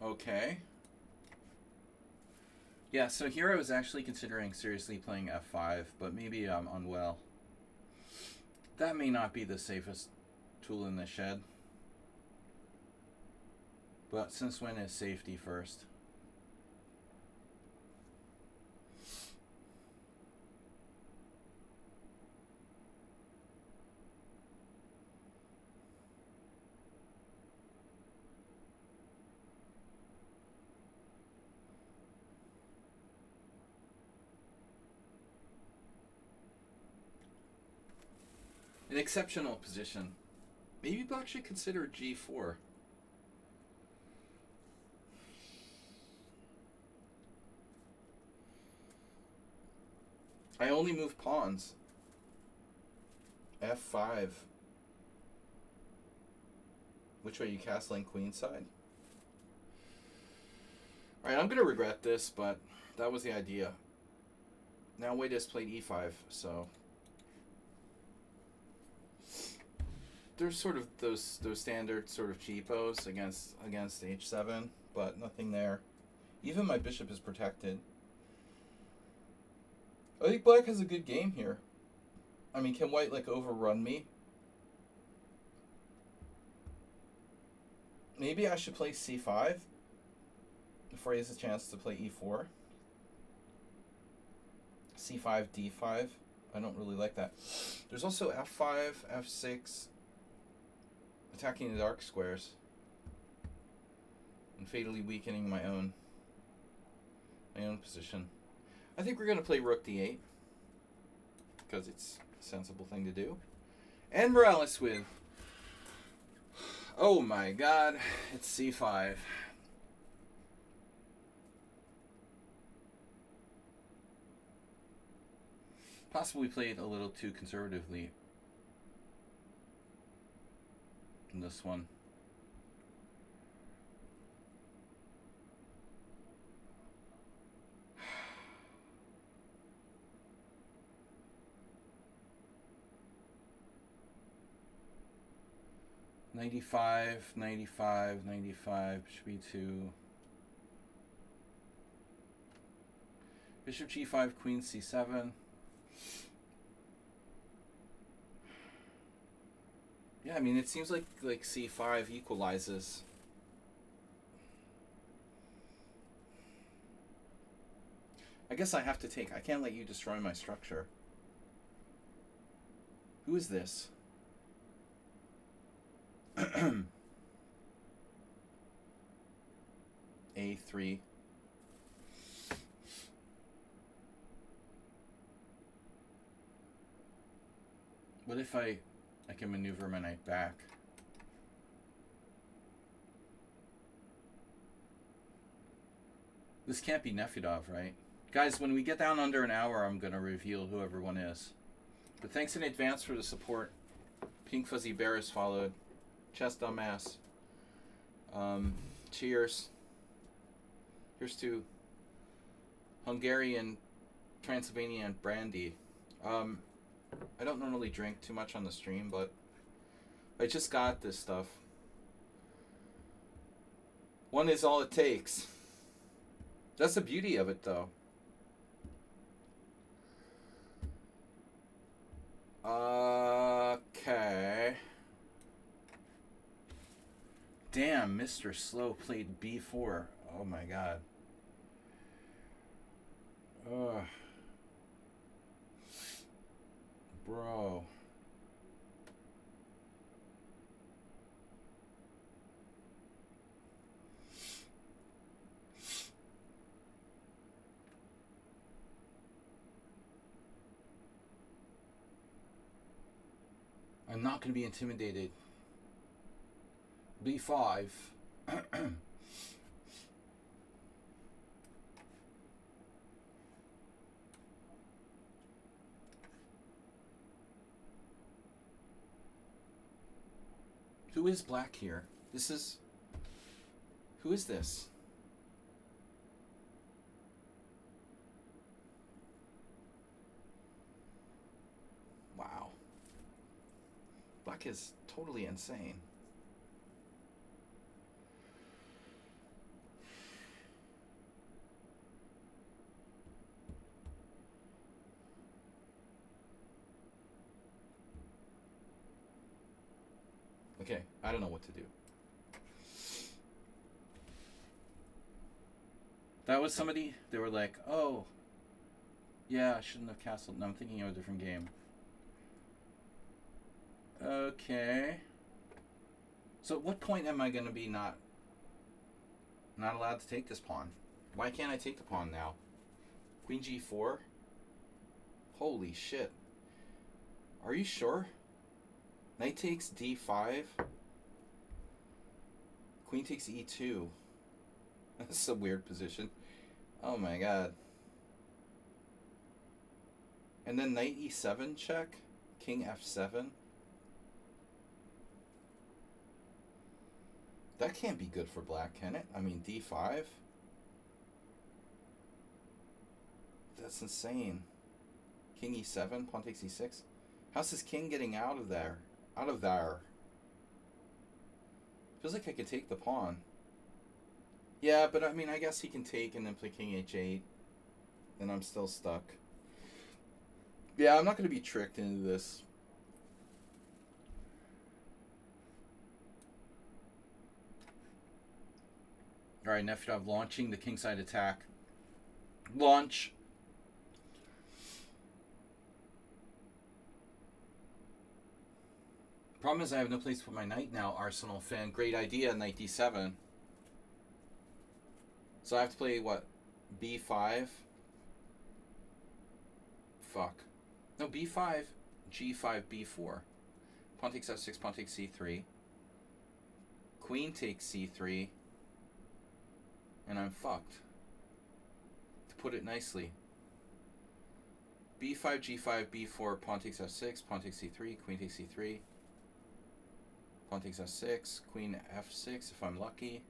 Okay. Yeah, so here I was actually considering seriously playing f5, but maybe I'm unwell. That may not be the safest tool in the shed. But since when is safety first? An exceptional position. Maybe black should consider g4. I only move pawns. f5. Which way, you castling queenside? Alright, I'm gonna regret this, but that was the idea. Now Wade has played e5, so there's sort of those standard sort of cheapos against h7, but nothing there. Even my bishop is protected. I think black has a good game here. I mean, can white like overrun me? Maybe I should play c5. before he has a chance to play e4. c5, d5. I don't really like that. There's also f5, f6, attacking the dark squares and fatally weakening my own position. I think we're going to play rook d8 because it's a sensible thing to do. And Morales with, oh my god, it's c5. Possibly played a little too conservatively in this one. Ninety-five, 95, 95, bishop e2. Bishop g5, queen c7. Yeah, I mean, it seems like c5 equalizes. I guess I have to take. I can't let you destroy my structure. Who is this? A3. What if I can maneuver my knight back? This can't be Nefedov, right? Guys, when we get down under an hour, I'm going to reveal who everyone is. But thanks in advance for the support. Pink Fuzzy Bear is followed. Chess Dumbass. Cheers. Here's to Hungarian Transylvanian brandy. I don't normally drink too much on the stream, but I just got this stuff. One is all it takes. That's the beauty of it, though. Okay. Damn, Mr. Slow played b4. Oh my god. Ugh. Bro. I'm not going to be intimidated. B5. Who is black here? This is... Who is this? Wow. Black is totally insane. Okay, I don't know what to do. That was somebody, they were like, oh, yeah, I shouldn't have castled. No, I'm thinking of a different game. Okay. So at what point am I going to be not allowed to take this pawn? Why can't I take the pawn now? Queen g4? Holy shit. Are you sure? Knight takes d5. Queen takes e2. That's a weird position. Oh my god. And then knight e7 check. King f7. That can't be good for black, can it? I mean, d5? That's insane. King e7, pawn takes e6. How's this king getting out of there? Out of there. Feels like I could take the pawn. Yeah, but I mean, I guess he can take and then play king h8. And I'm still stuck. Yeah, I'm not going to be tricked into this. Alright, Nefedov launching the kingside attack. Launch. Problem is I have no place to put my knight now, Arsenal fan. Great idea, knight d7. So I have to play, what, b5? Fuck. No, b5, g5, b4. Pawn takes f6, pawn takes c3. Queen takes c3. And I'm fucked. To put it nicely. b5, g5, b4, pawn takes f6, pawn takes c3, queen takes c3. Pawn takes f6, queen f6 if I'm lucky.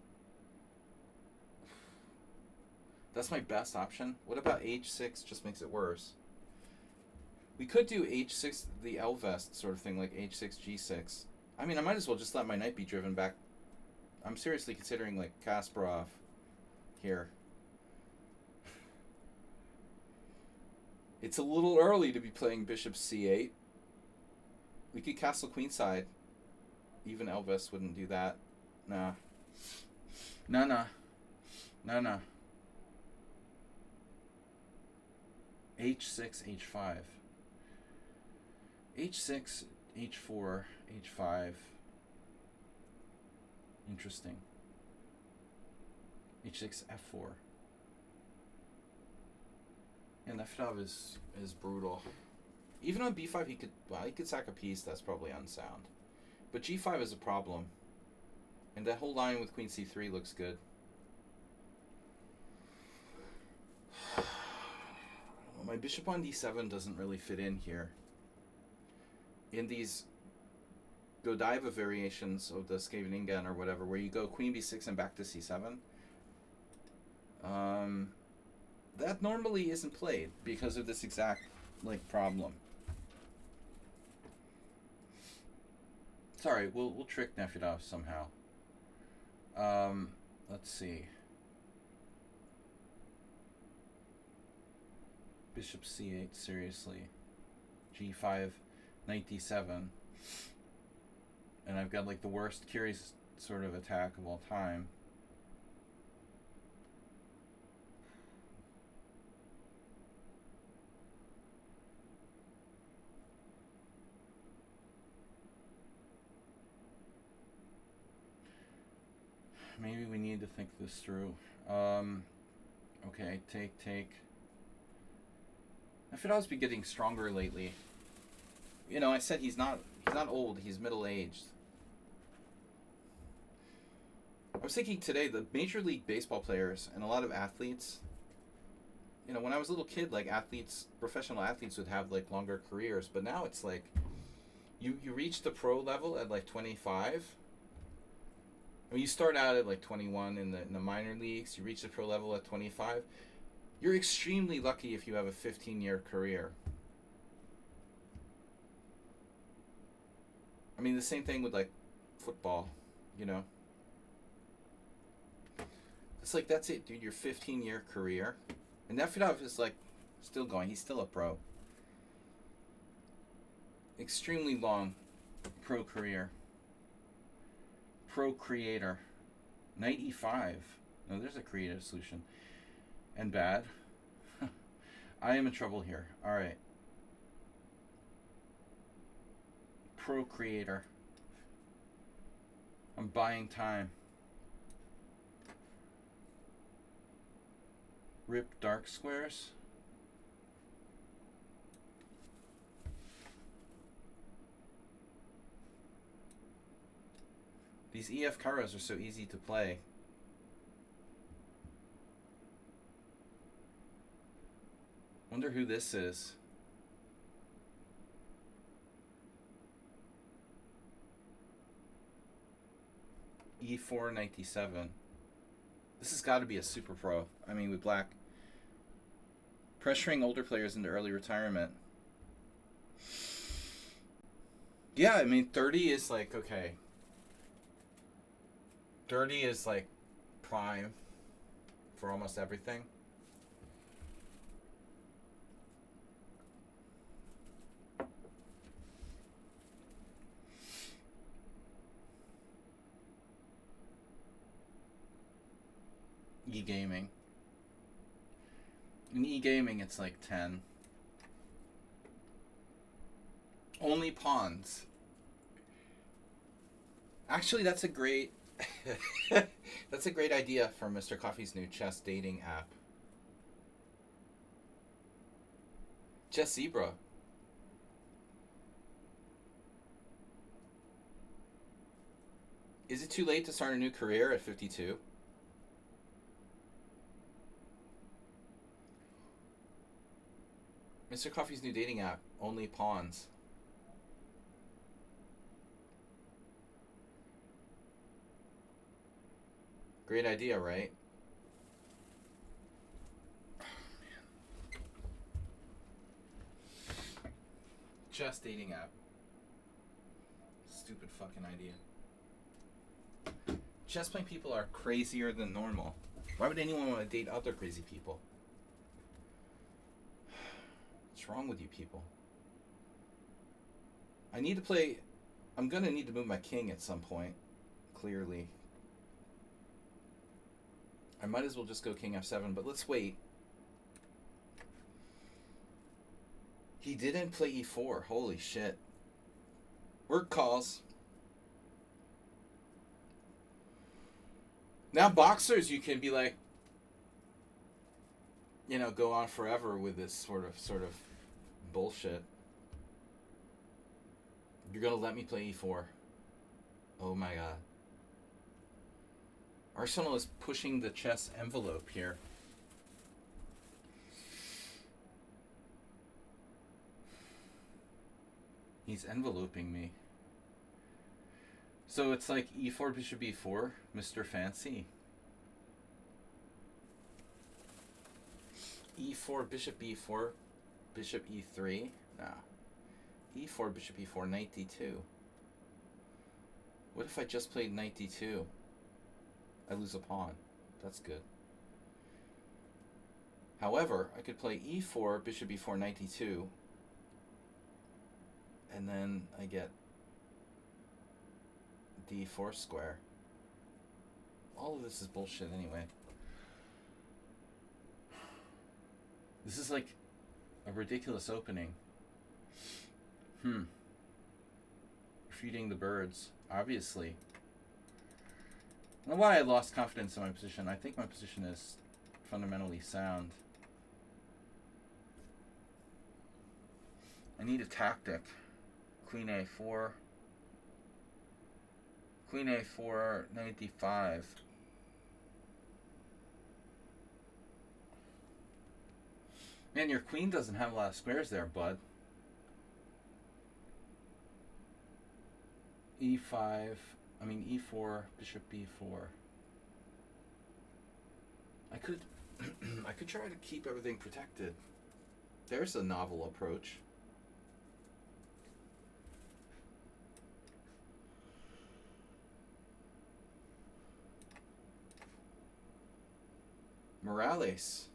That's my best option. What about h6? Just makes it worse. We could do h6, the L-vest sort of thing, like h6, g6. I mean, I might as well just let my knight be driven back. I'm seriously considering, like, Kasparov here. It's a little early to be playing bishop c8. We could castle queenside. Even Elvis wouldn't do that. Nah. Nah. h6, h5. h6, h4, h5. Interesting. h6, f4. And Nefedov is brutal. Even on b5, he could sack a piece. That's probably unsound. But g5 is a problem. And that whole line with queen c3 looks good. My bishop on d7 doesn't really fit in here. In these Godiva variations of the Skaveningen or whatever, where you go queen b6 and back to c7, that normally isn't played because of this exact problem. Sorry, we'll trick Nefedov somehow. Let's see. Bishop c8, seriously. g5, knight d7. And I've got like the worst curious sort of attack of all time. Maybe we need to think this through. Okay, take. Nefedov's been getting stronger lately. You know, I said he's not old, he's middle-aged. I was thinking today, the Major League Baseball players and a lot of athletes, you know, when I was a little kid, like professional athletes would have like longer careers, but now it's like, you reach the pro level at like 25. I mean, you start out at like 21 in the minor leagues, you reach the pro level at 25. You're extremely lucky if you have a 15-year career. I mean, the same thing with like football, you know. It's like, that's it, dude, your 15-year career. And Nefedov is like still going. He's still a pro. Extremely long pro career. Pro creator. Knight e5. No, there's a creative solution. And bad. I am in trouble here. Alright. Pro creator. I'm buying time. Rip dark squares. These EF Karas are so easy to play. Wonder who this is. E4 97. This has got to be a super pro. I mean, with black pressuring older players into early retirement. Yeah, I mean, 30 is like, okay. 30 is like prime for almost everything. E-gaming. In e-gaming, it's like 10. Only pawns. Actually, that's a great... that's a great idea for Mr. Coffee's new chess dating app. Chess Zebra. Is it too late to start a new career at 52? Mr. Coffee's new dating app. Only pawns. Great idea, right? Oh, man. Chess dating app. Stupid fucking idea. Chess playing people are crazier than normal. Why would anyone want to date other crazy people? What's wrong with you people? I need to play... I'm going to need to move my king at some point. Clearly. I might as well just go king f7, but let's wait. He didn't play e4. Holy shit. Work calls. Now boxers, you can be like, you know, go on forever with this sort of bullshit. You're gonna let me play e4. Oh my god. Arsenal is pushing the chess envelope here. He's enveloping me. So it's like e4, bishop e4, Mr. Fancy. e4, bishop e4, bishop e3. Nah. e4, bishop e4, knight d2. What if I just played knight d2? I lose a pawn. That's good. However, I could play e4, bishop e4, knight d2. And then I get d4 square. All of this is bullshit anyway. This is like a ridiculous opening. Feeding the birds, obviously. I don't know why I lost confidence in my position. I think my position is fundamentally sound. I need a tactic. Queen a4. Queen a4, knight d5. Man, your queen doesn't have a lot of squares there, bud. e5, e4, bishop b4. I could I could try to keep everything protected. There's a novel approach. Morales.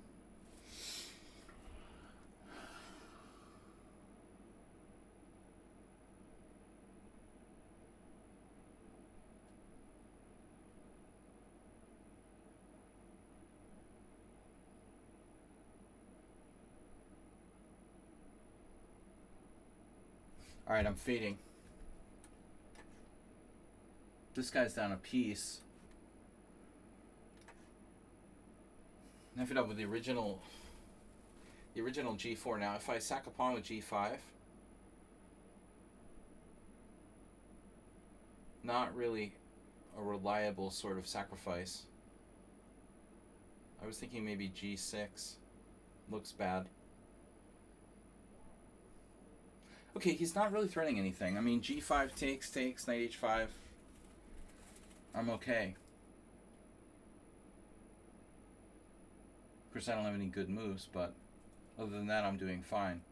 Alright, I'm fading. This guy's down a piece. Knife it up with the original g4. Now, if I sack a pawn with g5, not really a reliable sort of sacrifice. I was thinking maybe g6. Looks bad. Okay, he's not really threatening anything. I mean, g5 takes, knight h5. I'm okay. Of course, I don't have any good moves, but other than that, I'm doing fine.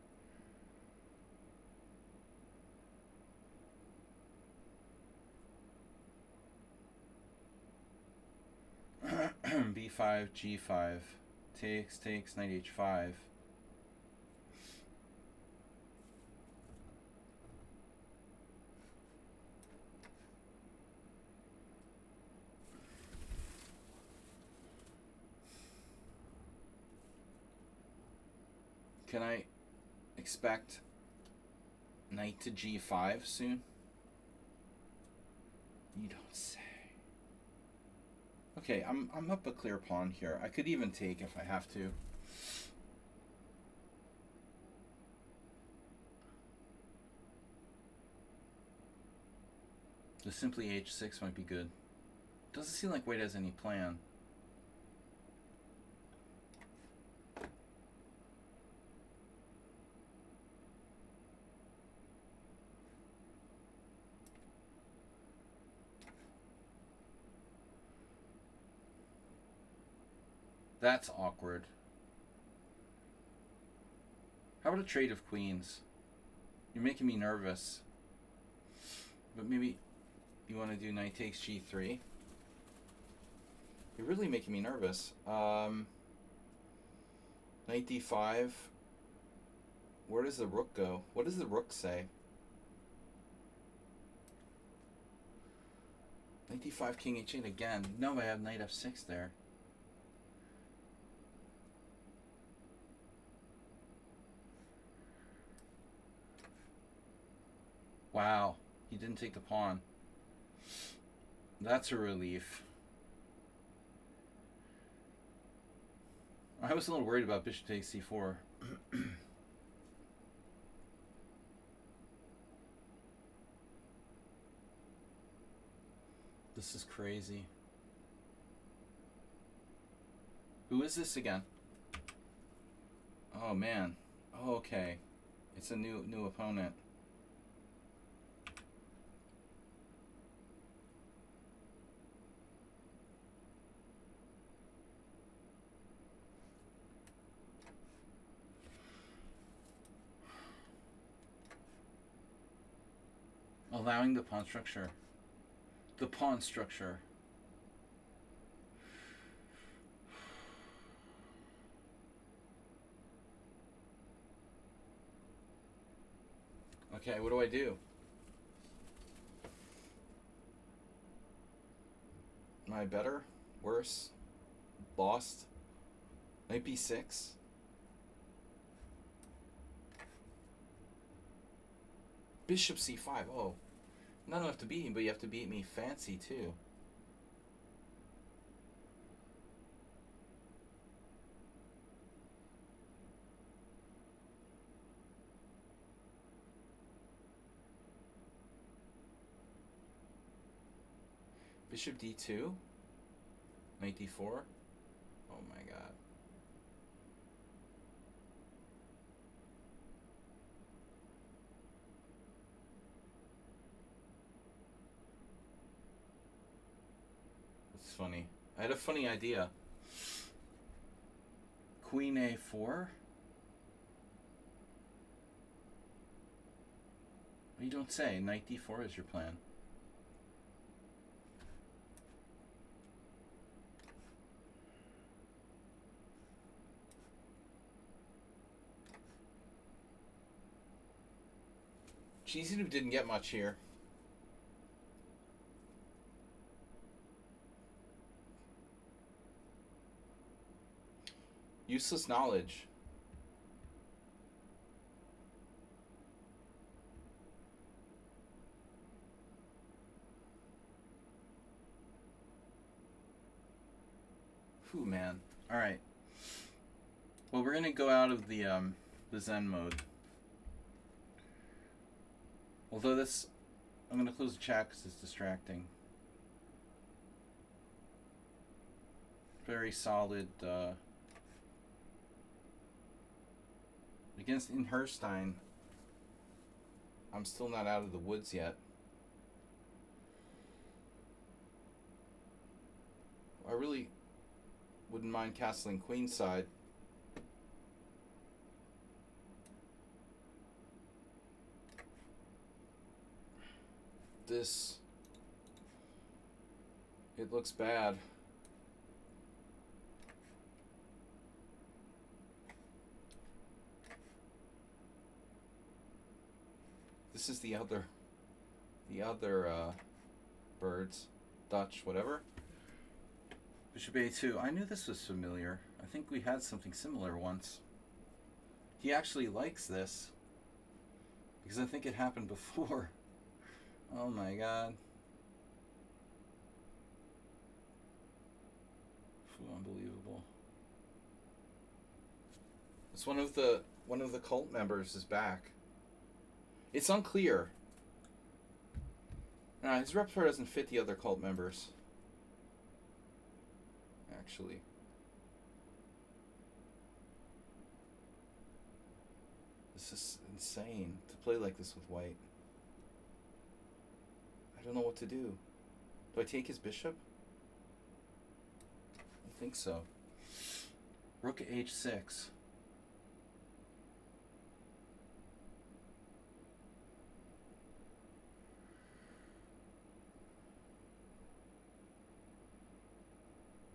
b5, g5. Takes, knight h5. Can I expect knight to g5 soon? You don't say. Okay, I'm up a clear pawn here. I could even take if I have to. The simply h6 might be good. Doesn't seem like white has any plan. That's awkward. How about a trade of queens? You're making me nervous. But maybe you want to do knight takes g3. You're really making me nervous. Knight d5. Where does the rook go? What does the rook say? Knight d5, king h8 again. No, I have knight f6 there. Wow, he didn't take the pawn. That's a relief. I was a little worried about bishop takes c4. This is crazy. Who is this again? Oh man. Oh, okay. It's a new opponent. Allowing the pawn structure. The pawn structure. Okay, what do I do? Am I better? Worse? Lost? Knight b6? Bishop c5. Oh. Not enough to beat him, but you have to beat me fancy too. Bishop d2? Knight d4? Oh my god. That's funny. I had a funny idea. Queen a4? You don't say. Knight d4 is your plan. Cheesy didn't get much here. Useless knowledge. Whew, man. All right. Well, we're gonna go out of the Zen mode. Although this, I'm gonna close the chat because it's distracting. Very solid. Against Inherstein, I'm still not out of the woods yet. I really wouldn't mind castling queenside. This, it looks bad. This is the other birds, Dutch, whatever. Bishop a2. I knew this was familiar. I think we had something similar once. He actually likes this. Because I think it happened before. Oh my god. Unbelievable. It's one of the cult members is back. It's unclear. His repertoire doesn't fit the other cult members. Actually. This is insane to play like this with white. I don't know what to do. Do I take his bishop? I think so. Rook h6.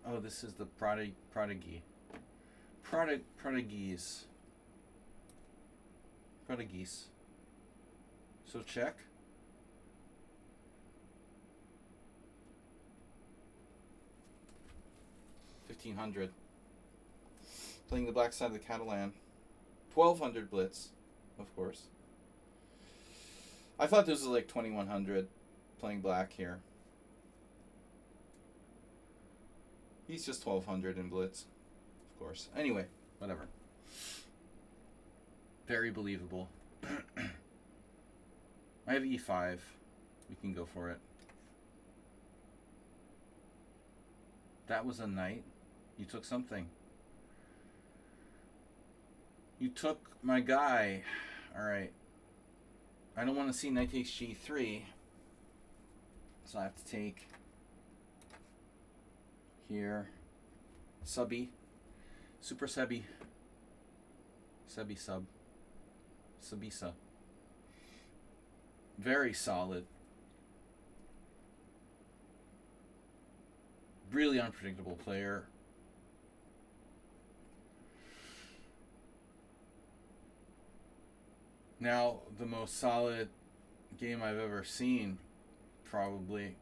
Oh, this is the prodigy. Prodigies. So check. $1,500. Playing the black side of the Catalan. 1,200 blitz, of course. I thought this was like 2,100 playing black here. He's just 1,200 in blitz, of course. Anyway, whatever. Very believable. I have e5. We can go for it. That was a knight. You took something. You took my guy. Alright. I don't want to see knight takes g3. So I have to take here. Subby. Super Sebby. Sebby sub. Sabisa. Very solid. Really unpredictable player. Now, the most solid game I've ever seen, probably.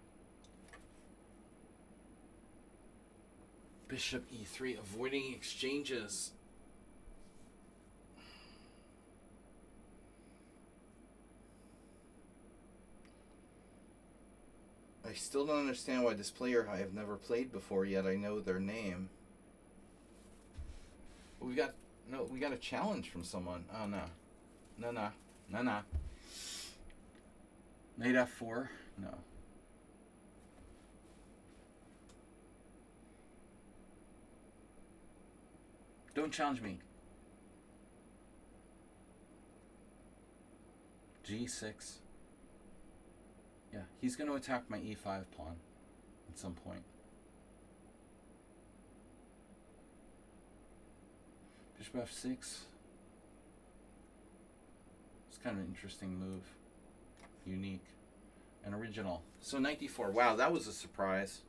Bishop e3, avoiding exchanges. I still don't understand why this player I have never played before, yet I know their name. We got a challenge from someone. Oh no. No. Knight f4? No. Don't challenge me. g6. Yeah, he's going to attack my e5 pawn at some point. Bishop f6. It's kind of an interesting move. Unique and original. So knight d4. Wow, that was a surprise.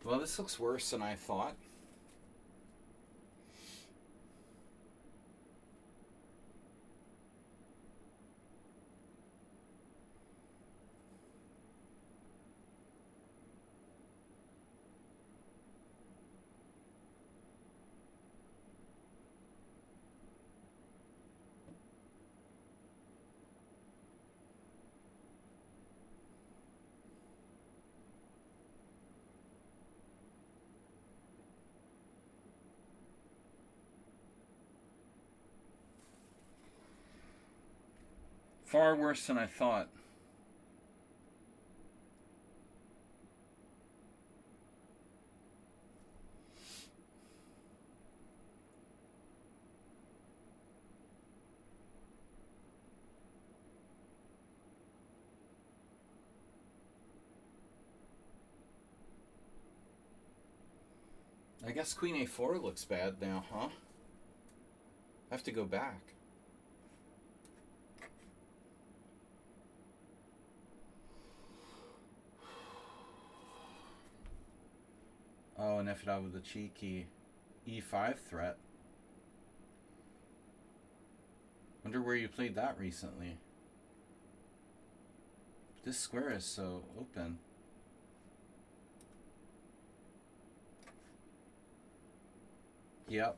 Well, this looks worse than I thought. Far worse than I thought. I guess queen a4 looks bad now, huh? I have to go back. Oh, and if it out with a cheeky e5 threat. Wonder where you played that recently. This square is so open. Yep.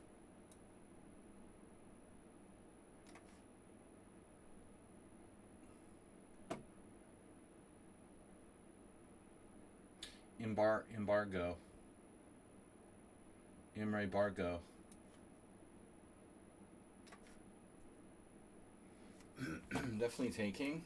Embargo. Bargo. Definitely taking.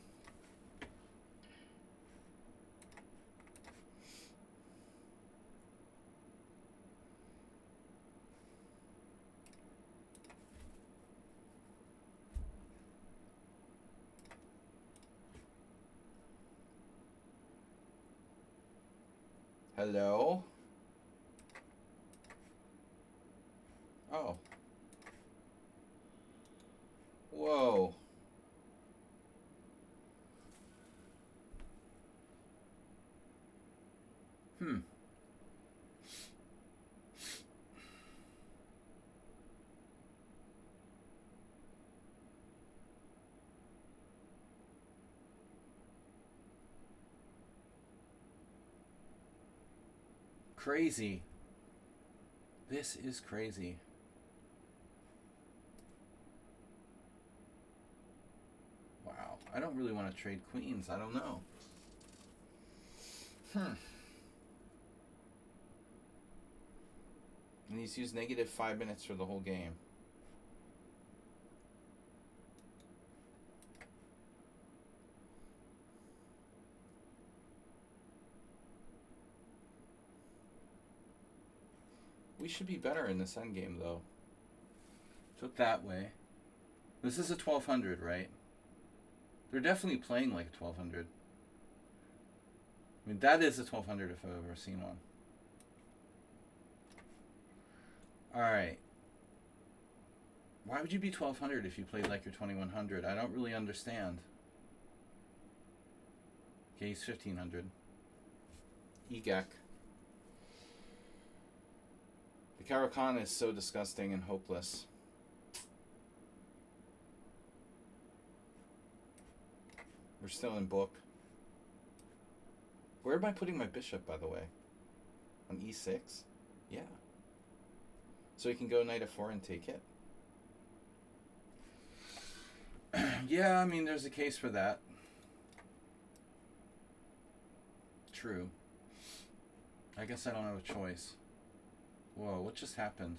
Hello? Oh. Whoa. Crazy. This is crazy. Wow. I don't really want to trade queens. I don't know. And he's used negative 5 minutes for the whole game. We should be better in this endgame, though. Took that way. This is a 1200, right? They're definitely playing like a 1200. I mean, that is a 1200 if I've ever seen one. Alright. Why would you be 1200 if you played like your 2100? I don't really understand. Okay, he's 1500. Egek. The Caro-Kann is so disgusting and hopeless. We're still in book. Where am I putting my bishop, by the way? On e6? Yeah. So he can go knight f4 and take it? Yeah, I mean, there's a case for that. True. I guess I don't have a choice. Whoa, what just happened?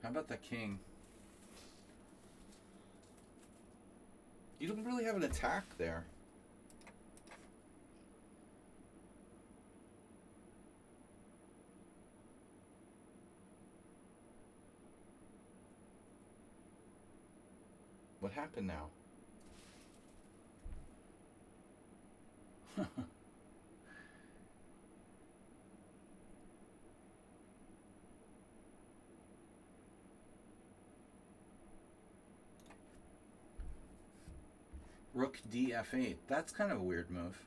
How about the king? You don't really have an attack there. What happened now? Rook d f8. That's kind of a weird move.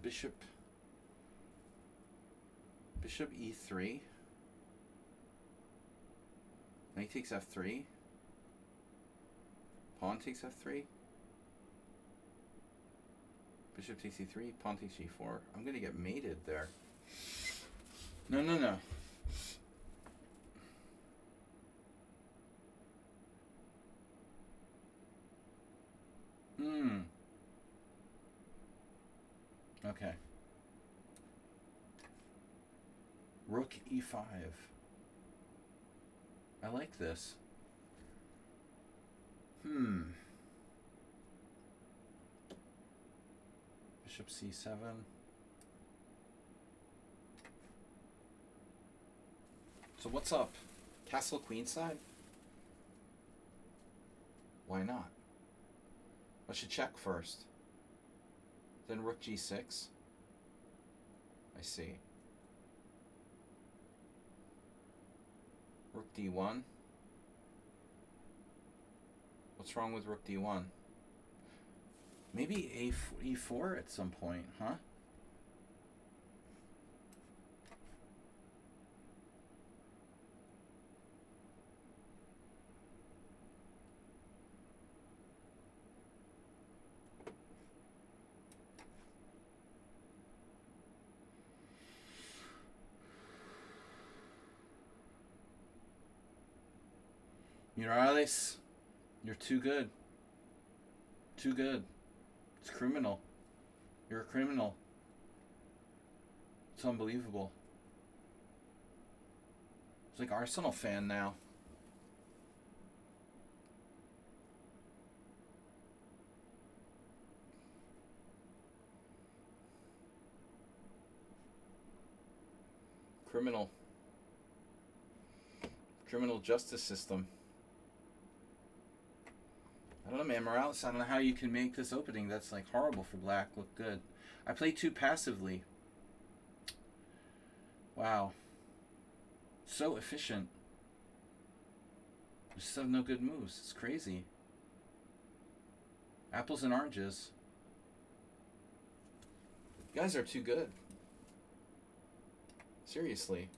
Bishop e3. Knight takes f3. Pawn takes f3. Bishop takes e3. Pawn takes g4. I'm going to get mated there. No, no, no. Okay. Rook e5. I like this. Bishop c7. So what's up? Castle queenside? Why not? I should check first. Then rook g6. I see. Rook d1. What's wrong with rook d1? Maybe e4 at some point, huh? Morales, you're too good. Too good. It's criminal. You're a criminal. It's unbelievable. It's like Arsenal fan now. Criminal. Criminal justice system. I don't know, man. Morales, I don't know how you can make this opening that's like horrible for black look good. I play too passively. Wow. So efficient. I just have no good moves. It's crazy. Apples and oranges. You guys are too good. Seriously.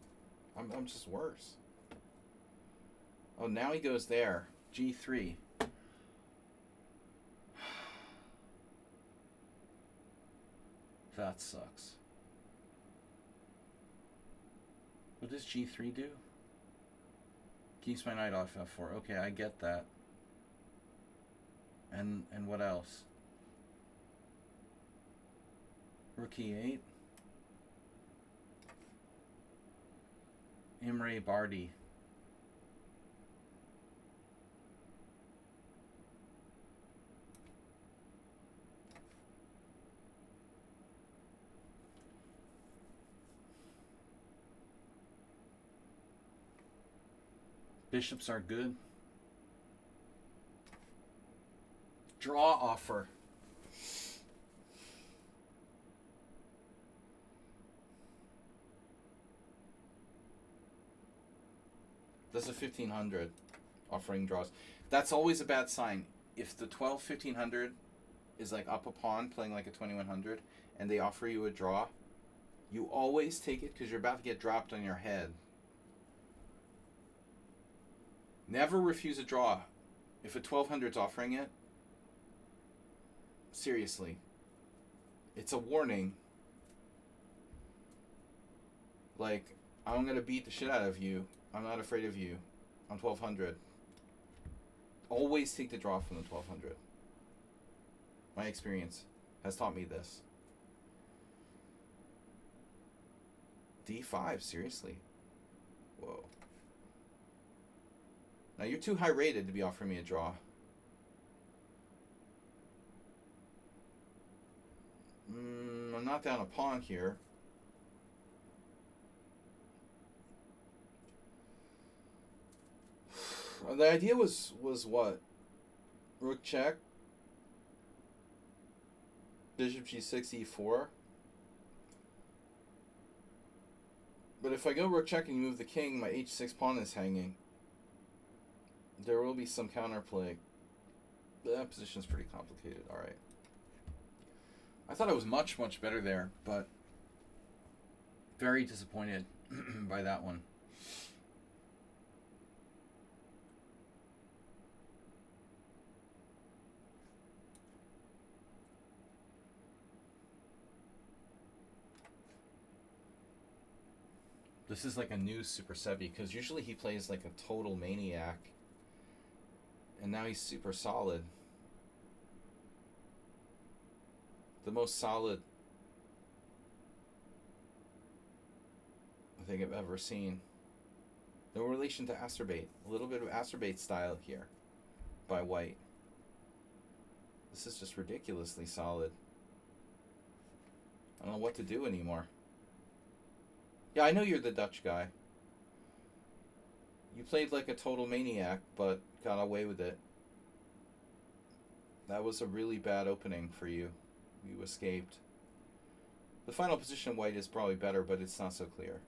I'm just worse. Oh, now he goes there. G3. That sucks. What does G3 do? Keeps my knight off F4. Okay, I get that. And what else? Rook E8. Imre Bardi. Bishops are good. Draw offer. Does a 1500 offering draws. That's always a bad sign. If the 1500 is like up a pawn playing like a 2100 and they offer you a draw, you always take it because you're about to get dropped on your head. Never refuse a draw. If a 1200's offering it, seriously, it's a warning. Like, I'm going to beat the shit out of you. I'm not afraid of you on 1200. Always take the draw from the 1200. My experience has taught me this. D5, seriously. Whoa. Now you're too high rated to be offering me a draw. I'm not down a pawn here. The idea was what? Rook check. Bishop g6, e4. But if I go rook check and you move the king, my h6 pawn is hanging. There will be some counterplay. That position is pretty complicated. All right. I thought I was much, much better there, but very disappointed by that one. This is like a new Super Sebi, because usually he plays like a total maniac. And now he's super solid. The most solid I think I've ever seen. No relation to Acerbate. A little bit of Acerbate style here by white. This is just ridiculously solid. I don't know what to do anymore. Yeah, I know you're the Dutch guy. You played like a total maniac, but got away with it. That was a really bad opening for you. You escaped. The final position white is probably better, but it's not so clear.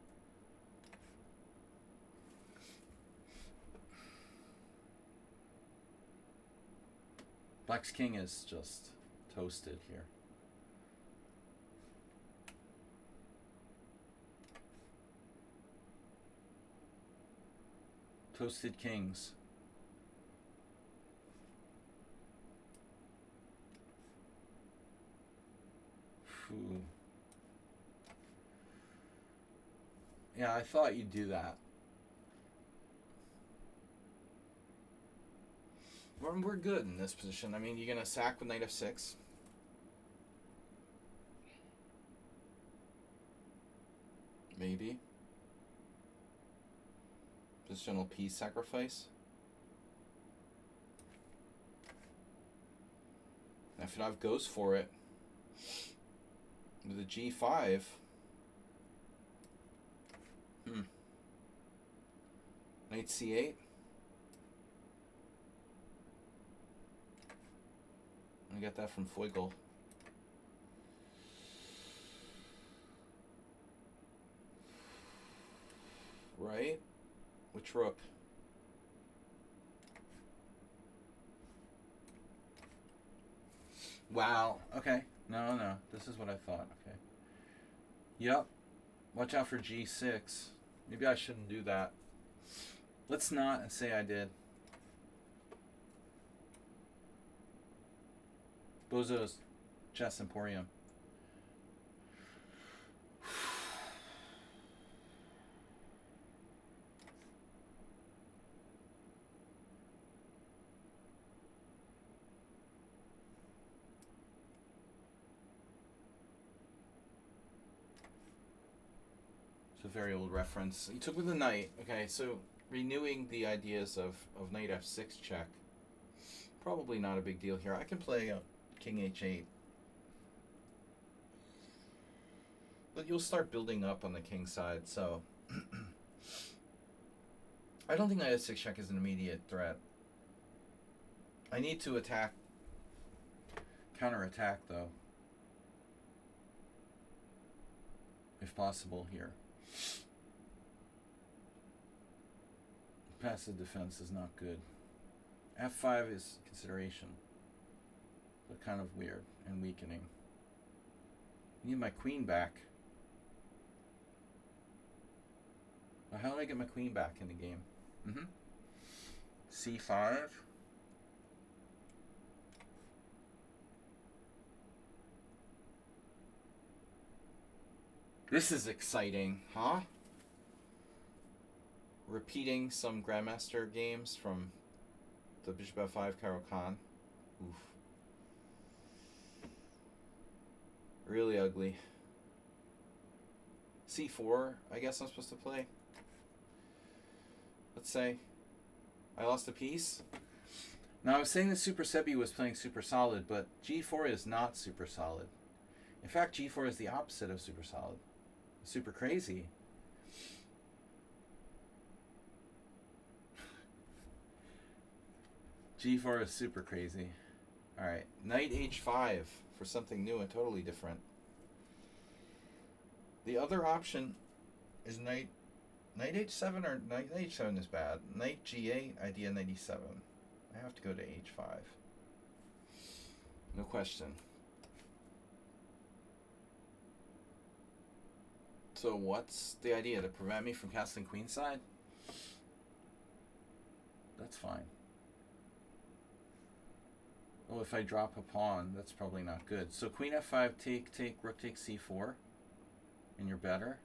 Black's king is just toasted here. Toasted kings. Ooh. Yeah, I thought you'd do that. We're good in this position. I mean, you're going to sack with knight f6. Maybe. Positional piece sacrifice. Now, Fedov goes for it with a g5. Knight c8. I got that from Feugl. Right? Which rook? Wow. Okay. No. This is what I thought. Okay. Yep. Watch out for g6. Maybe I shouldn't do that. Let's not say I did. Bozo's Chess Emporium. It's a very old reference. You took with the knight. Okay, so renewing the ideas of knight f6 check. Probably not a big deal here. I can play king h8. But you'll start building up on the king side, so I don't think knight f6 check is an immediate threat. I need to attack, counterattack though, if possible here. Passive defense is not good. f5 is consideration, but kind of weird and weakening. I need my queen back. Well, how do I get my queen back in the game? c5. This is exciting, huh? Repeating some Grandmaster games from the Bishop f5 Caro-Kann. Oof. Really ugly. c4, I guess I'm supposed to play. Let's say. I lost a piece. Now, I was saying that Super Sebi was playing super solid, but g4 is not super solid. In fact, g4 is the opposite of super solid. Super crazy. g4 is super crazy. Alright, knight h5 for something new and totally different. The other option is knight h7, or knight h7 is bad. Knight g8, idea knight e7. I have to go to h5. No question. So what's the idea? To prevent me from castling queenside? That's fine. Oh, if I drop a pawn, that's probably not good. So queen f5, take, rook takes c4, and you're better.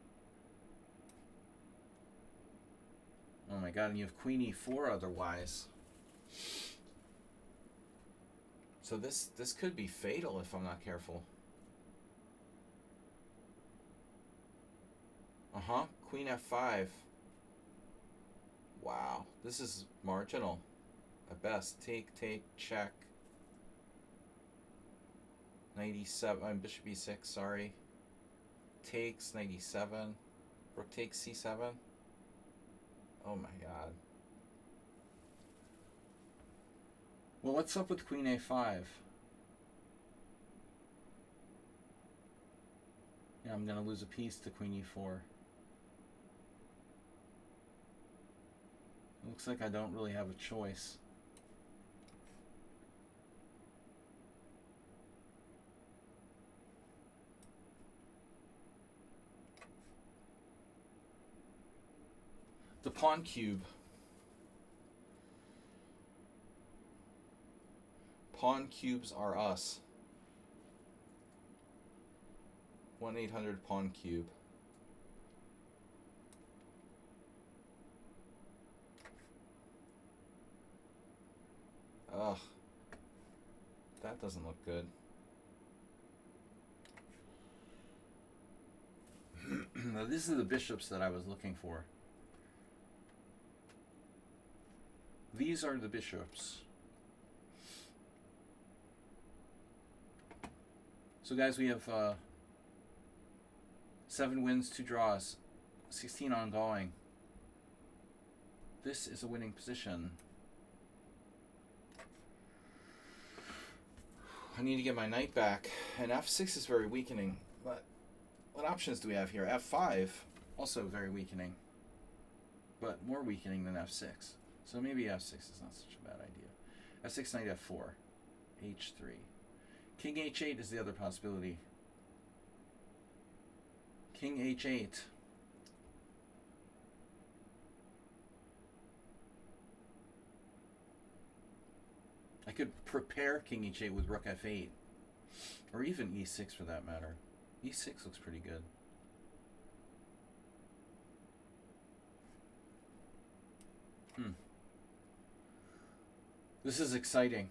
Oh my god, and you have queen e4 otherwise. So this could be fatal if I'm not careful. Uh-huh. Queen f5. Wow. This is marginal. At best. Take, check. Knight e7. Bishop e6, sorry. Takes, knight e7. Rook takes c7. Oh my god. Well, what's up with queen a5? Yeah, I'm going to lose a piece to queen e4. It looks like I don't really have a choice. The pawn cube. Pawn cubes are us. 1-800 pawn cube. Ugh. That doesn't look good. Now, these are the bishops that I was looking for. These are the bishops. So guys, we have 7 wins, 2 draws, 16 ongoing. This is a winning position. I need to get my knight back. And f6 is very weakening. But what options do we have here? f5, also very weakening. But more weakening than f6. So maybe f6 is not such a bad idea. f6, knight f4, h3. King h8 is the other possibility. King h8. I could prepare king h8 with rook f8. Or even e6 for that matter. e6 looks pretty good. This is exciting.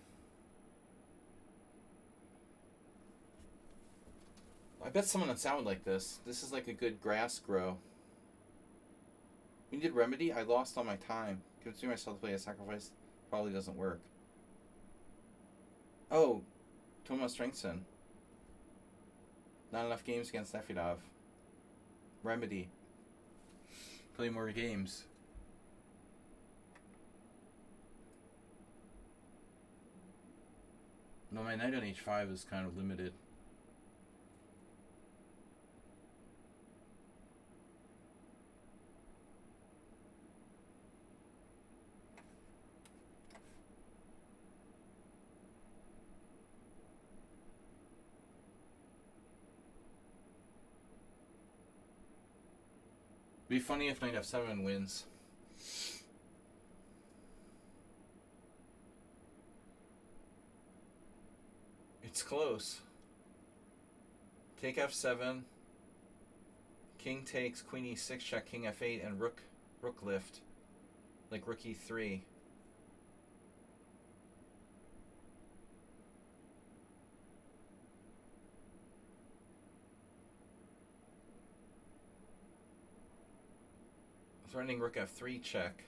I bet someone would sound like this. This is like a good grass grow. When you did Remedy, I lost all my time. Considering myself to play a sacrifice probably doesn't work. Oh, Tomas Strengtson. Not enough games against Nefedov. Remedy. Play more games. No, my knight on h5 is kind of limited. Be funny if knight f7 wins. It's close. Take f7. King takes, queen e6 check, king f8, and rook lift. Like rook e3. Threatening rook f3 check.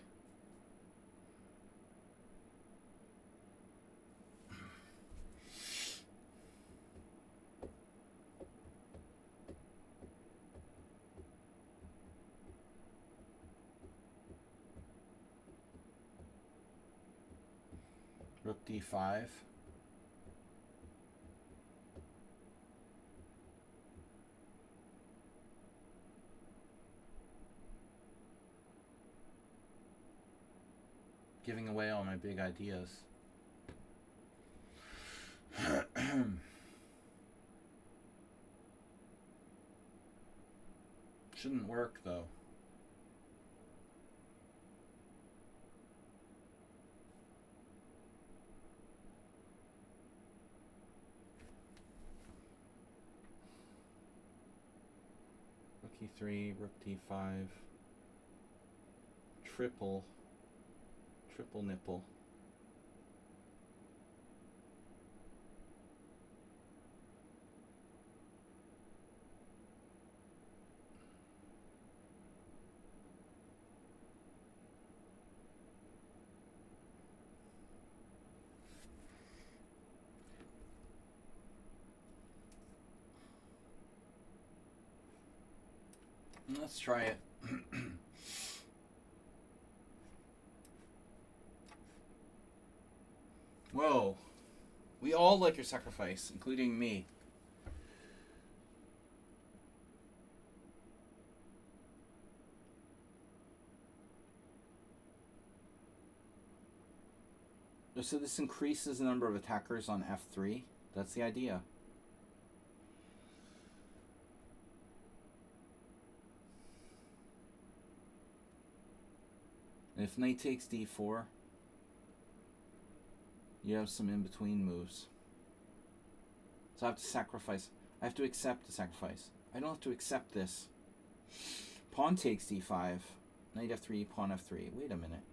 Rook d5. Giving away all my big ideas. Shouldn't work though. Rook e3, rook d5. Triple nipple. Let's try it. Whoa. We all like your sacrifice, including me. So this increases the number of attackers on F3. That's the idea. And if knight takes d4, you have some in-between moves. So I have to sacrifice. I have to accept the sacrifice. I don't have to accept this. Pawn takes d5. Knight f3, pawn f3. Wait a minute.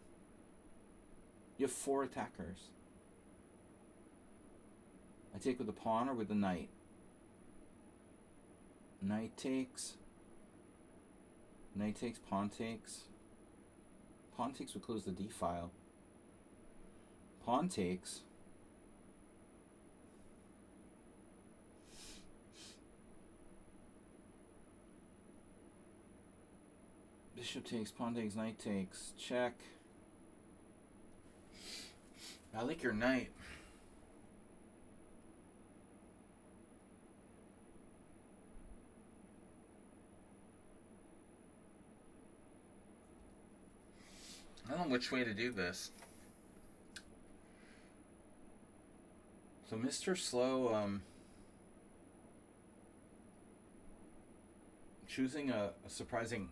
You have 4 attackers. I take with the pawn or with the knight? Knight takes. Knight takes, pawn takes. Pawn takes would close the d file. Pawn takes. Bishop takes, pawn takes, knight takes. Check. I like your knight. I don't know which way to do this. So Mr. Slow, choosing a surprising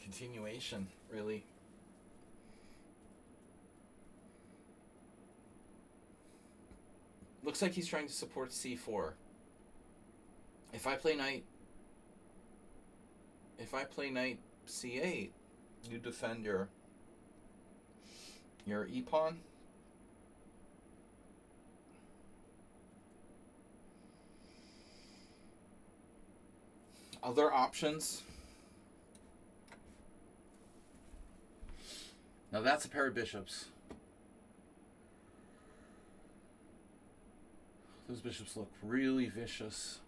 continuation, really. Looks like he's trying to support c4. If I play knight c8, you defend your e-pawn. Other options. Now that's a pair of bishops. Those bishops look really vicious.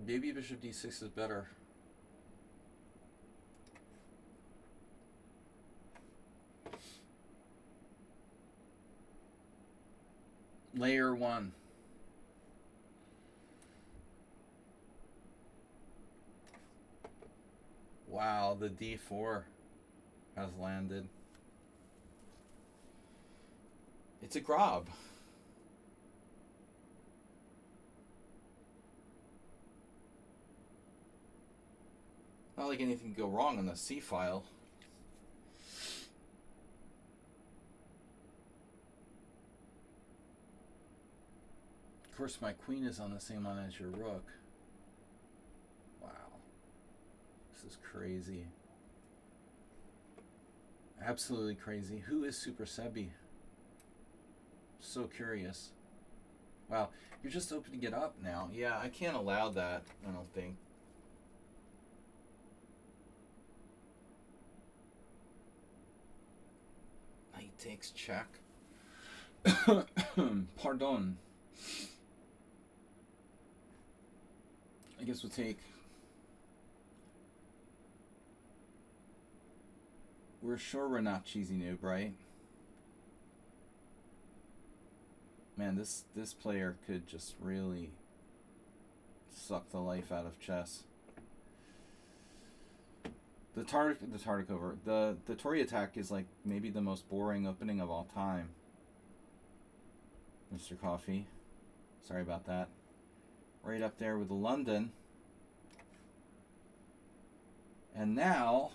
Maybe bishop d6 is better. Layer 1. Wow, the d4 has landed. It's a grob. Not like anything can go wrong on the C file. Of course, my queen is on the same line as your rook. Wow. This is crazy. Absolutely crazy. Who is Super Sebi? So curious. Wow, you're just opening it up now. Yeah, I can't allow that, I don't think. Knight takes check. Pardon. I guess we'll take... We're sure we're not cheesy noob, right? Man, this player could just really suck the life out of chess. The Tartakover. The Tory attack is like maybe the most boring opening of all time. Mr. Coffee. Sorry about that. Right up there with the London. And now...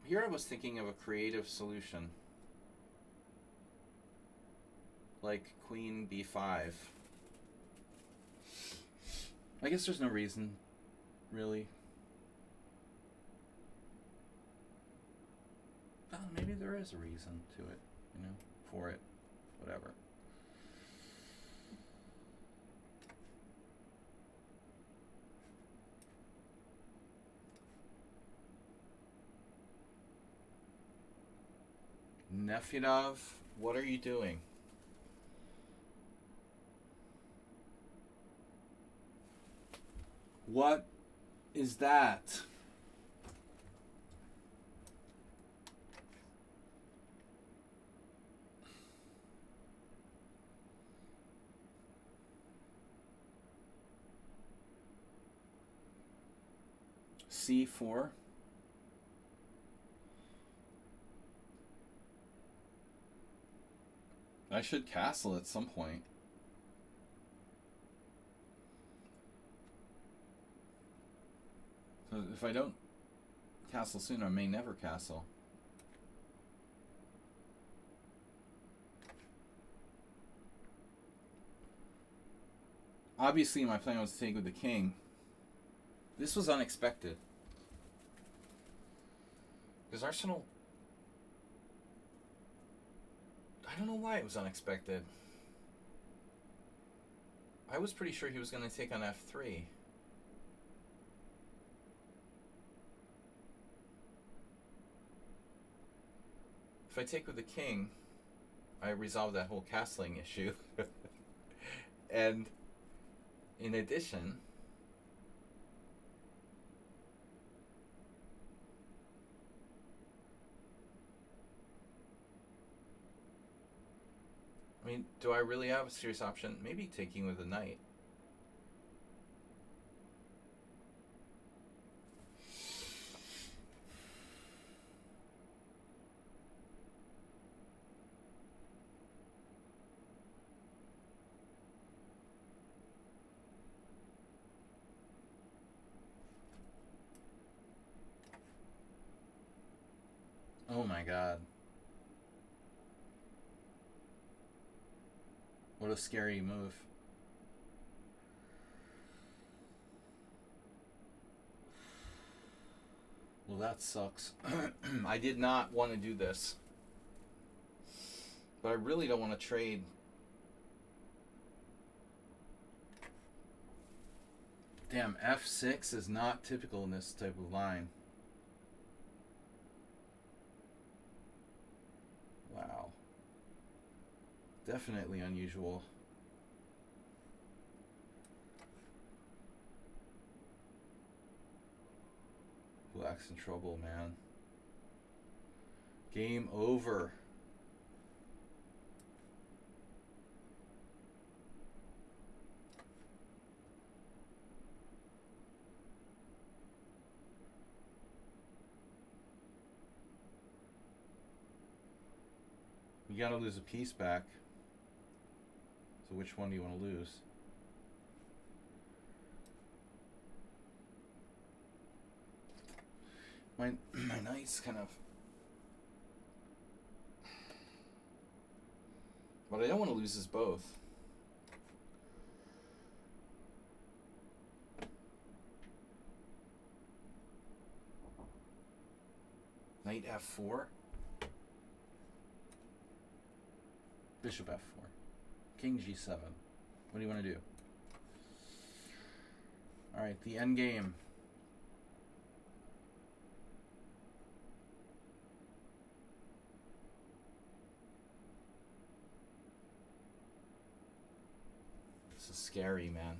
here I was thinking of a creative solution. Like Queen b5. I guess there's no reason, really. Oh, maybe there is a reason to it, you know, for it, whatever. Nefedov, what are you doing? What is that? C4. I should castle at some point. So if I don't castle soon, I may never castle. Obviously, my plan was to take with the king. This was unexpected. Because Arsenal... I don't know why it was unexpected. I was pretty sure he was going to take on f3. If I take with the king, I resolve that whole castling issue. And in addition, I mean, do I really have a serious option? Maybe taking with the knight. Oh my god. What a scary move. Well, that sucks. I did not want to do this. But I really don't want to trade. Damn, f6 is not typical in this type of line. Wow. Definitely unusual. Black's in trouble, man. Game over. You gotta lose a piece back. So which one do you want to lose? My knight's kind of... What I don't want to lose is both. Knight f4. Bishop f4. King g7. What do you want to do? Alright, the end game. This is scary, man.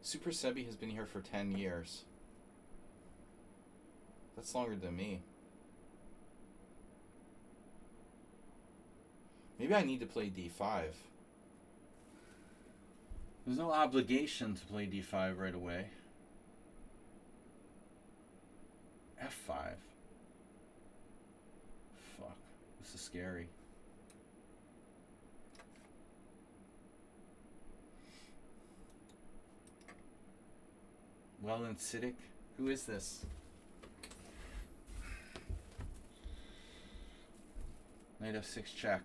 Super Sebi has been here for 10 years. That's longer than me. Maybe I need to play d5. There's no obligation to play d5 right away. f5. Fuck. This is scary. Well, and Siddiq, who is this? Knight f6 check.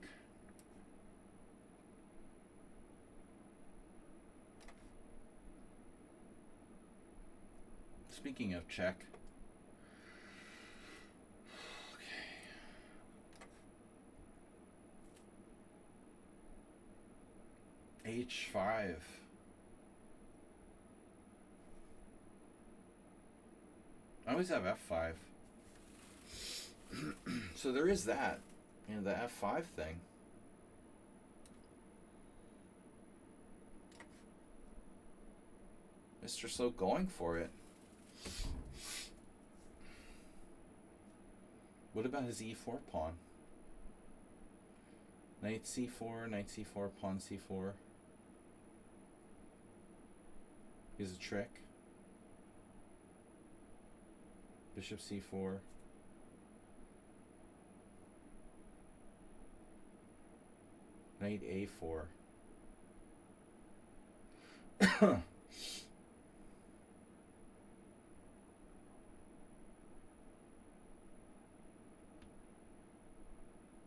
Speaking of check. Okay. h5. I always have f5. So there is that. And the F5 thing. Mr. Slow going for it. What about his E4 pawn? Knight C4, knight C4, pawn C4. Here's a trick. Bishop C4. Knight A4.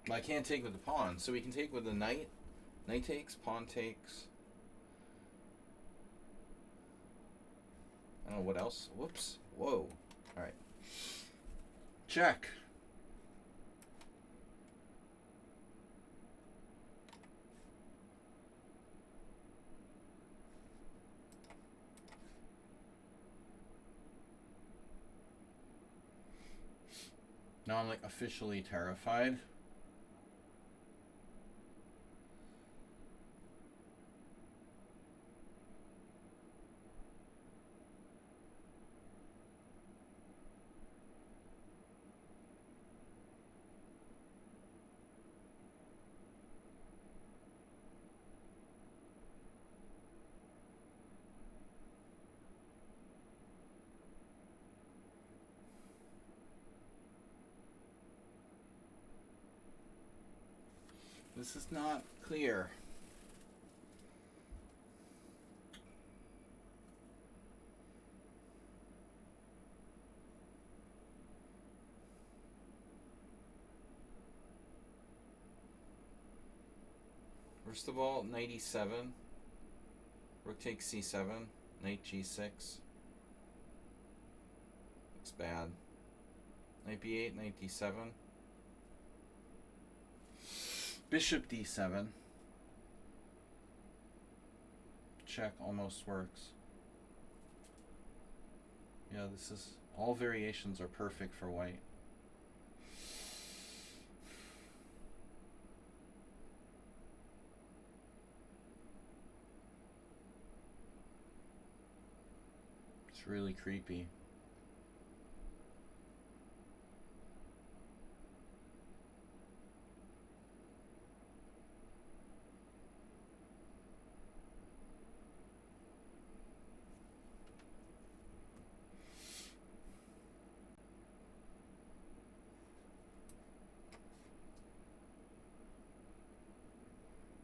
I can't take with the pawn, so we can take with the knight. Knight takes, pawn takes. I don't know what else. Whoops. Whoa. Alright. Check. Now I'm like officially terrified. This is not clear. First of all, knight e7. Rook takes c7. Knight g6. Looks bad. Knight b8, knight d7. Bishop d7. Check almost works. Yeah, this is... all variations are perfect for white. It's really creepy.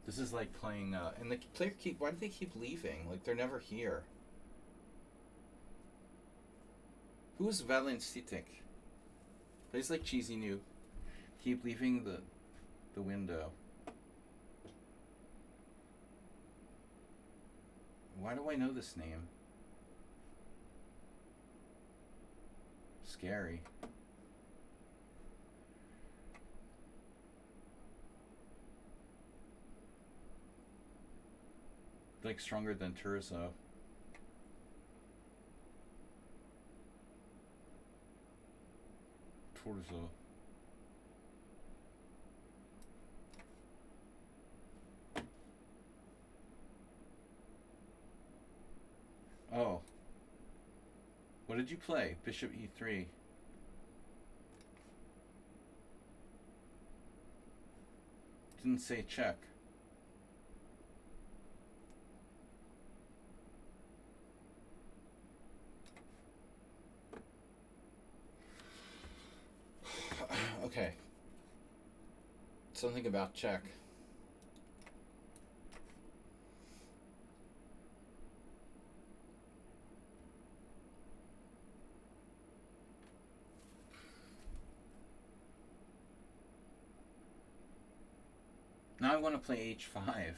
This is like playing, and the player why do they keep leaving? Like, they're never here. Who's Valen Sitek? Plays like Cheesy Noob. Keep leaving the window. Why do I know this name? Scary. Like stronger than Turzo. Torzo. Oh. What did you play? Bishop e3. Didn't say check. Okay. Something about check. Now I want to play h5.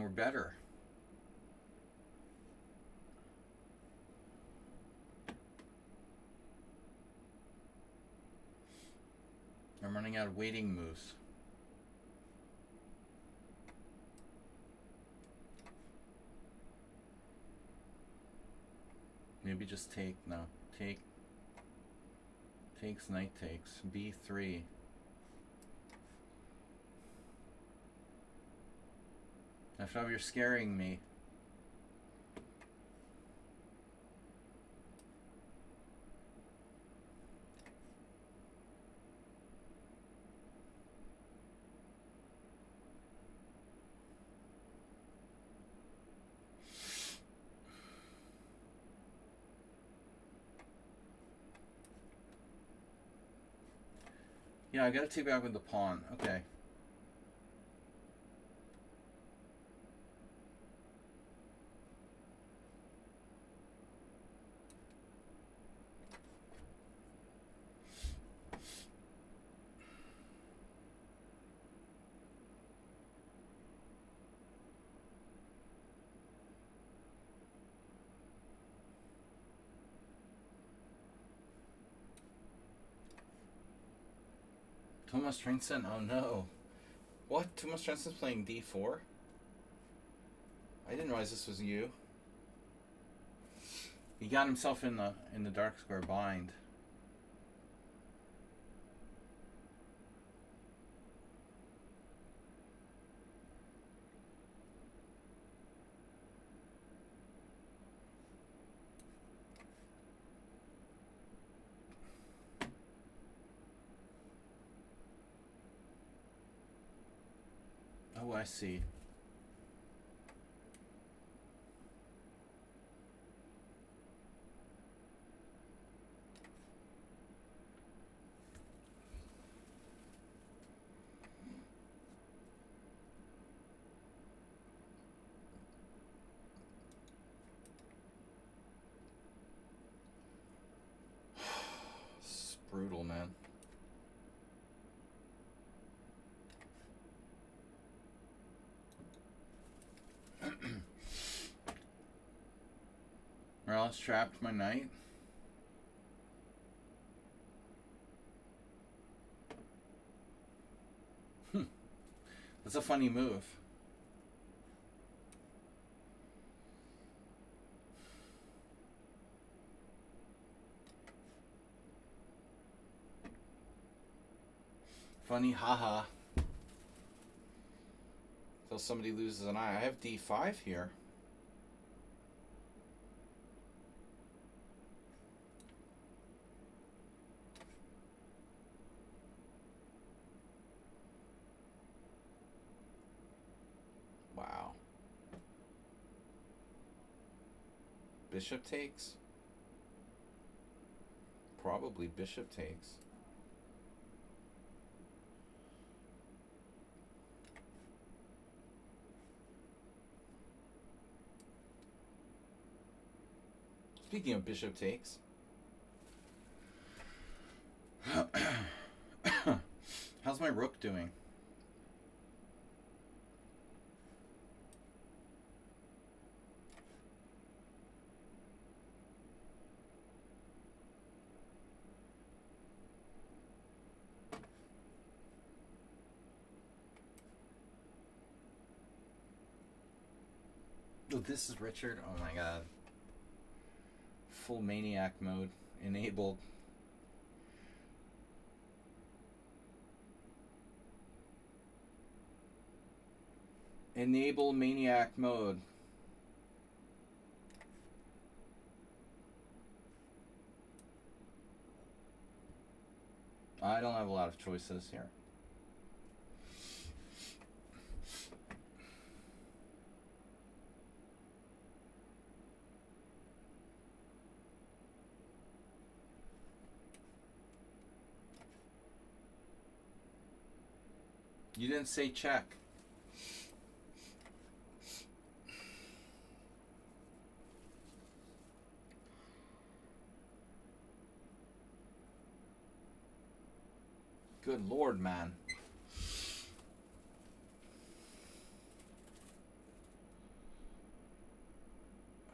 We're better. I'm running out of waiting moves. Maybe just take. No. Take. Takes, knight takes. B3. After you're scaring me. Yeah, I gotta take back with the pawn. Okay. Thomas Trinson? Oh no. What? Thomas Trinson's playing D4? I didn't realize this was you. He got himself in the dark square bind. Oh, I see. It's brutal, man. Morales trapped my knight. That's a funny move. Funny, haha. Until somebody loses an eye. I have D5 here. Wow. Bishop takes? Probably bishop takes. Speaking of bishop takes. How's my rook doing? Oh, this is Richard. Oh my god. Full maniac mode enabled. Enable maniac mode. I don't have a lot of choices here. You didn't say check. Good lord, man.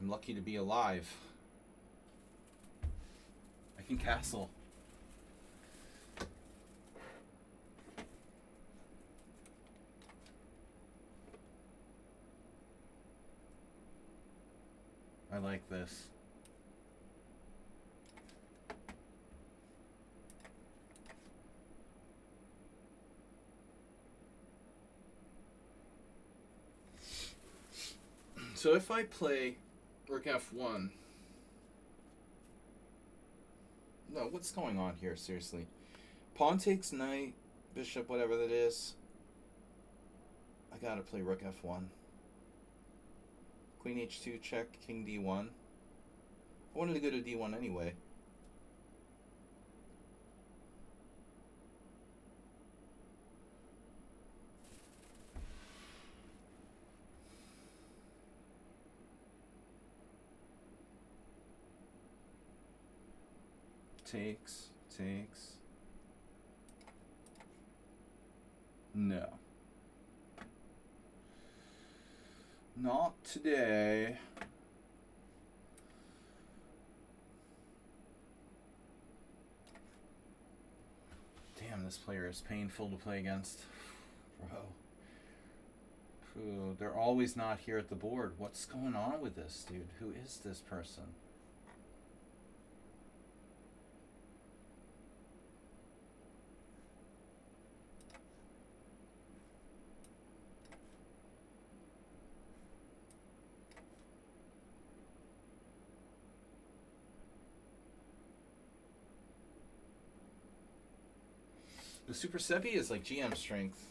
I'm lucky to be alive. I can castle. I like this. So if I play rook f1... No, what's going on here, seriously? Pawn takes knight, bishop, whatever that is. I gotta play rook f1. Queen h2 check, king d1. I wanted to go to d1 anyway. Takes. No. Not today. Damn, this player is painful to play against. Bro. Ooh, they're always not here at the board. What's going on with this dude? Who is this person? The Super Sebi is like GM strength.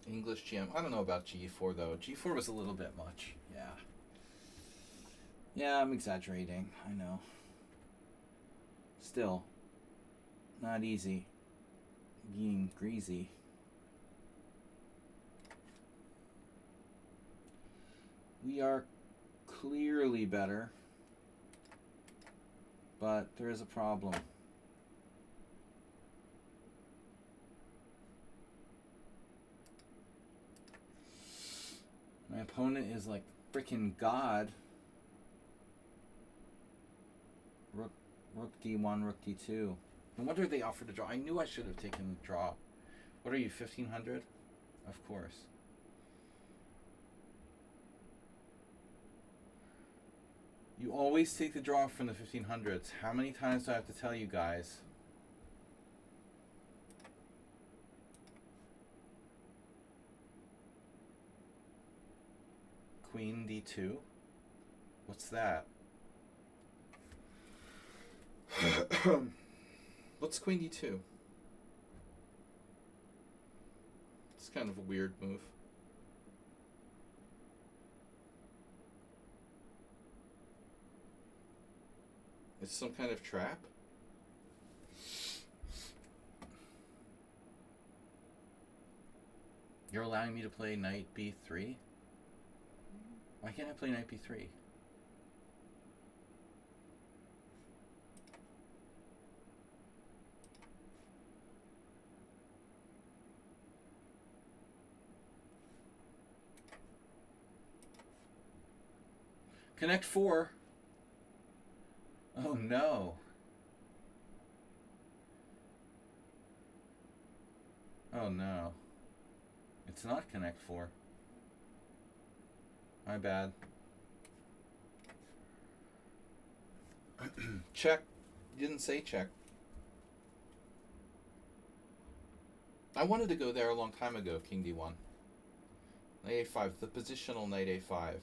English GM. I don't know about G4 though. G4 was a little bit much. Yeah. Yeah, I'm exaggerating. I know. Still, not easy being greasy. We are clearly better, but there is a problem. My opponent is like freaking God. Rook d1, rook d2. No wonder they offered a draw. I knew I should have taken the draw. What are you, 1500? Of course. You always take the draw from the 1500s. How many times do I have to tell you guys? Queen d2? What's that? What's queen d2? It's kind of a weird move. It's some kind of trap? You're allowing me to play knight b3? Why can't I play knight b3? Connect 4. Oh no. Oh no. It's not connect 4. My bad. Check. You didn't say check. I wanted to go there a long time ago, king d1. Knight a5, the positional knight a5.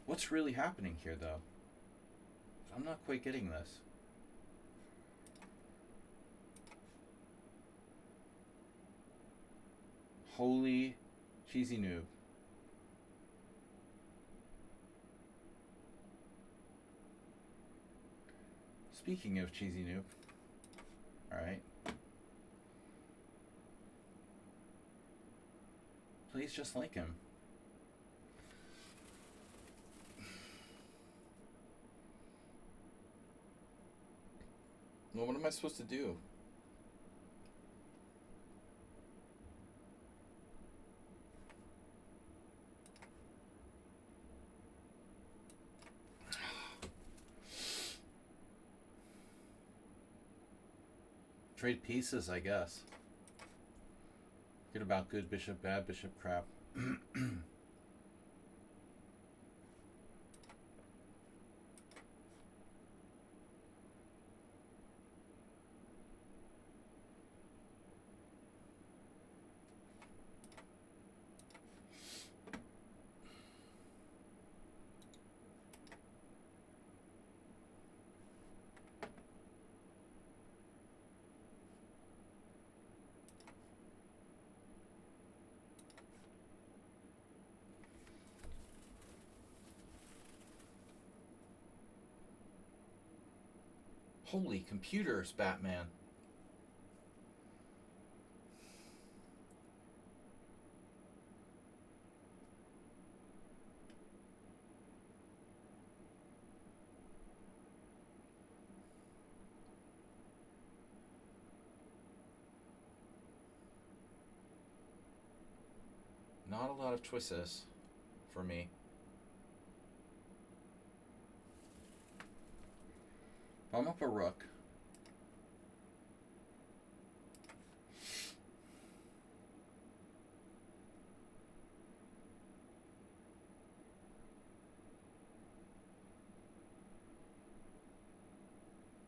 What's really happening here, though? I'm not quite getting this. Holy cheesy noob. Speaking of cheesy noob. Alright. Plays just like him. Well, what am I supposed to do? Trade pieces, I guess. Forget about good bishop, bad bishop crap. Holy computers, Batman. Not a lot of choices for me. I'm up a rook.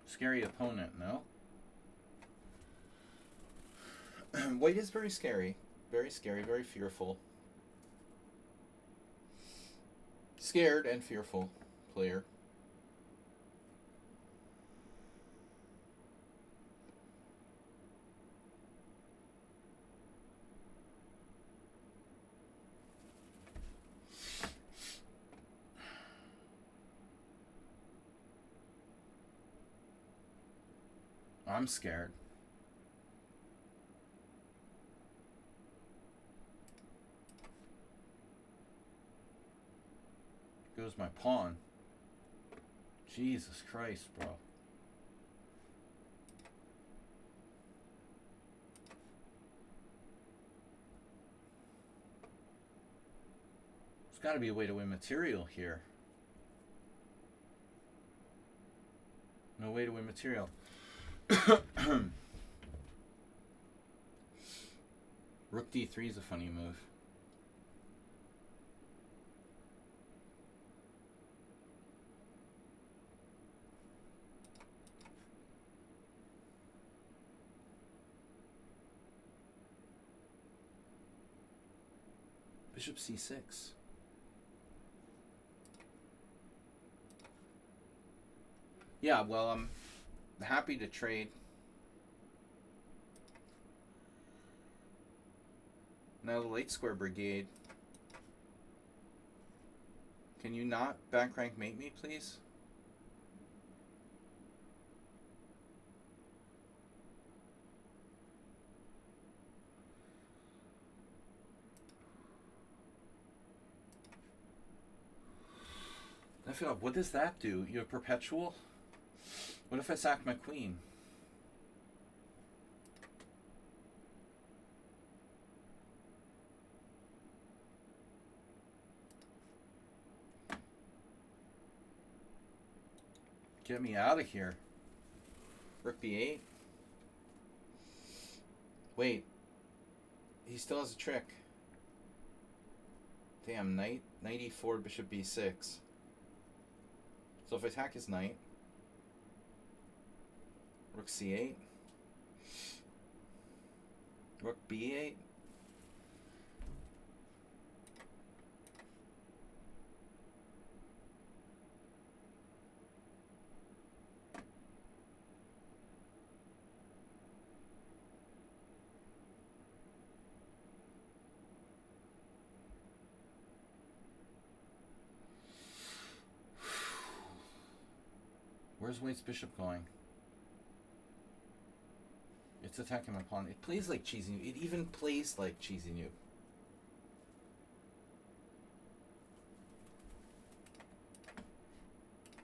Scary opponent, no? White is very scary. Very scary, very fearful. Scared and fearful player. I'm scared. Goes my pawn. Jesus Christ, bro. There's got to be a way to win material here. No way to win material. Rook d3 is a funny move. Bishop c6. Yeah, well, I'm happy to trade. Now the late square brigade. Can you not back rank mate me, please? I feel like, what does that do? You have perpetual? What if I sack my queen? Get me out of here. Rook b8. Wait. He still has a trick. Damn, knight e4, bishop b6. So if I attack his knight, rook c8, rook b8. Where's White's bishop going? It's attacking my pawn. It plays like cheesy noob. It even plays like cheesy noob.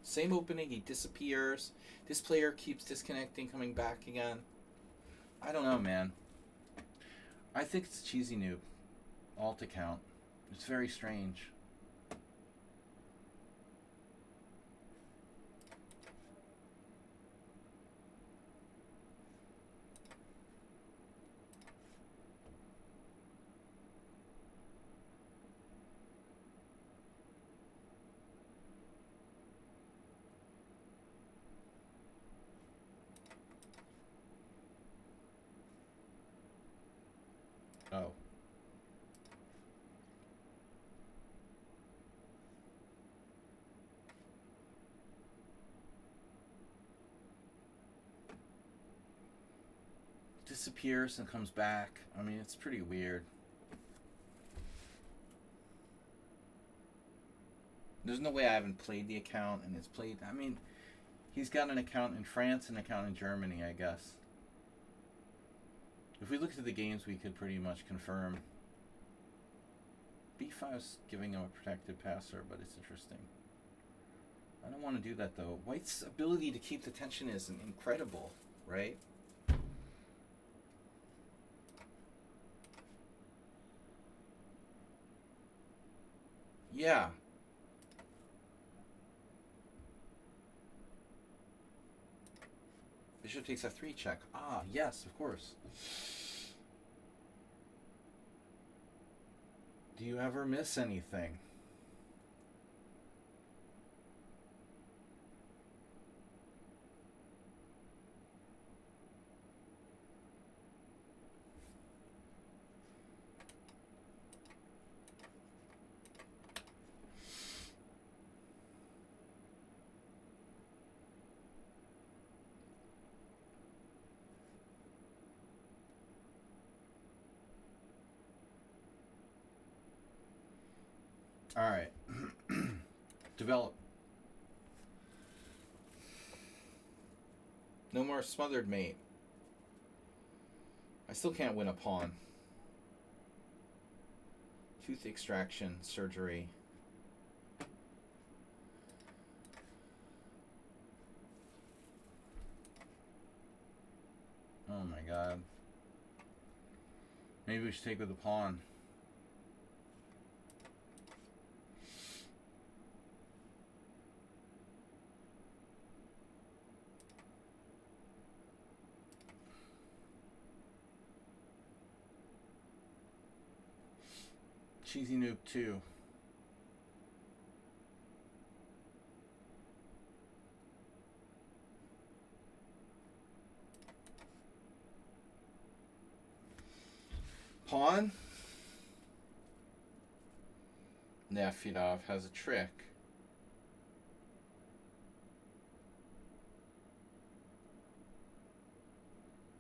Same opening, he disappears. This player keeps disconnecting, coming back again. I don't know, man. I think it's cheesy noob. All to count. It's very strange. Oh. Disappears and comes back. I mean, it's pretty weird. There's no way I haven't played the account and it's played. I mean, He's got an account in France and an account in Germany, I guess. If we looked at the games, we could pretty much confirm. B5's giving him a protected passer, but it's interesting. I don't want to do that, though. White's ability to keep the tension is incredible, right? Yeah. Bishop takes f3 check. Ah, yes, of course. Do you ever miss anything? All right. Develop. No more smothered mate. I still can't win a pawn. Tooth extraction surgery. Oh my god. Maybe we should take with the pawn. Cheesy noob 2. Pawn. Nafidov has a trick.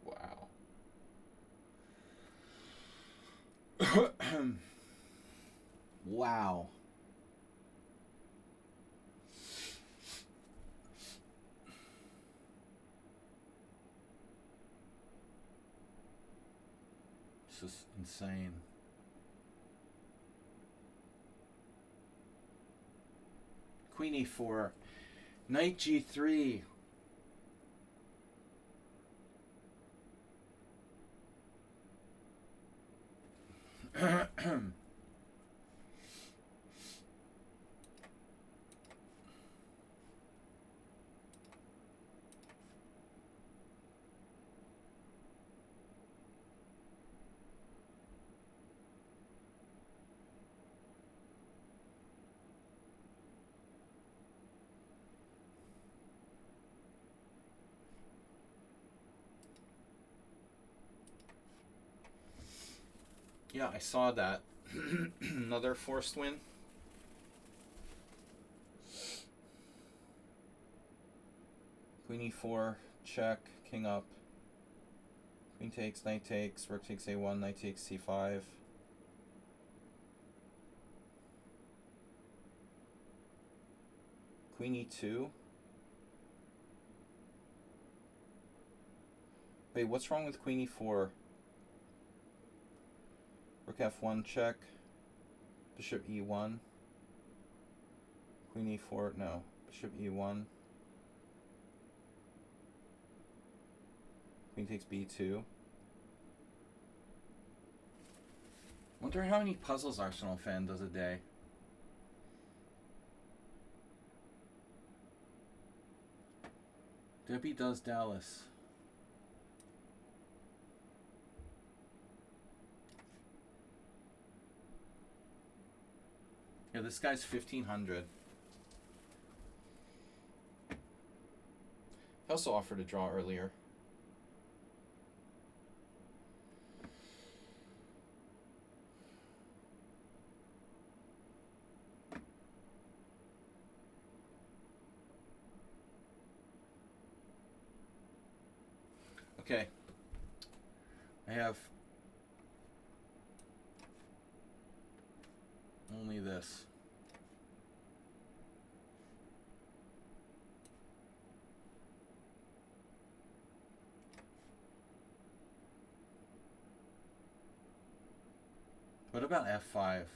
Wow. Wow. This is insane. Queen e4. Knight g3. Yeah, I saw that. Another forced win. Queen e4, check, king up. Queen takes, knight takes, rook takes a1, knight takes c5. Queen e2. Wait, what's wrong with queen e4? Rook f1 check. Bishop e1. Queen e4, no. Bishop e1. Queen takes b2. Wonder how many puzzles Arsenal fan does a day. Debbie does Dallas. Yeah, this guy's 1500. He also offered a draw earlier. Okay. I have only this. What about f5?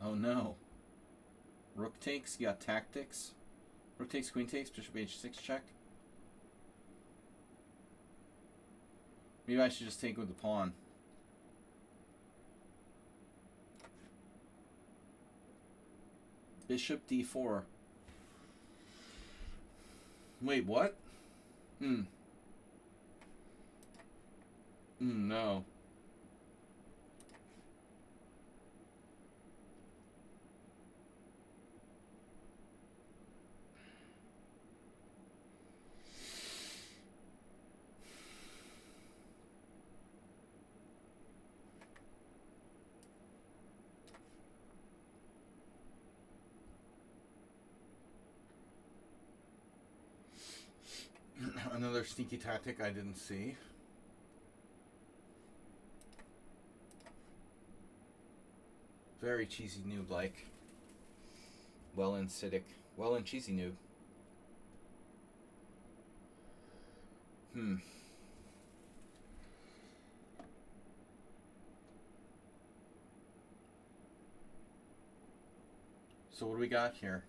Oh no. Rook takes, you got tactics. Rook takes, queen takes, bishop h6 check. Maybe I should just take with the pawn. Bishop d4. Wait, what? No. Another sneaky tactic I didn't see. Very cheesy noob-like. Well and Siddick. Well and cheesy noob. So what do we got here?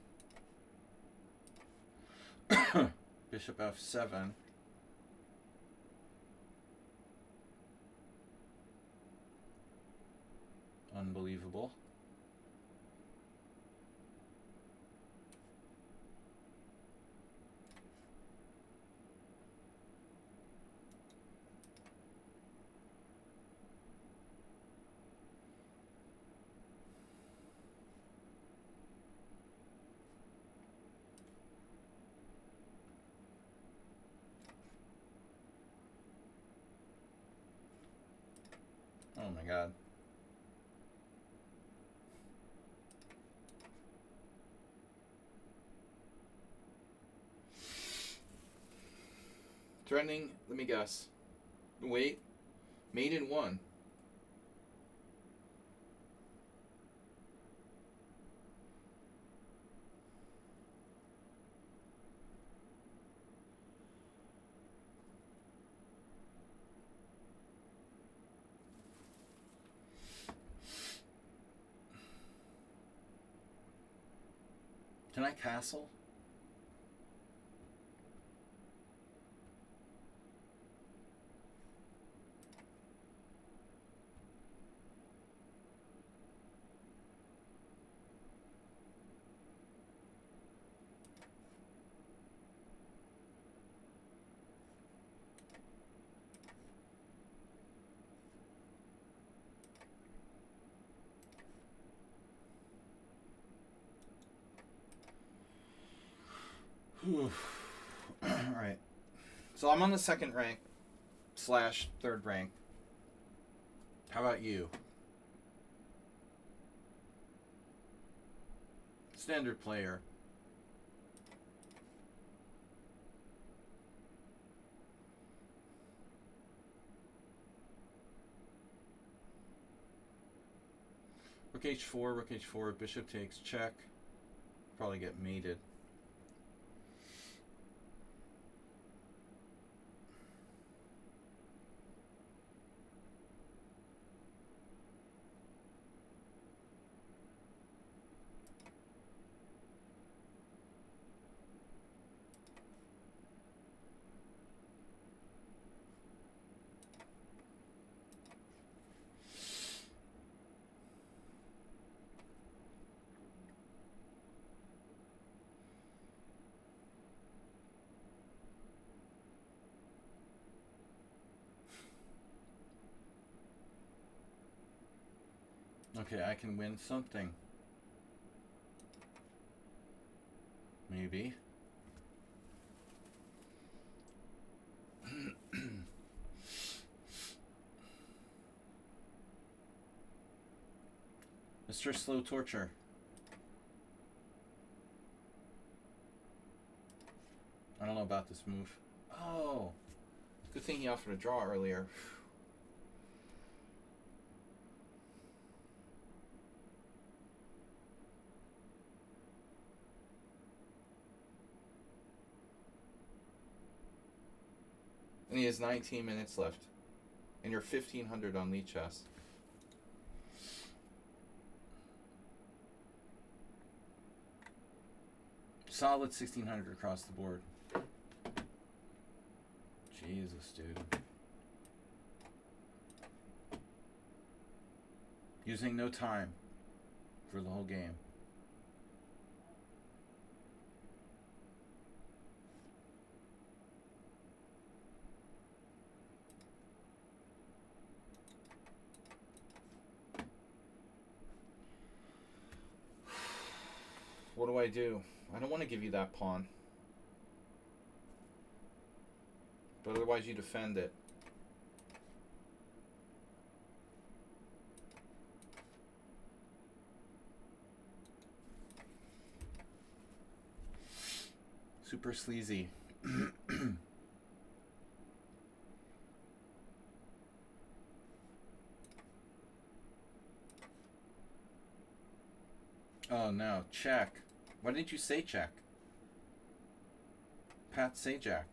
Bishop f7. Unbelievable. Oh my god. Threatening, let me guess. Wait. Mate in 1. Can I castle? Alright. So I'm on the 2nd rank / 3rd rank. How about you? Standard player. Rook h4, bishop takes, check. Probably get mated. Okay, I can win something. Maybe. Mr. Slow Torture. I don't know about this move. Oh. Good thing he offered a draw earlier. And he has 19 minutes left. And you're 1,500 on lead chess. Solid 1,600 across the board. Jesus, dude. Using no time for the whole game. What do I do? I don't want to give you that pawn. But otherwise you defend it. Super sleazy. Oh no, check. Why didn't you say check? Pat, say jack.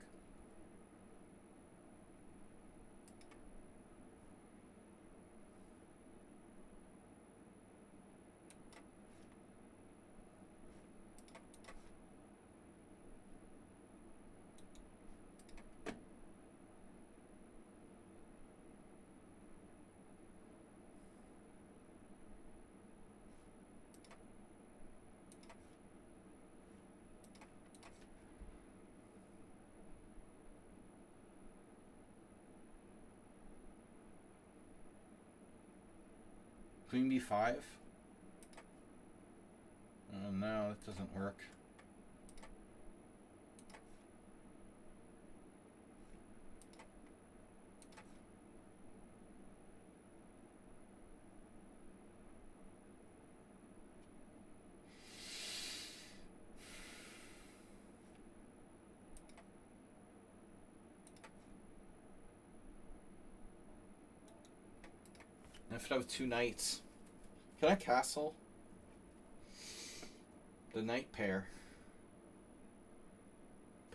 Queen b5? Oh no, that doesn't work. If I have two knights, can I castle the knight pair?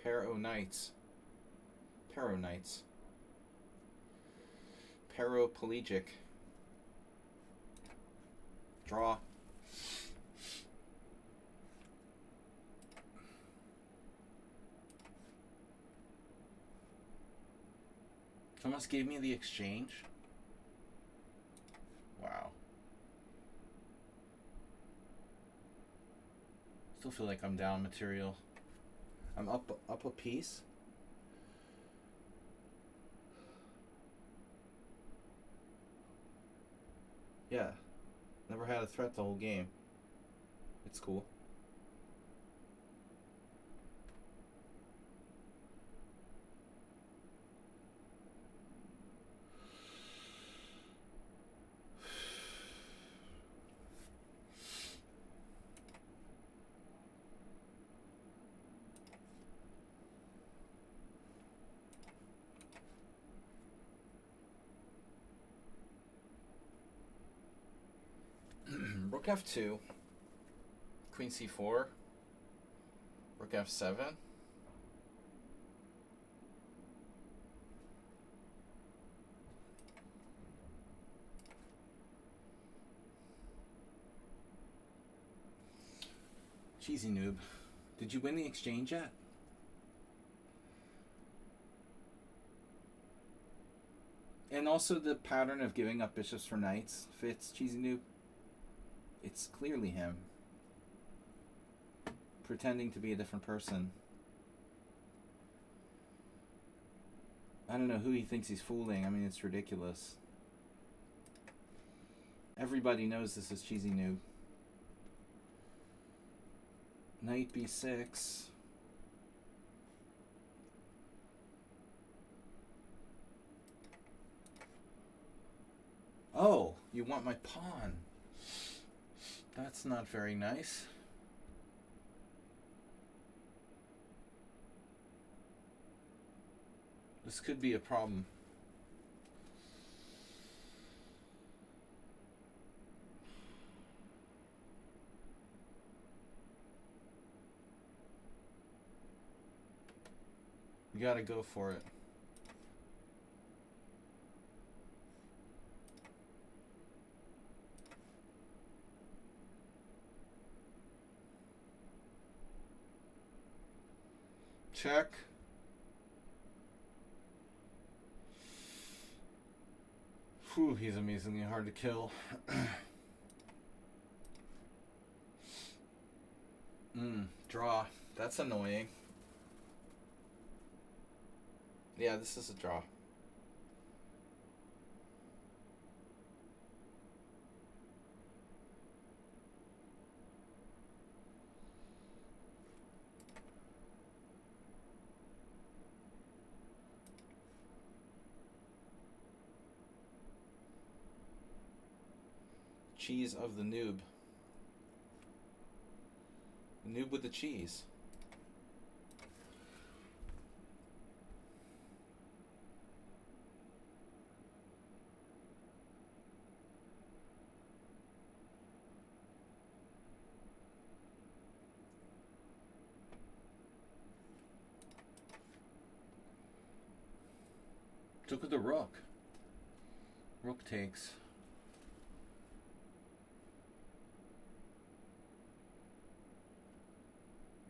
Pair o' knights. Pair o' knights. Paraplegic. Draw. Someone else gave me the exchange. Wow. Still feel like I'm down material. I'm up a piece. Yeah. Never had a threat the whole game. It's cool. Rook f2. Queen c4. Rook f7. Cheesy noob. Did you win the exchange yet? And also the pattern of giving up bishops for knights fits Cheesy noob. It's clearly him. Pretending to be a different person. I don't know who he thinks he's fooling. I mean, it's ridiculous. Everybody knows this is cheesy noob. Knight b6. Oh, you want my pawn. That's not very nice. This could be a problem. You gotta go for it. Check. Whew, he's amazingly hard to kill. Draw. That's annoying. Yeah, this is a draw. Cheese of the noob. The noob with the cheese. Took with the rook. Rook takes.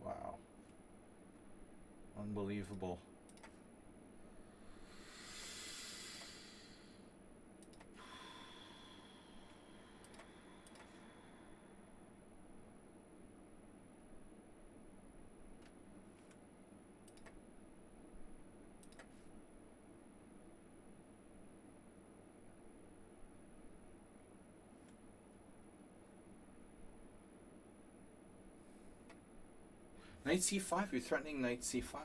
Wow. Unbelievable. Knight c5, you're threatening knight c5.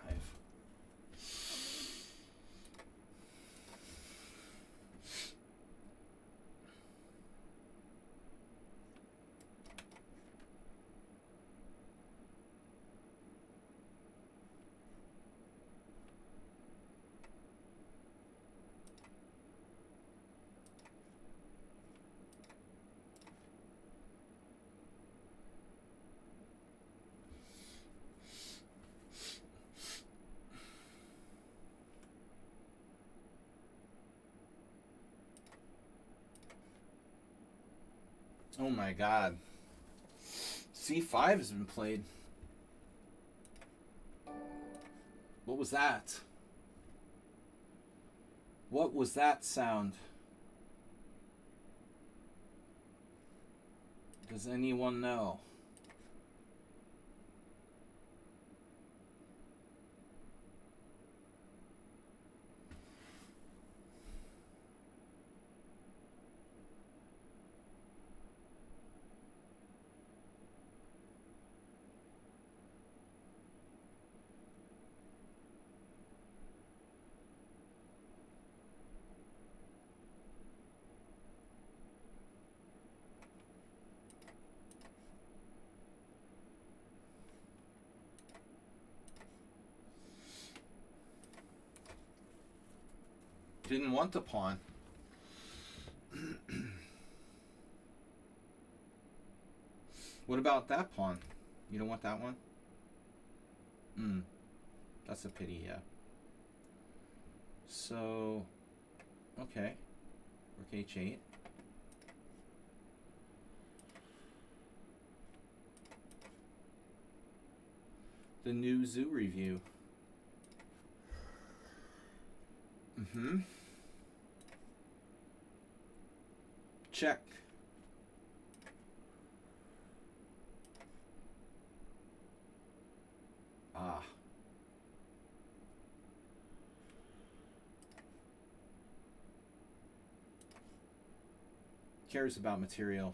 Oh my god. C5 has been played. What was that? What was that sound? Does anyone know? Didn't want the pawn. What about that pawn? You don't want that one? That's a pity, yeah. So, okay. Rook h8. The new zoo review. Check. Ah. cares about material?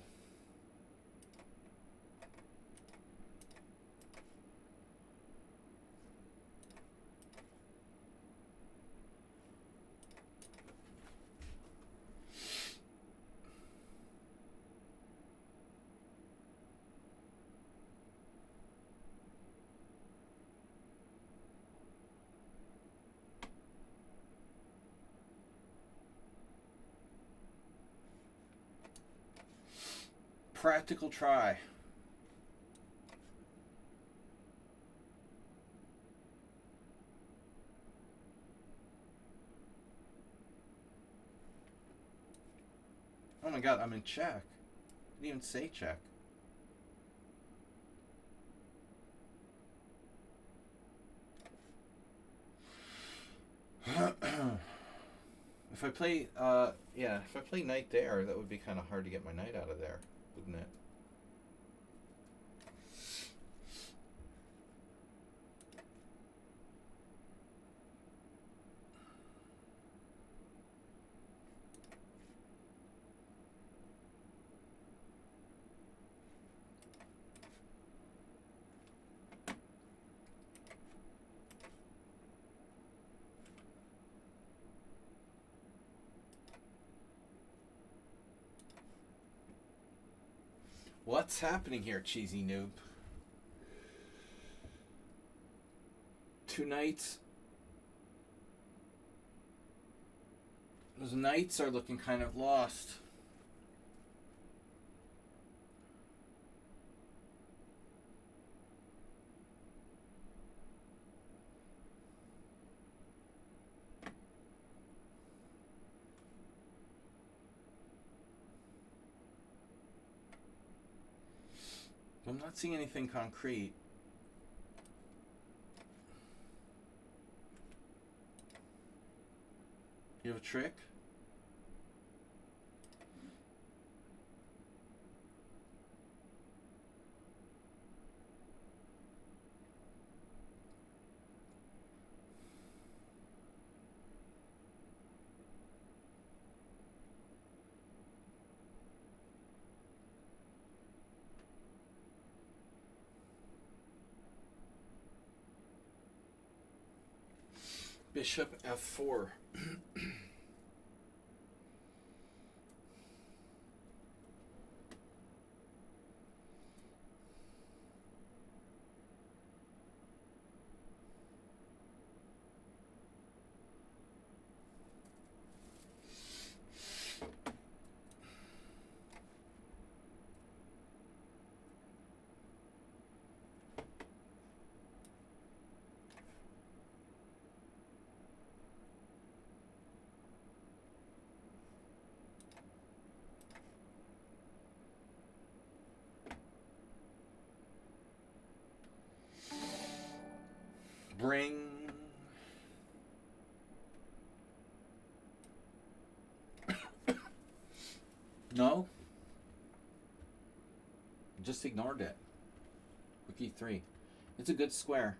Practical try. Oh my god, I'm in check. I didn't even say check. If I play, if I play knight there, that would be kind of hard to get my knight out of there, wouldn't it? What's happening here, cheesy noob? Two knights. Those knights are looking kind of lost. I'm not seeing anything concrete. You have a trick? Bishop f4. Bring. No? Just ignored it. Rook e3. It's a good square.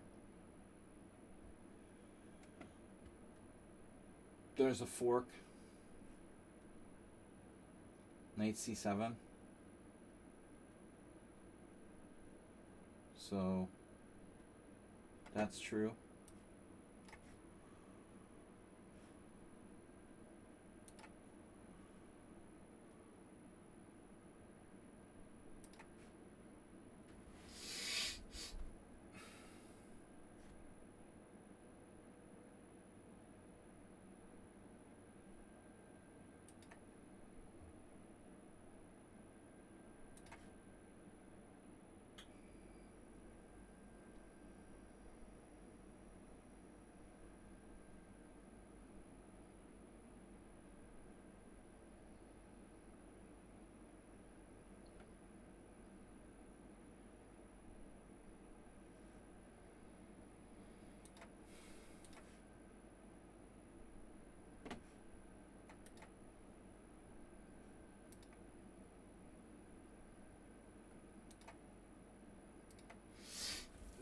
There's a fork. Knight c7. So that's true.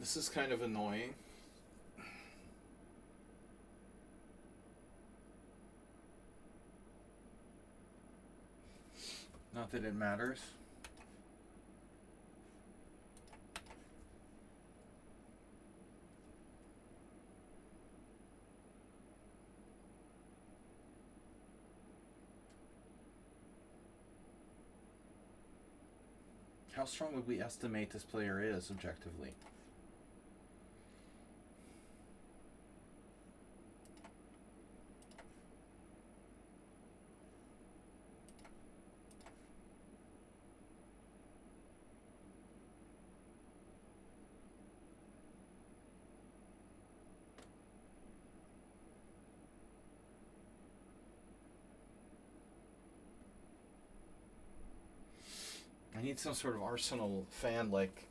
This is kind of annoying. Not that it matters. How strong would we estimate this player is objectively? I need some sort of Arsenal fan, like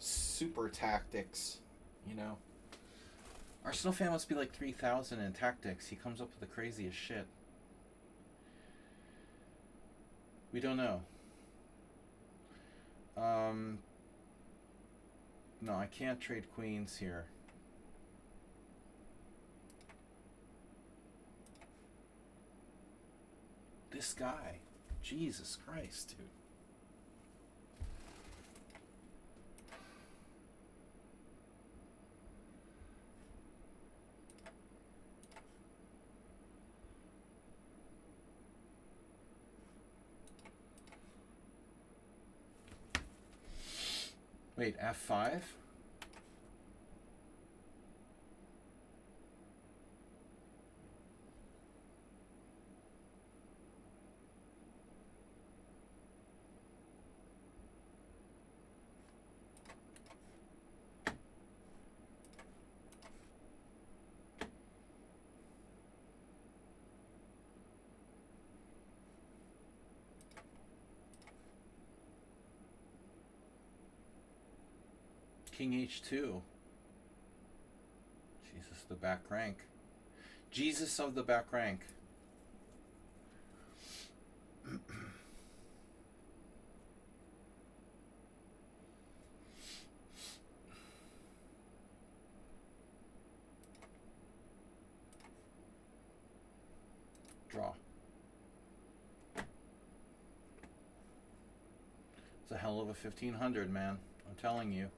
super tactics, you know. Arsenal fan must be like 3,000 in tactics. He comes up with the craziest shit. We don't know. No, I can't trade queens here. This guy. Jesus Christ, dude. Wait, F5? King H2. Jesus, the back rank. Jesus of the back rank. Draw. It's a hell of a 1500, man. I'm telling you.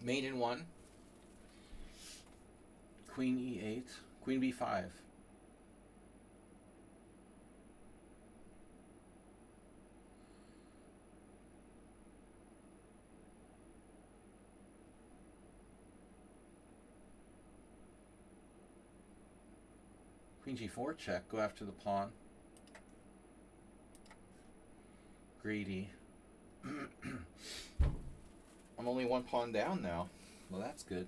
Mate in 1. Queen E8. Queen B5. Queen G4 check. Go after the pawn. Greedy. I'm only 1 pawn down now. Well, that's good.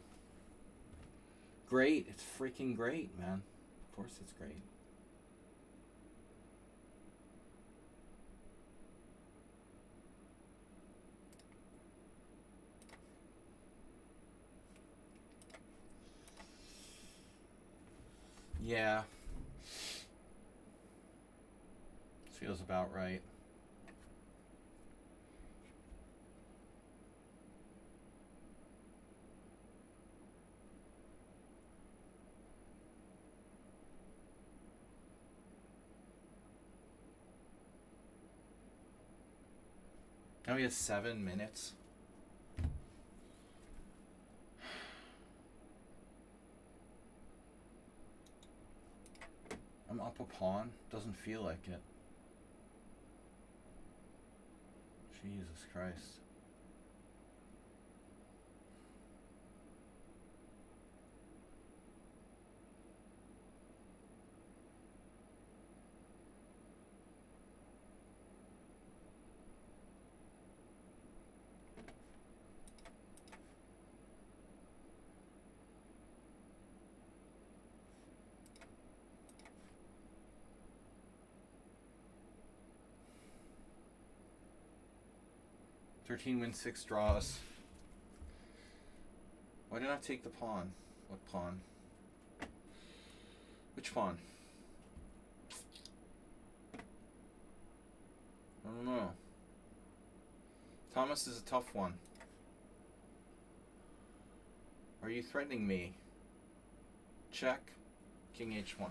Great. It's freaking great, man. Of course it's great. Yeah. Feels about right. Now we have 7 minutes. I'm up a pawn. Doesn't feel like it. Jesus Christ. 13 wins, 6 draws. Why did I not take the pawn? What pawn? Which pawn? I don't know. Thomas is a tough one. Are you threatening me? Check. King H1.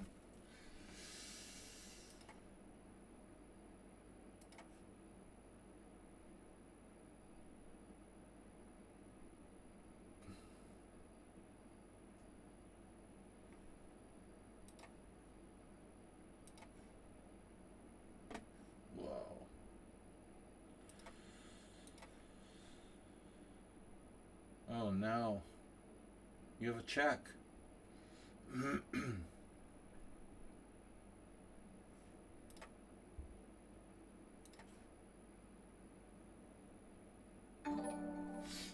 Oh no. You have a check.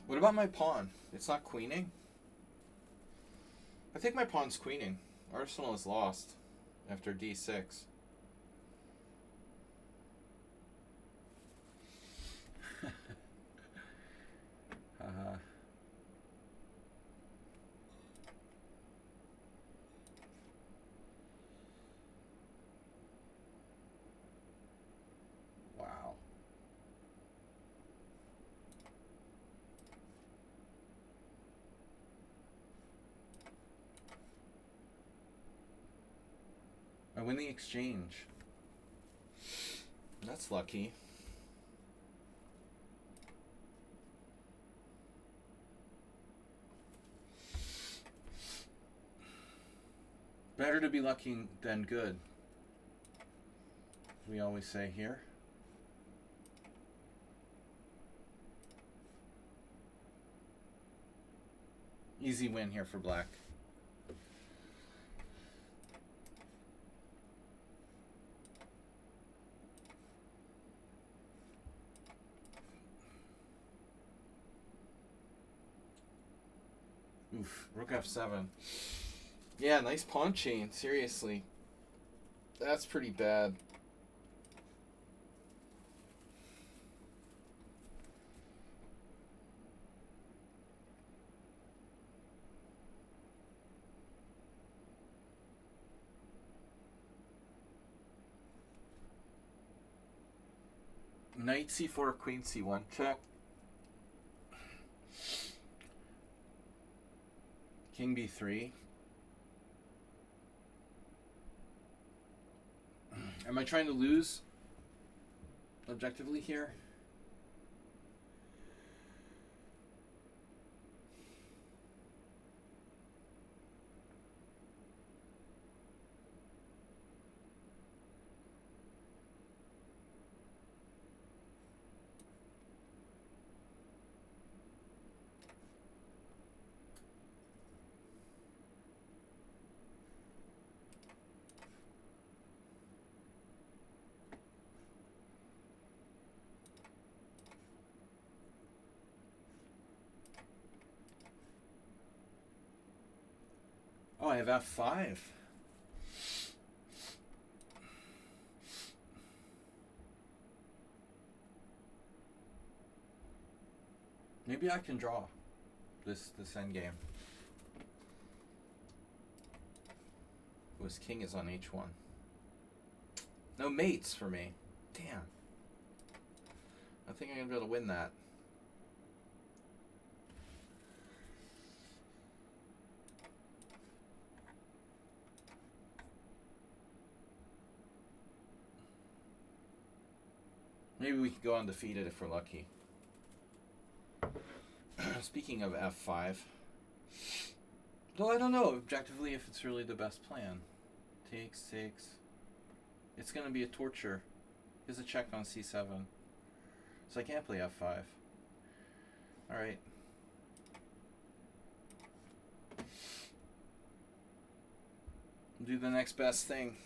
What about my pawn? It's not queening? I think my pawn's queening. Arsenal is lost after d6. Wow. I win the exchange. That's lucky. Better to be lucky than good, we always say here. Easy win here for black. Oof, rook f7. Yeah, nice pawn chain, seriously. That's pretty bad. Knight c4, queen c1, check. King b3. Am I trying to lose objectively here? Oh, I have f5. Maybe I can draw this endgame. His king is on h1. No mates for me. Damn. I think I'm going to be able to win that. Maybe we could go undefeated if we're lucky. Speaking of f5. Though I don't know objectively if it's really the best plan. Takes. It's going to be a torture. Here's a check on c7. So I can't play f5. Alright. Do the next best thing.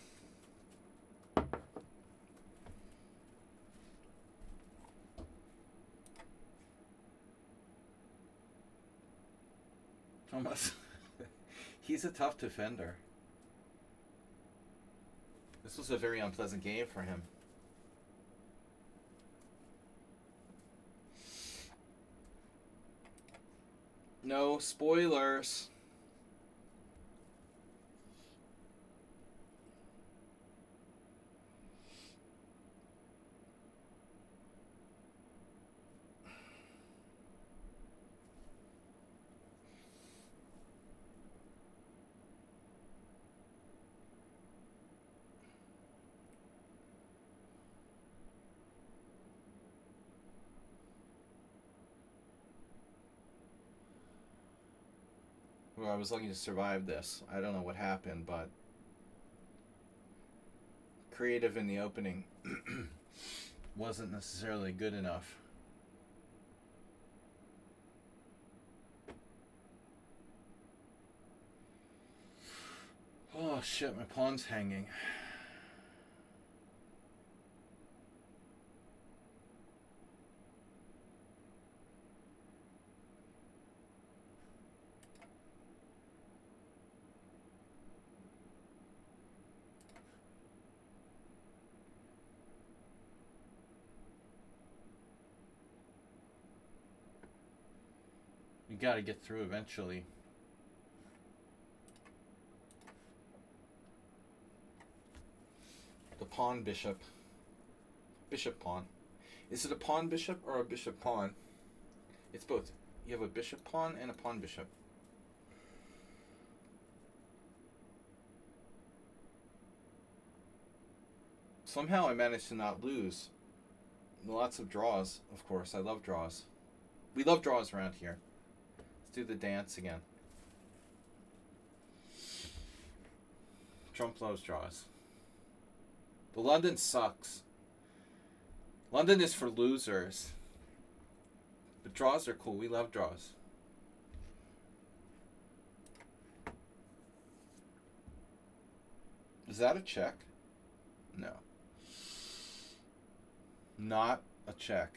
Thomas. He's a tough defender. This was a very unpleasant game for him. No spoilers. Well, I was lucky to survive this. I don't know what happened, but creative in the opening wasn't necessarily good enough. Oh shit, my pawn's hanging. You gotta get through eventually. The pawn bishop. Bishop pawn. Is it a pawn bishop or a bishop pawn? It's both. You have a bishop pawn and a pawn bishop. Somehow I managed to not lose. Lots of draws, of course. I love draws. We love draws around here. Let's do the dance again. Trump loves draws. But London sucks. London is for losers. But draws are cool. We love draws. Is that a check? No. Not a check.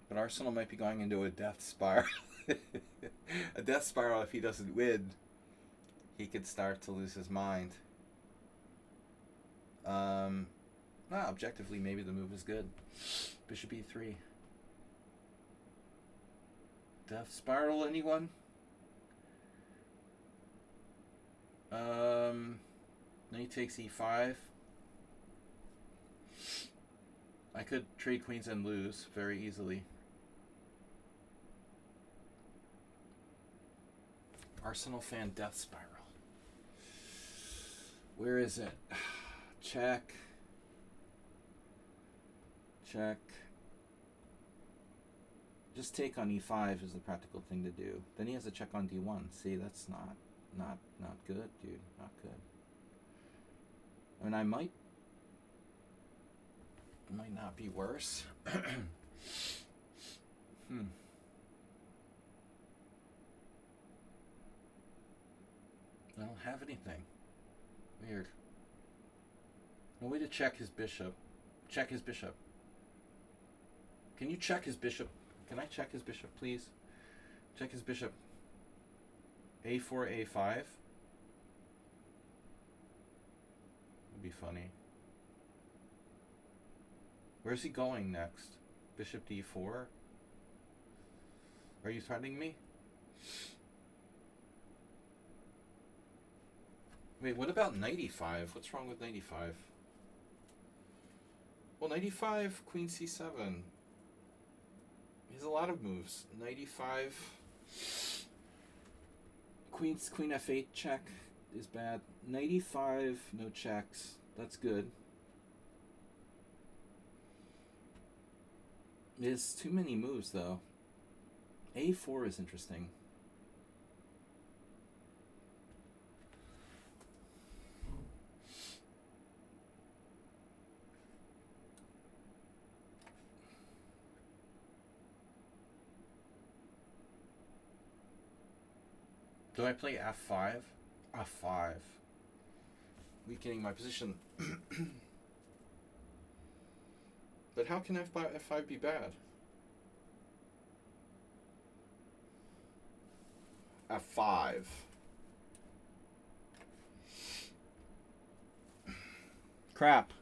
But Arsenal might be going into a death spiral. A death spiral if he doesn't win. He could start to lose his mind. Objectively, maybe the move is good. Bishop e3. Death spiral, anyone? Knight takes e5. I could trade queens and lose very easily. Arsenal fan death spiral. Where is it? Check. Check. Just take on e5 is the practical thing to do. Then he has a check on d1. See, that's not good, dude. Not good. I mean, I might not be worse. I don't have anything. Weird. No way to check his bishop. Check his bishop. Can you check his bishop? Can I check his bishop, please? Check his bishop. A4, A5. Would be funny. Where's he going next? Bishop d4? Are you threatening me? Wait, what about knight e5? What's wrong with knight e5? Well, knight e5, queen c7. He has a lot of moves. Knight e5. Queen f8 check is bad. Knight e5, no checks. That's good. There's too many moves, though. a4 is interesting. Do I play f5? f5. Weakening my position. But how can f5 be bad? f5. Crap.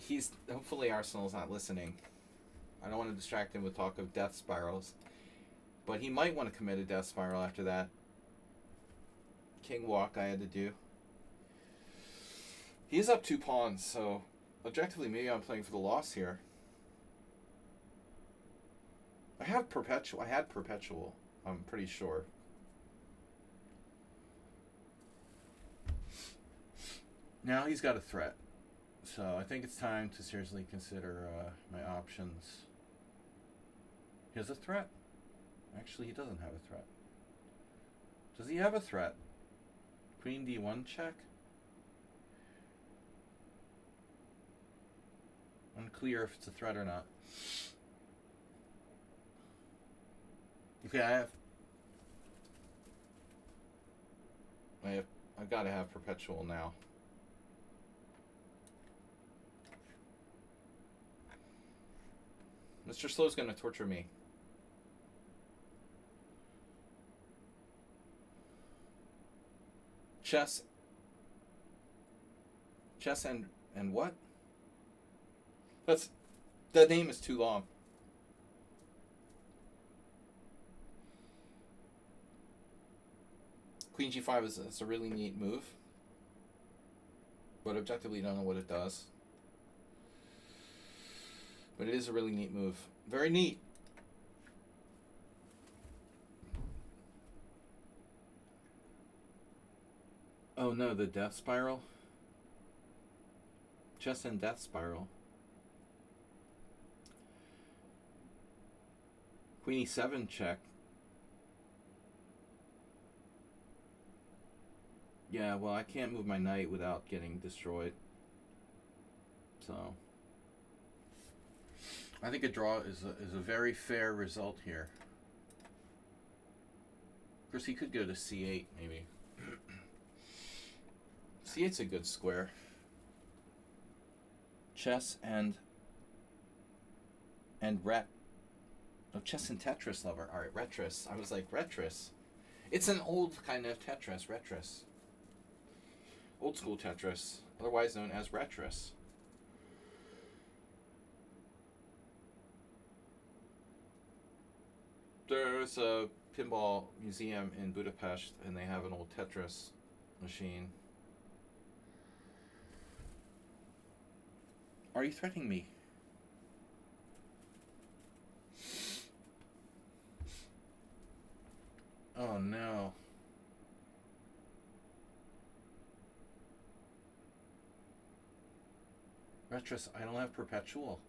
He's hopefully Arsenal's not listening. I don't want to distract him with talk of death spirals, but he might want to commit a death spiral after that king walk I had to do. He's up 2 pawns, so objectively maybe I'm playing for the loss here. I had perpetual, I'm pretty sure. Now he's got a threat. So I think it's time to seriously consider my options. He has a threat. Actually, he doesn't have a threat. Does he have a threat? Queen d1 check? Unclear if it's a threat or not. Okay, I've got to have perpetual now. Mr. Slow's going to torture me. Chess and what? That name is too long. Queen g5 is a really neat move, but objectively don't know what it does. But it is a really neat move. Very neat. Oh no, the death spiral? Chess and death spiral. Queen e7 check. Yeah, well, I can't move my knight without getting destroyed. So I think a draw is a very fair result here. Of course, he could go to c8, maybe. c8's a good square. Chess and Oh, chess and Tetris lover. All right, Retris. I was like, Retris. It's an old kind of Tetris, Retris. Old school Tetris, otherwise known as Retris. There's a pinball museum in Budapest, and they have an old Tetris machine. Are you threatening me? Oh no. Retris, I don't have perpetual.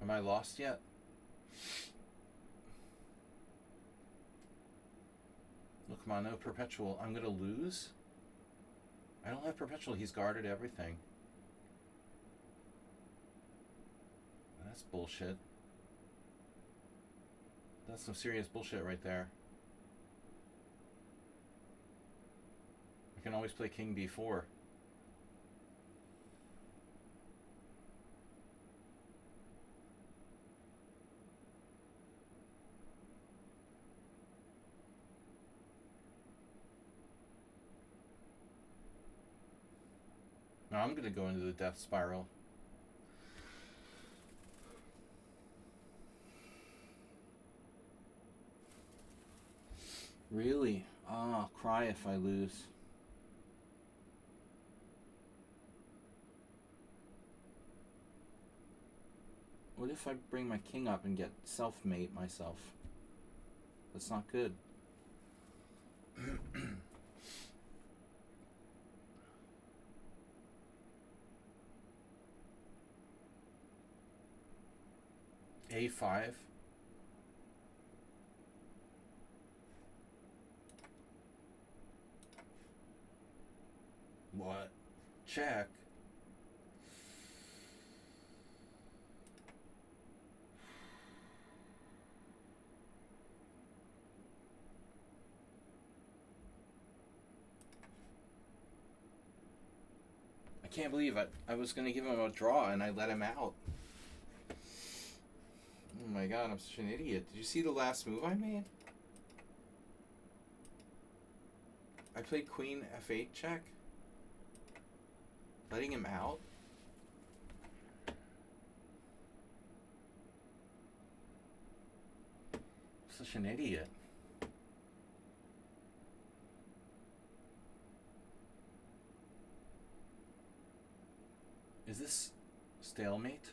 Am I lost yet? Look, come on, no perpetual. I'm gonna lose? I don't have perpetual. He's guarded everything. That's bullshit. That's some serious bullshit right there. I can always play king b4. Now I'm going to go into the death spiral. Really? Ah, I'll cry if I lose. What if I bring my king up and get self-mate myself? That's not good. A5. What? Check. I can't believe I was going to give him a draw and I let him out. Oh my god, I'm such an idiot. Did you see the last move I made? I played queen f8 check. Letting him out? Such an idiot. Is this stalemate?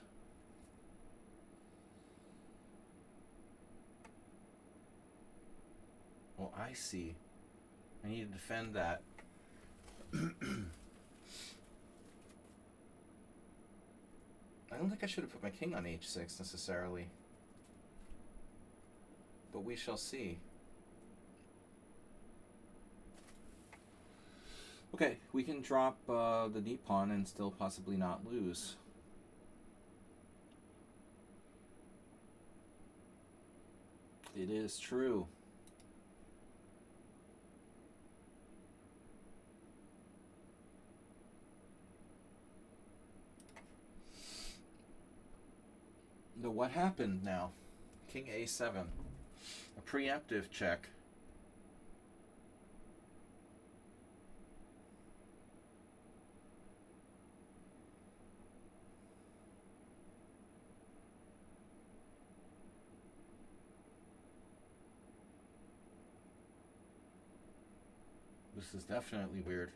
Well, I see. I need to defend that. I don't think I should have put my king on h6 necessarily. But we shall see. Okay, we can drop the d pawn and still possibly not lose. It is true. So what happened now? King a7. A preemptive check. This is definitely weird.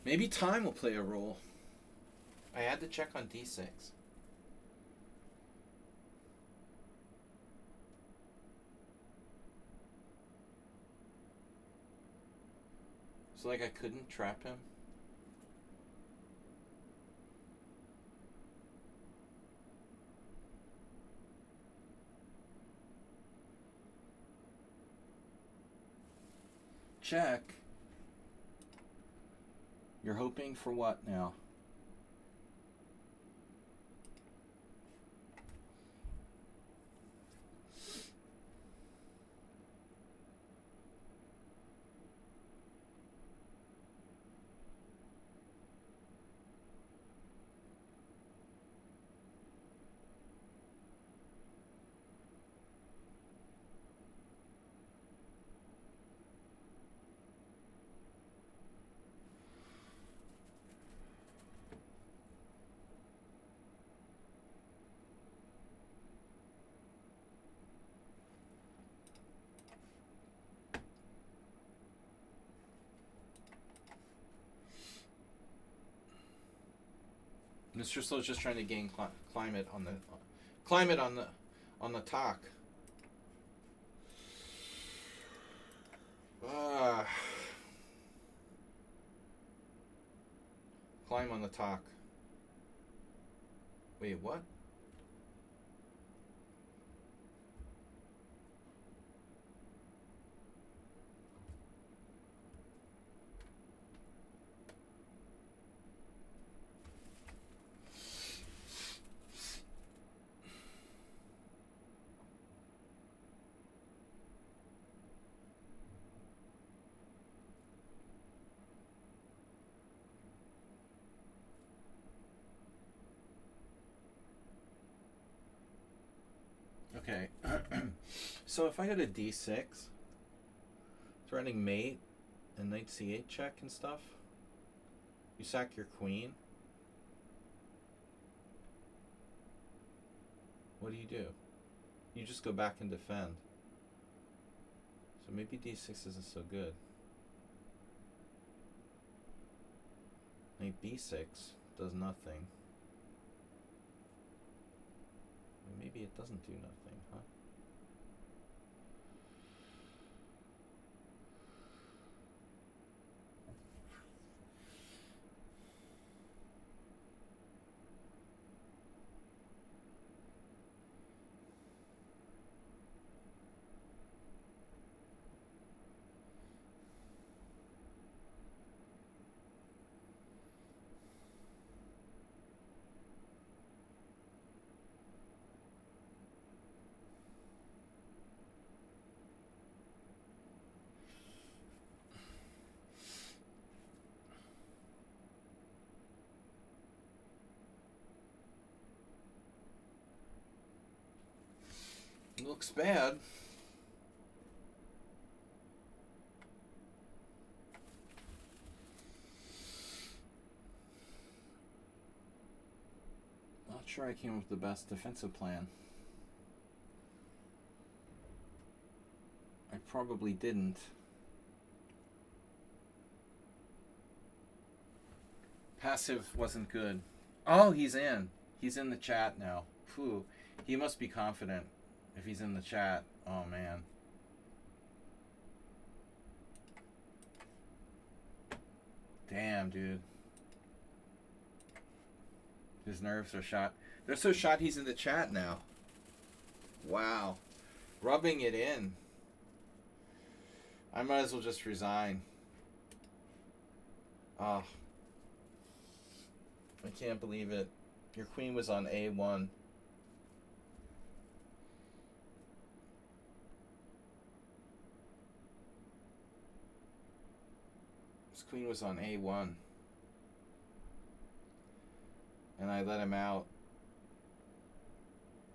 Maybe time will play a role. I had to check on d6. So like I couldn't trap him? Check. You're hoping for what now? Mr. Slow's just trying to gain climate on the talk. Climb on the talk. Wait, what? Okay. So if I go to d6, threatening mate and knight c8 check and stuff, you sack your queen. What do? You just go back and defend. So maybe d6 isn't so good. Knight b6 does nothing. Maybe it doesn't do nothing, huh? looks bad. Not sure I came up with the best defensive plan. I probably didn't. Passive wasn't good. Oh, he's in. He's in the chat now. Phew. He must be confident if he's in the chat. Oh, man. Damn, dude. His nerves are shot. They're so shot he's in the chat now. Wow. Rubbing it in. I might as well just resign. Oh. I can't believe it. Your queen was on A1. His queen was on A1. And I let him out.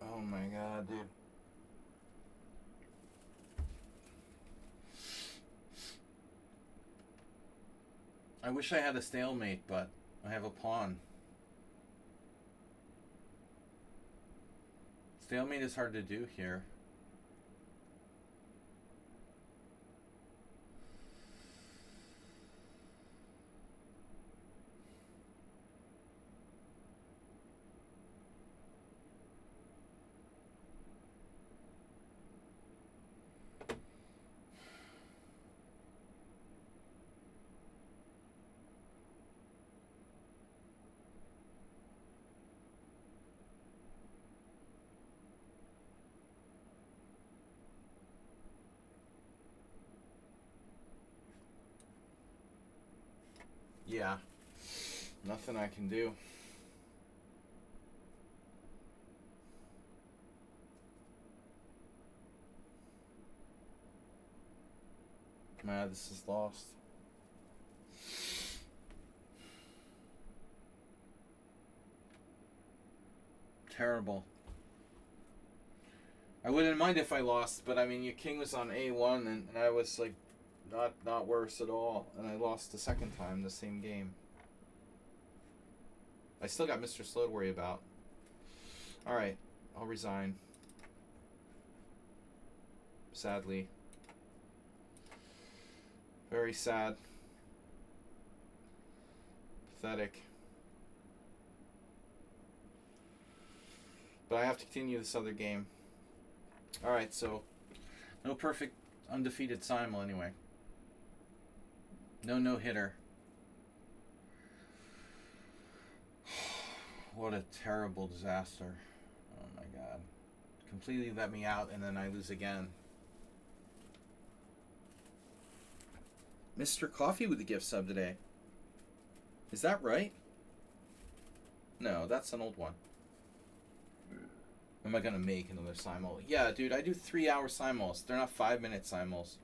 Oh my god, dude. I wish I had a stalemate, but I have a pawn. Stalemate is hard to do here. Yeah. Nothing I can do. Man, this is lost. Terrible. I wouldn't mind if I lost, but I mean, your king was on A1, and I was like, not worse at all, and I lost the second time the same game. I still got Mr. Slow to worry about. All right, I'll resign. Sadly. Very sad. Pathetic. But I have to continue this other game. Alright, so no perfect undefeated Simul anyway. No hitter. What a terrible disaster. Oh my god. Completely let me out and then I lose again. Mr. Coffee with the gift sub today. Is that right? No, that's an old one. Am I gonna make another simul? Yeah, dude, I do 3-hour simuls. They're not 5-minute simuls.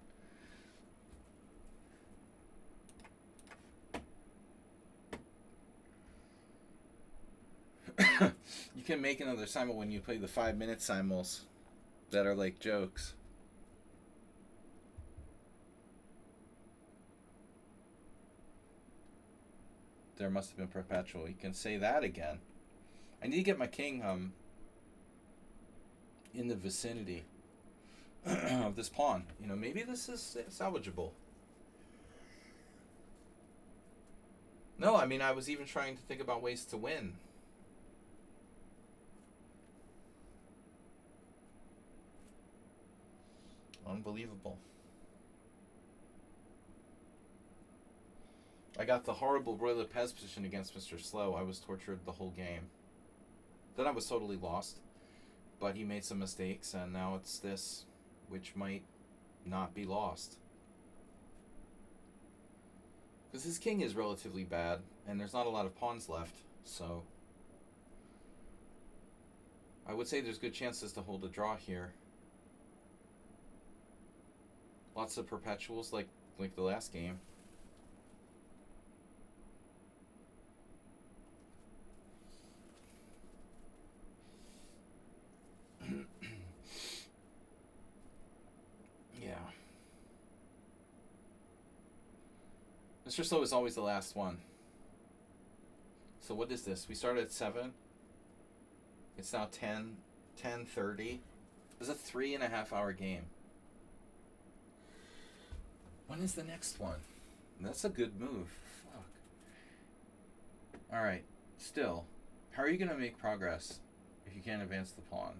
You can make another simul when you play the 5-minute simuls that are like jokes. There must have been perpetual. You can say that again. I need to get my king in the vicinity of this pawn. You know, maybe this is salvageable. No, I mean, I was even trying to think about ways to win. Unbelievable. I got the horrible Roy Lopez position against Mr. Slow. I was tortured the whole game. Then I was totally lost. But he made some mistakes, and now it's this, which might not be lost. Because his king is relatively bad, and there's not a lot of pawns left, so I would say there's good chances to hold a draw here. Lots of perpetuals like the last game. Mr. Slow is always the last one. So what is this? We started at 7. It's now 10:30. This is a 3.5 hour game. When is the next one? That's a good move. Fuck. Alright. Still. How are you going to make progress if you can't advance the pawn?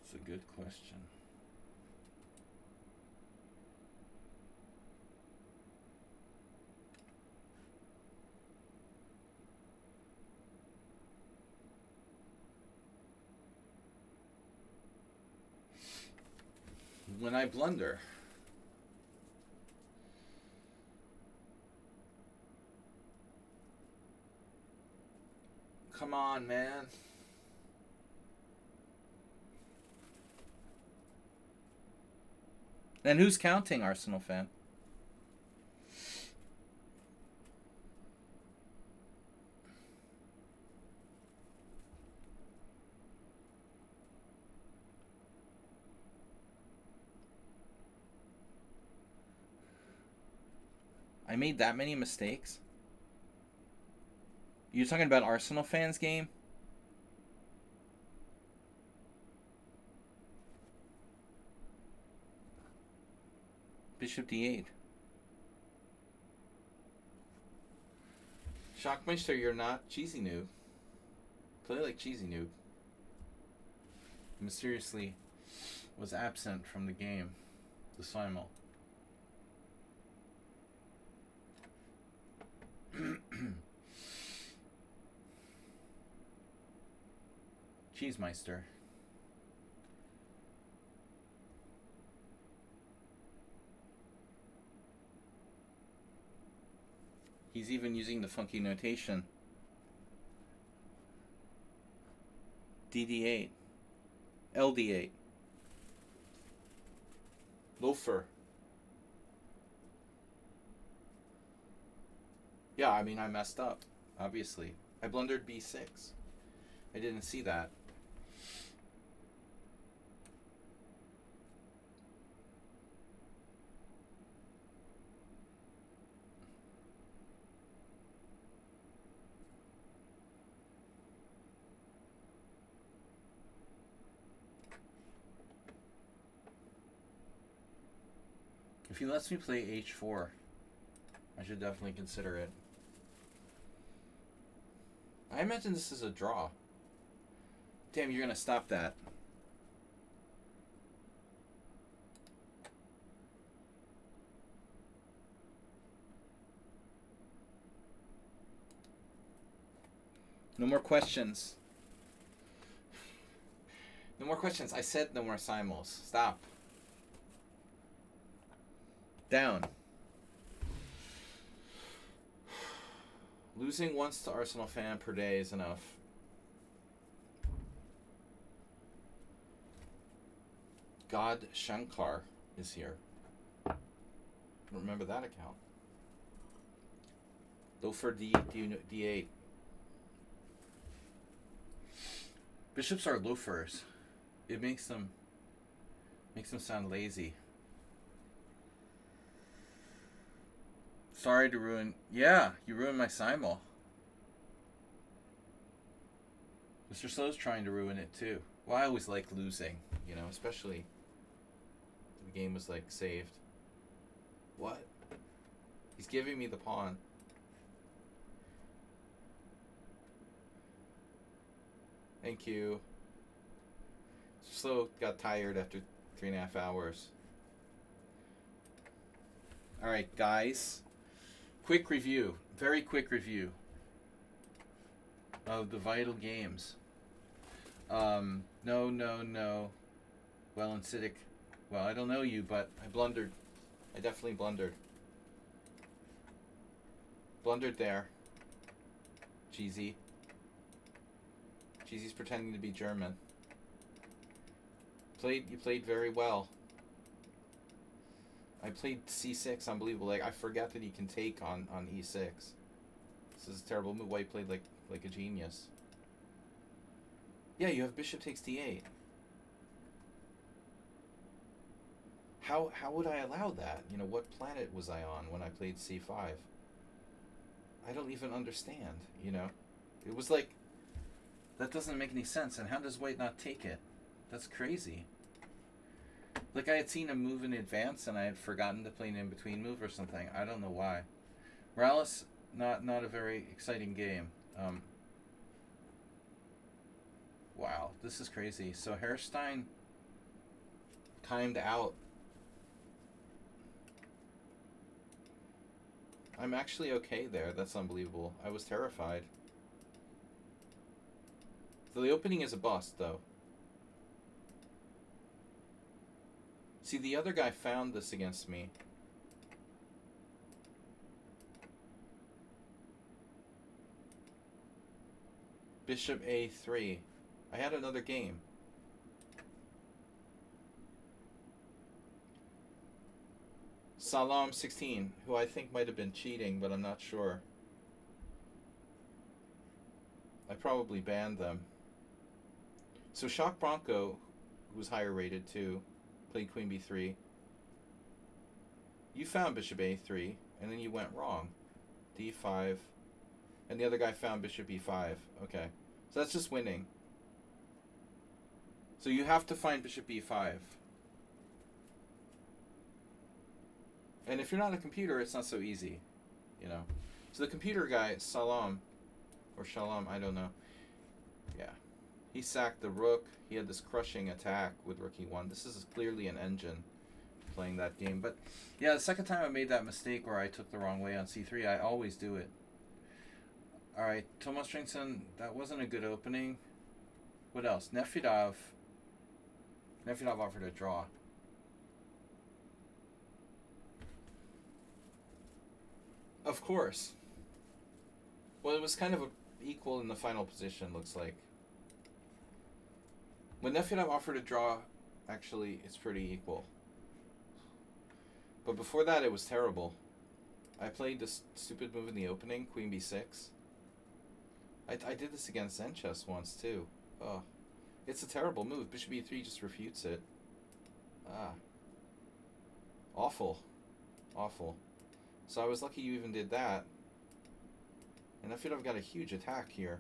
It's a good question. When I blunder, come on, man. And who's counting, Arsenal fan? I made that many mistakes? You're talking about Arsenal fans' game? Bishop d8. Shockmeister, you're not Cheesy Noob. Play like Cheesy Noob. Mysteriously was absent from the game. The Simul. Cheesemeister. He's even using the funky notation. DD8. LD8. Loafer. Yeah, I mean, I messed up, obviously. I blundered B6. I didn't see that. If he lets me play H4, I should definitely consider it. I imagine this is a draw. Damn, you're gonna stop that. No more questions. No more questions. I said no more simuls. Stop. Down. Losing once to Arsenal fan per day is enough. God Shankar is here. Remember that account. Loafer D8. Bishops are loafers. It makes them sound lazy. Sorry to ruin. Yeah, you ruined my simul. Mr. Slow's trying to ruin it too. Well, I always like losing, you know, especially the game was like saved. What? He's giving me the pawn. Thank you. Mr. Slow got tired after 3.5 hours. Alright, guys. Quick review. Very quick review of the vital games. No. Well, and Siddiq. Well, I don't know you, but I blundered. I definitely blundered. Blundered there. Cheesy. Cheesy's pretending to be German. You played very well. I played C6, unbelievable. Like, I forgot that he can take on E6. This is a terrible move. White played like a genius. Yeah, you have bishop takes D8. How would I allow that? You know, what planet was I on when I played c5? I don't even understand, you know? It was like, that doesn't make any sense, and how does white not take it? That's crazy. Like, I had seen him move in advance, and I had forgotten to play an in-between move or something. I don't know why. Morales, not a very exciting game. Wow, this is crazy. So Herrstein timed out. I'm actually okay there. That's unbelievable. I was terrified. So the opening is a bust, though. See, the other guy found this against me. Bishop a3. I had another game. Salam 16, who I think might have been cheating, but I'm not sure. I probably banned them. So Shock Bronco, who was higher rated too, played Queen b3. You found Bishop a3, and then you went wrong. d5, and the other guy found Bishop e5. Okay, so that's just winning. So you have to find Bishop e5. And if you're not a computer, it's not so easy, you know. So the computer guy, Salam, or Shalom, I don't know. Yeah. He sacked the rook. He had this crushing attack with rook e1. This is clearly an engine playing that game. But yeah, the second time I made that mistake where I took the wrong way on c3, I always do it. Alright, Tomas Stringson, that wasn't a good opening. What else? Nefedov offered a draw. Of course. Well, it was kind of equal in the final position, looks like. When Nefedov offered a draw, actually, it's pretty equal. But before that, it was terrible. I played this stupid move in the opening, Queen b6. I did this against Zen chess once, too. Oh, it's a terrible move. Bishop e3 just refutes it. Ah. Awful. Awful. So I was lucky you even did that. And I feel I've got a huge attack here.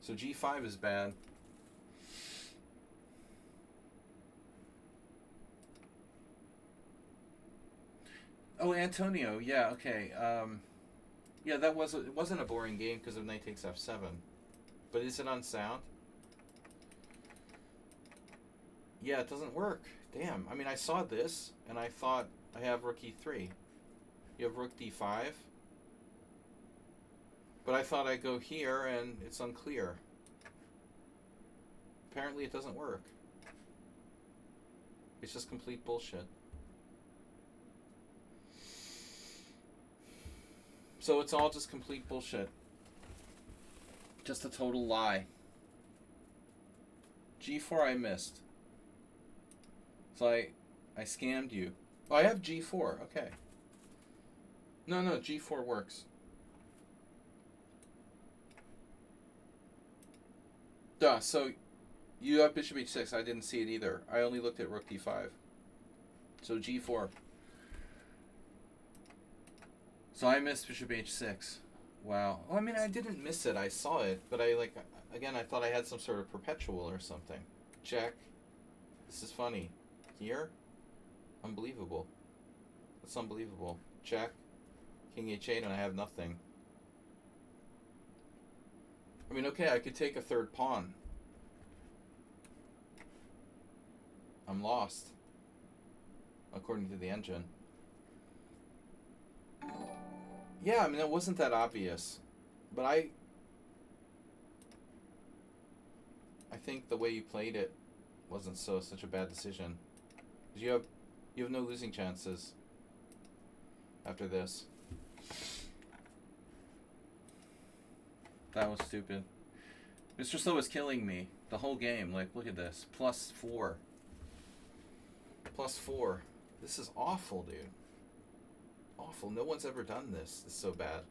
So g5 is bad. Oh, Antonio, yeah, okay. Yeah, it wasn't a boring game because of knight takes f7. But is it unsound? Yeah, it doesn't work. Damn. I mean, I saw this, and I thought I have rook e3. You have rook d5. But I thought I'd go here, and it's unclear. Apparently it doesn't work. It's just complete bullshit. So it's all just complete bullshit. Just a total lie. g4 I missed. So I scammed you. Oh, I have g4. Okay. No, g4 works. Duh, so you have bishop h6. I didn't see it either. I only looked at rook d5. So g4. So I missed bishop h6. Wow. Well, I mean, I didn't miss it. I saw it, but again, I thought I had some sort of perpetual or something. Check. This is funny. Here? Unbelievable. That's unbelievable. Check. King h8, and I have nothing. I mean, okay, I could take a third pawn. I'm lost, according to the engine. Yeah, I mean, it wasn't that obvious, but I think the way you played it wasn't such a bad decision. 'Cause you have no losing chances after this. That was stupid. Mr. Slow is killing me the whole game. Like, look at this. +4. +4. This is awful, dude. Awful. No one's ever done this. This is so bad.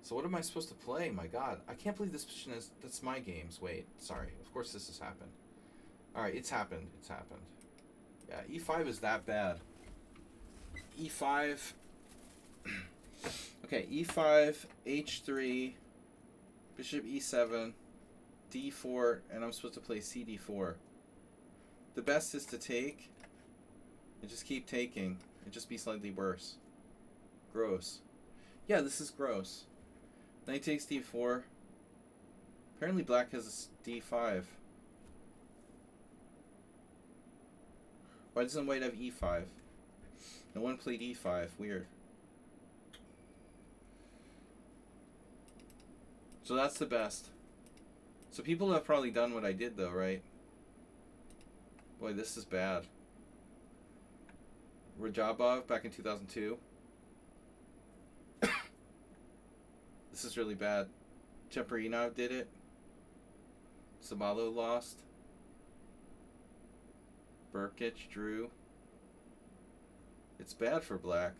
So what am I supposed to play? My God, I can't believe this position is. That's my games. Wait, sorry. Of course this has happened. All right, it's happened. It's happened. Yeah, e5 is that bad. e5. Okay, e5, h3, bishop e7, d4, and I'm supposed to play cd4. The best is to take and just keep taking and just be slightly worse. Gross. Yeah, this is gross. Knight takes d4. Apparently black has a d5. Why doesn't white have e5? No one played e5. Weird. So that's the best. So people have probably done what I did though, right? Boy, this is bad. Rajabov back in 2002. This is really bad. Cheparino did it. Sabalo lost. Burkic drew. It's bad for black.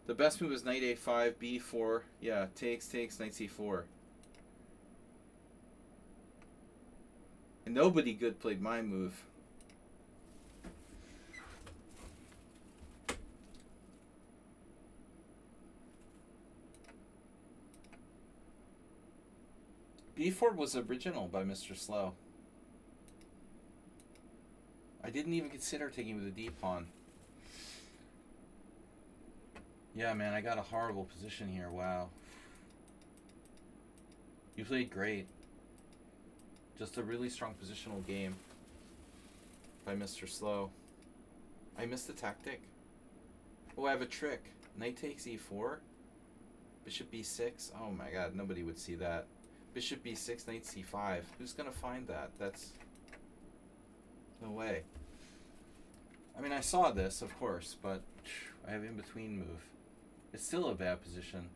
The best move is knight a5, b4. Yeah, takes, knight c4. And nobody good played my move. b4 was original by Mr. Slow. I didn't even consider taking with a d-pawn. Yeah, man, I got a horrible position here. Wow. You played great. Just a really strong positional game by Mr. Slow. I missed the tactic. Oh, I have a trick. Knight takes e4. Bishop b6. Oh my god, nobody would see that. Bishop b6, knight c5. Who's going to find that? That's... no way. I mean, I saw this, of course, but I have in-between move. It's still a bad position.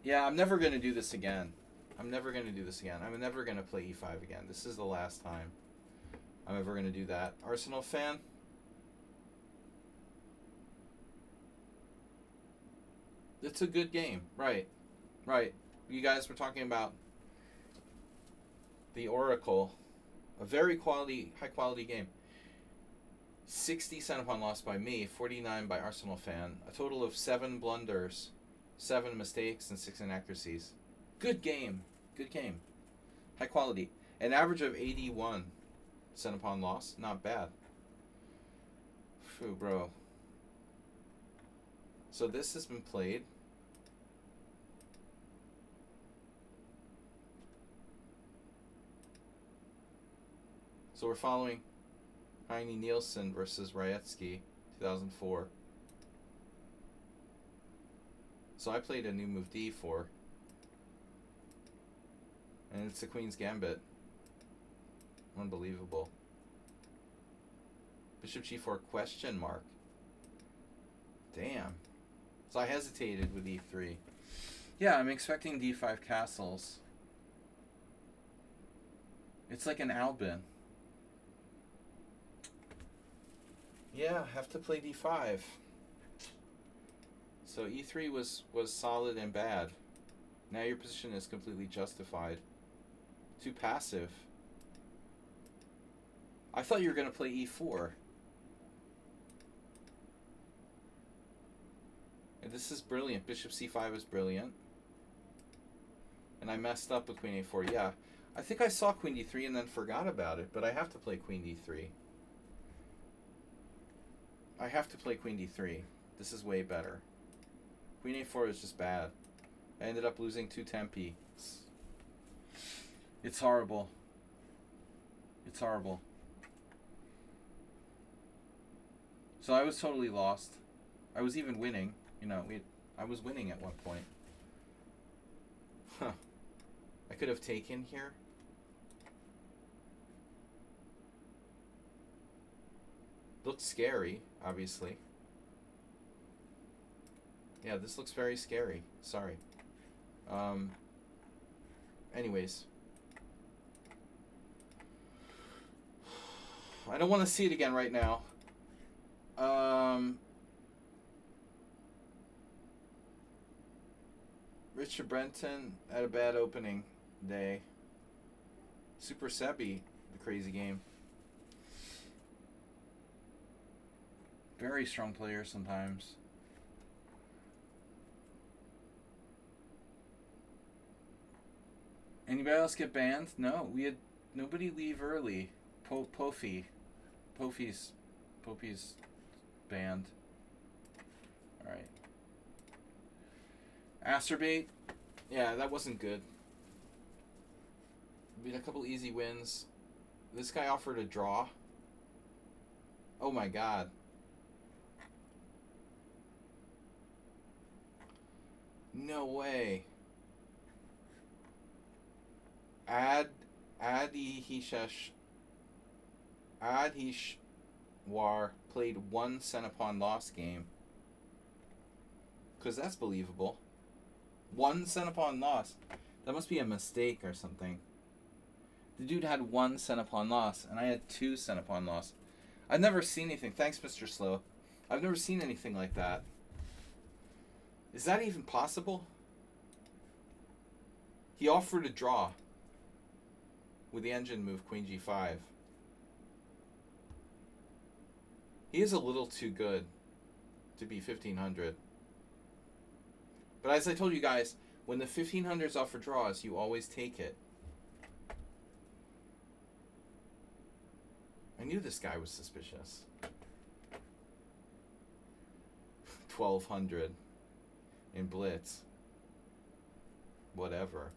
Yeah, I'm never going to do this again. I'm never going to do this again. I'm never going to play e5 again. This is the last time I'm ever going to do that. Arsenal fan? It's a good game. Right. Right. You guys were talking about the Oracle. A very high quality game. 60 Centipon lost by me, 49 by Arsenal fan. A total of 7 blunders, 7 mistakes, and 6 inaccuracies. Good game. Good game. High quality. An average of 81 Centipon loss. Not bad. Phew, bro. So this has been played. So we're following Heine Nielsen versus Rayetsky, 2004. So I played a new move d4. And it's the Queen's Gambit. Unbelievable. Bishop g4 question mark. Damn. So I hesitated with e3. Yeah, I'm expecting d5 castles. It's like an Albin. Yeah, have to play d5. So e3 was solid and bad. Now your position is completely justified. Too passive. I thought you were going to play e4. And this is brilliant. Bishop c5 is brilliant. And I messed up with queen a4. Yeah, I think I saw queen d3 and then forgot about it, but I have to play queen d3. I have to play queen d3. This is way better. Queen a4 is just bad. I ended up losing 2 tempi. It's horrible. It's horrible. So I was totally lost. I was even winning. You know, I was winning at one point. Huh. I could have taken here. Looks scary, obviously. Yeah, this looks very scary. Sorry. Anyways. I don't want to see it again right now. Rich Richard Brenton had a bad opening day. Super Sebi, the crazy game. Very strong player sometimes. Anybody else get banned? No, we had nobody leave early. Pofi's banned. All right. Asterbait. Yeah, that wasn't good. We had a couple easy wins. This guy offered a draw. Oh my god. No way. Adhishwar played one Senapon loss game. Because that's believable. One Senapon loss. That must be a mistake or something. The dude had one Senapon loss, and I had two Senapon loss. I've never seen anything. Thanks, Mr. Slow. I've never seen anything like that. Is that even possible? He offered a draw with the engine move, Queen G5. He is a little too good to be 1500. But as I told you guys, when the 1500s offer draws, you always take it. I knew this guy was suspicious. 1200 in Blitz. Whatever.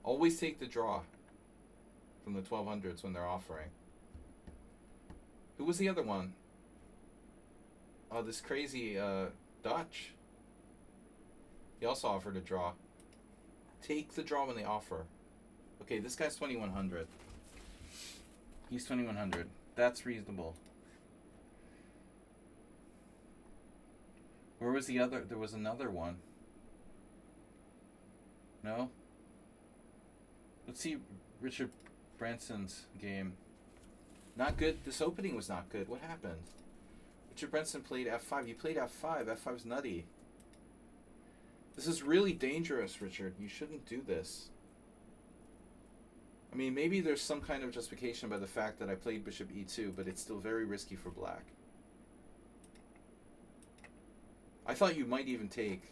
Always take the draw from the 1200s when they're offering. Who was the other one? Oh, this crazy Dutch. He also offered a draw. Take the draw when they offer. Okay, this guy's 2100. He's 2100. That's reasonable. Where was the other? There was another one. No? Let's see Richard Branson's game. Not good. This opening was not good. What happened? Richard Branson played F5. You played F5. F5's nutty. This is really dangerous, Richard. You shouldn't do this. I mean, maybe there's some kind of justification by the fact that I played Bishop E2, but it's still very risky for black. I thought you might even take,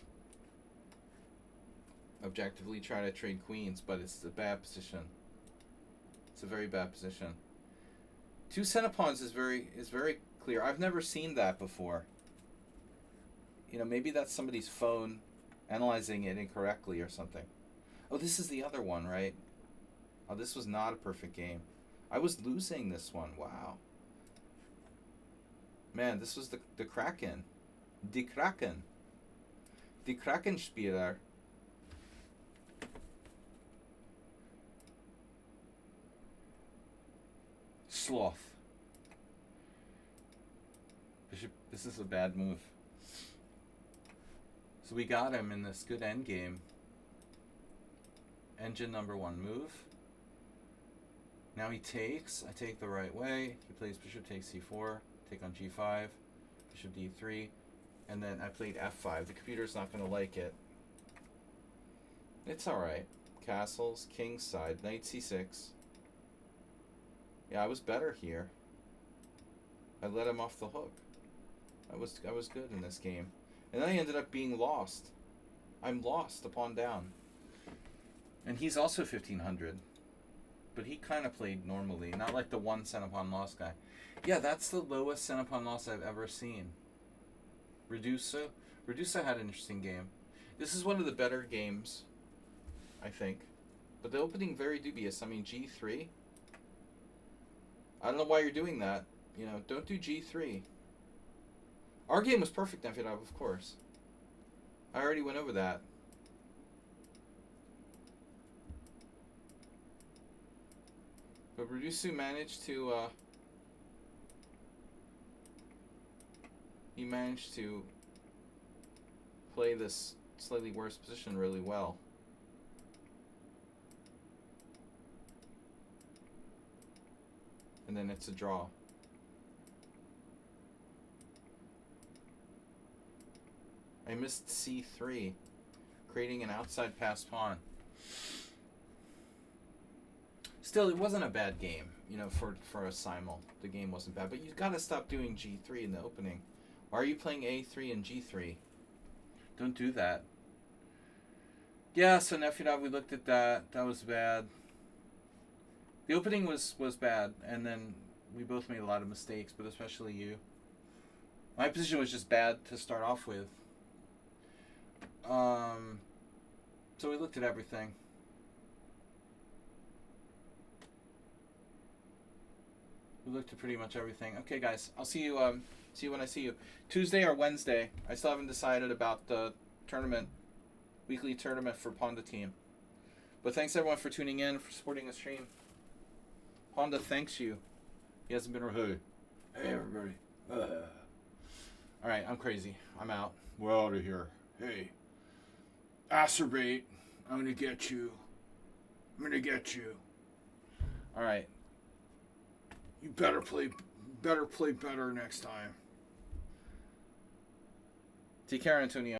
objectively try to trade queens, but it's a bad position. It's a very bad position. Two Senapons is very clear. I've never seen that before. You know, maybe that's somebody's phone analyzing it incorrectly or something. Oh, this is the other one, right? Oh, this was not a perfect game. I was losing this one. Wow. Man, this was the Kraken. Die Kraken. Die Krakenspieler. Sloth. Bishop, this is a bad move. So we got him in this good endgame. Engine number one move. Now he takes. I take the right way. He plays bishop takes c4. Take on g5. Bishop d3. And then I played f5. The computer's not going to like it. It's alright. Castles. King's side. Knight c6. Yeah, I was better here. I let him off the hook. I was good in this game. And then I ended up being lost. I'm lost upon down. And he's also 1500. But he kind of played normally. Not like the one Senapon loss guy. Yeah, that's the lowest Senapon loss I've ever seen. Redusa had an interesting game. This is one of the better games, I think. But the opening very dubious. I mean, G3. I don't know why you're doing that. You know, don't do G3. Our game was perfect, Nefidov, of course. I already went over that. But Redusu managed to, he managed to play this slightly worse position really well. And then it's a draw. I missed C3. creating an outside pass pawn. Still, it wasn't a bad game, you know, for a simul. The game wasn't bad, but you got to stop doing G3 in the opening. Why are you playing A3 and G3? Don't do that. Yeah, so Nefidov, we looked at that. That was bad. The opening was bad, and then we both made a lot of mistakes, but especially you. My position was just bad to start off with. So we looked at everything. We looked at pretty much everything. Okay, guys, I'll see you. See you when I see you. Tuesday or Wednesday. I still haven't decided about the tournament, weekly tournament for Honda team. But thanks everyone for tuning in, for supporting the stream. Honda thanks you. He hasn't been hey everybody. All right, I'm crazy. I'm out. We're out of here. Hey, acerbate. I'm gonna get you. I'm gonna get you. All right. You better play better next time. Take care, Antonio.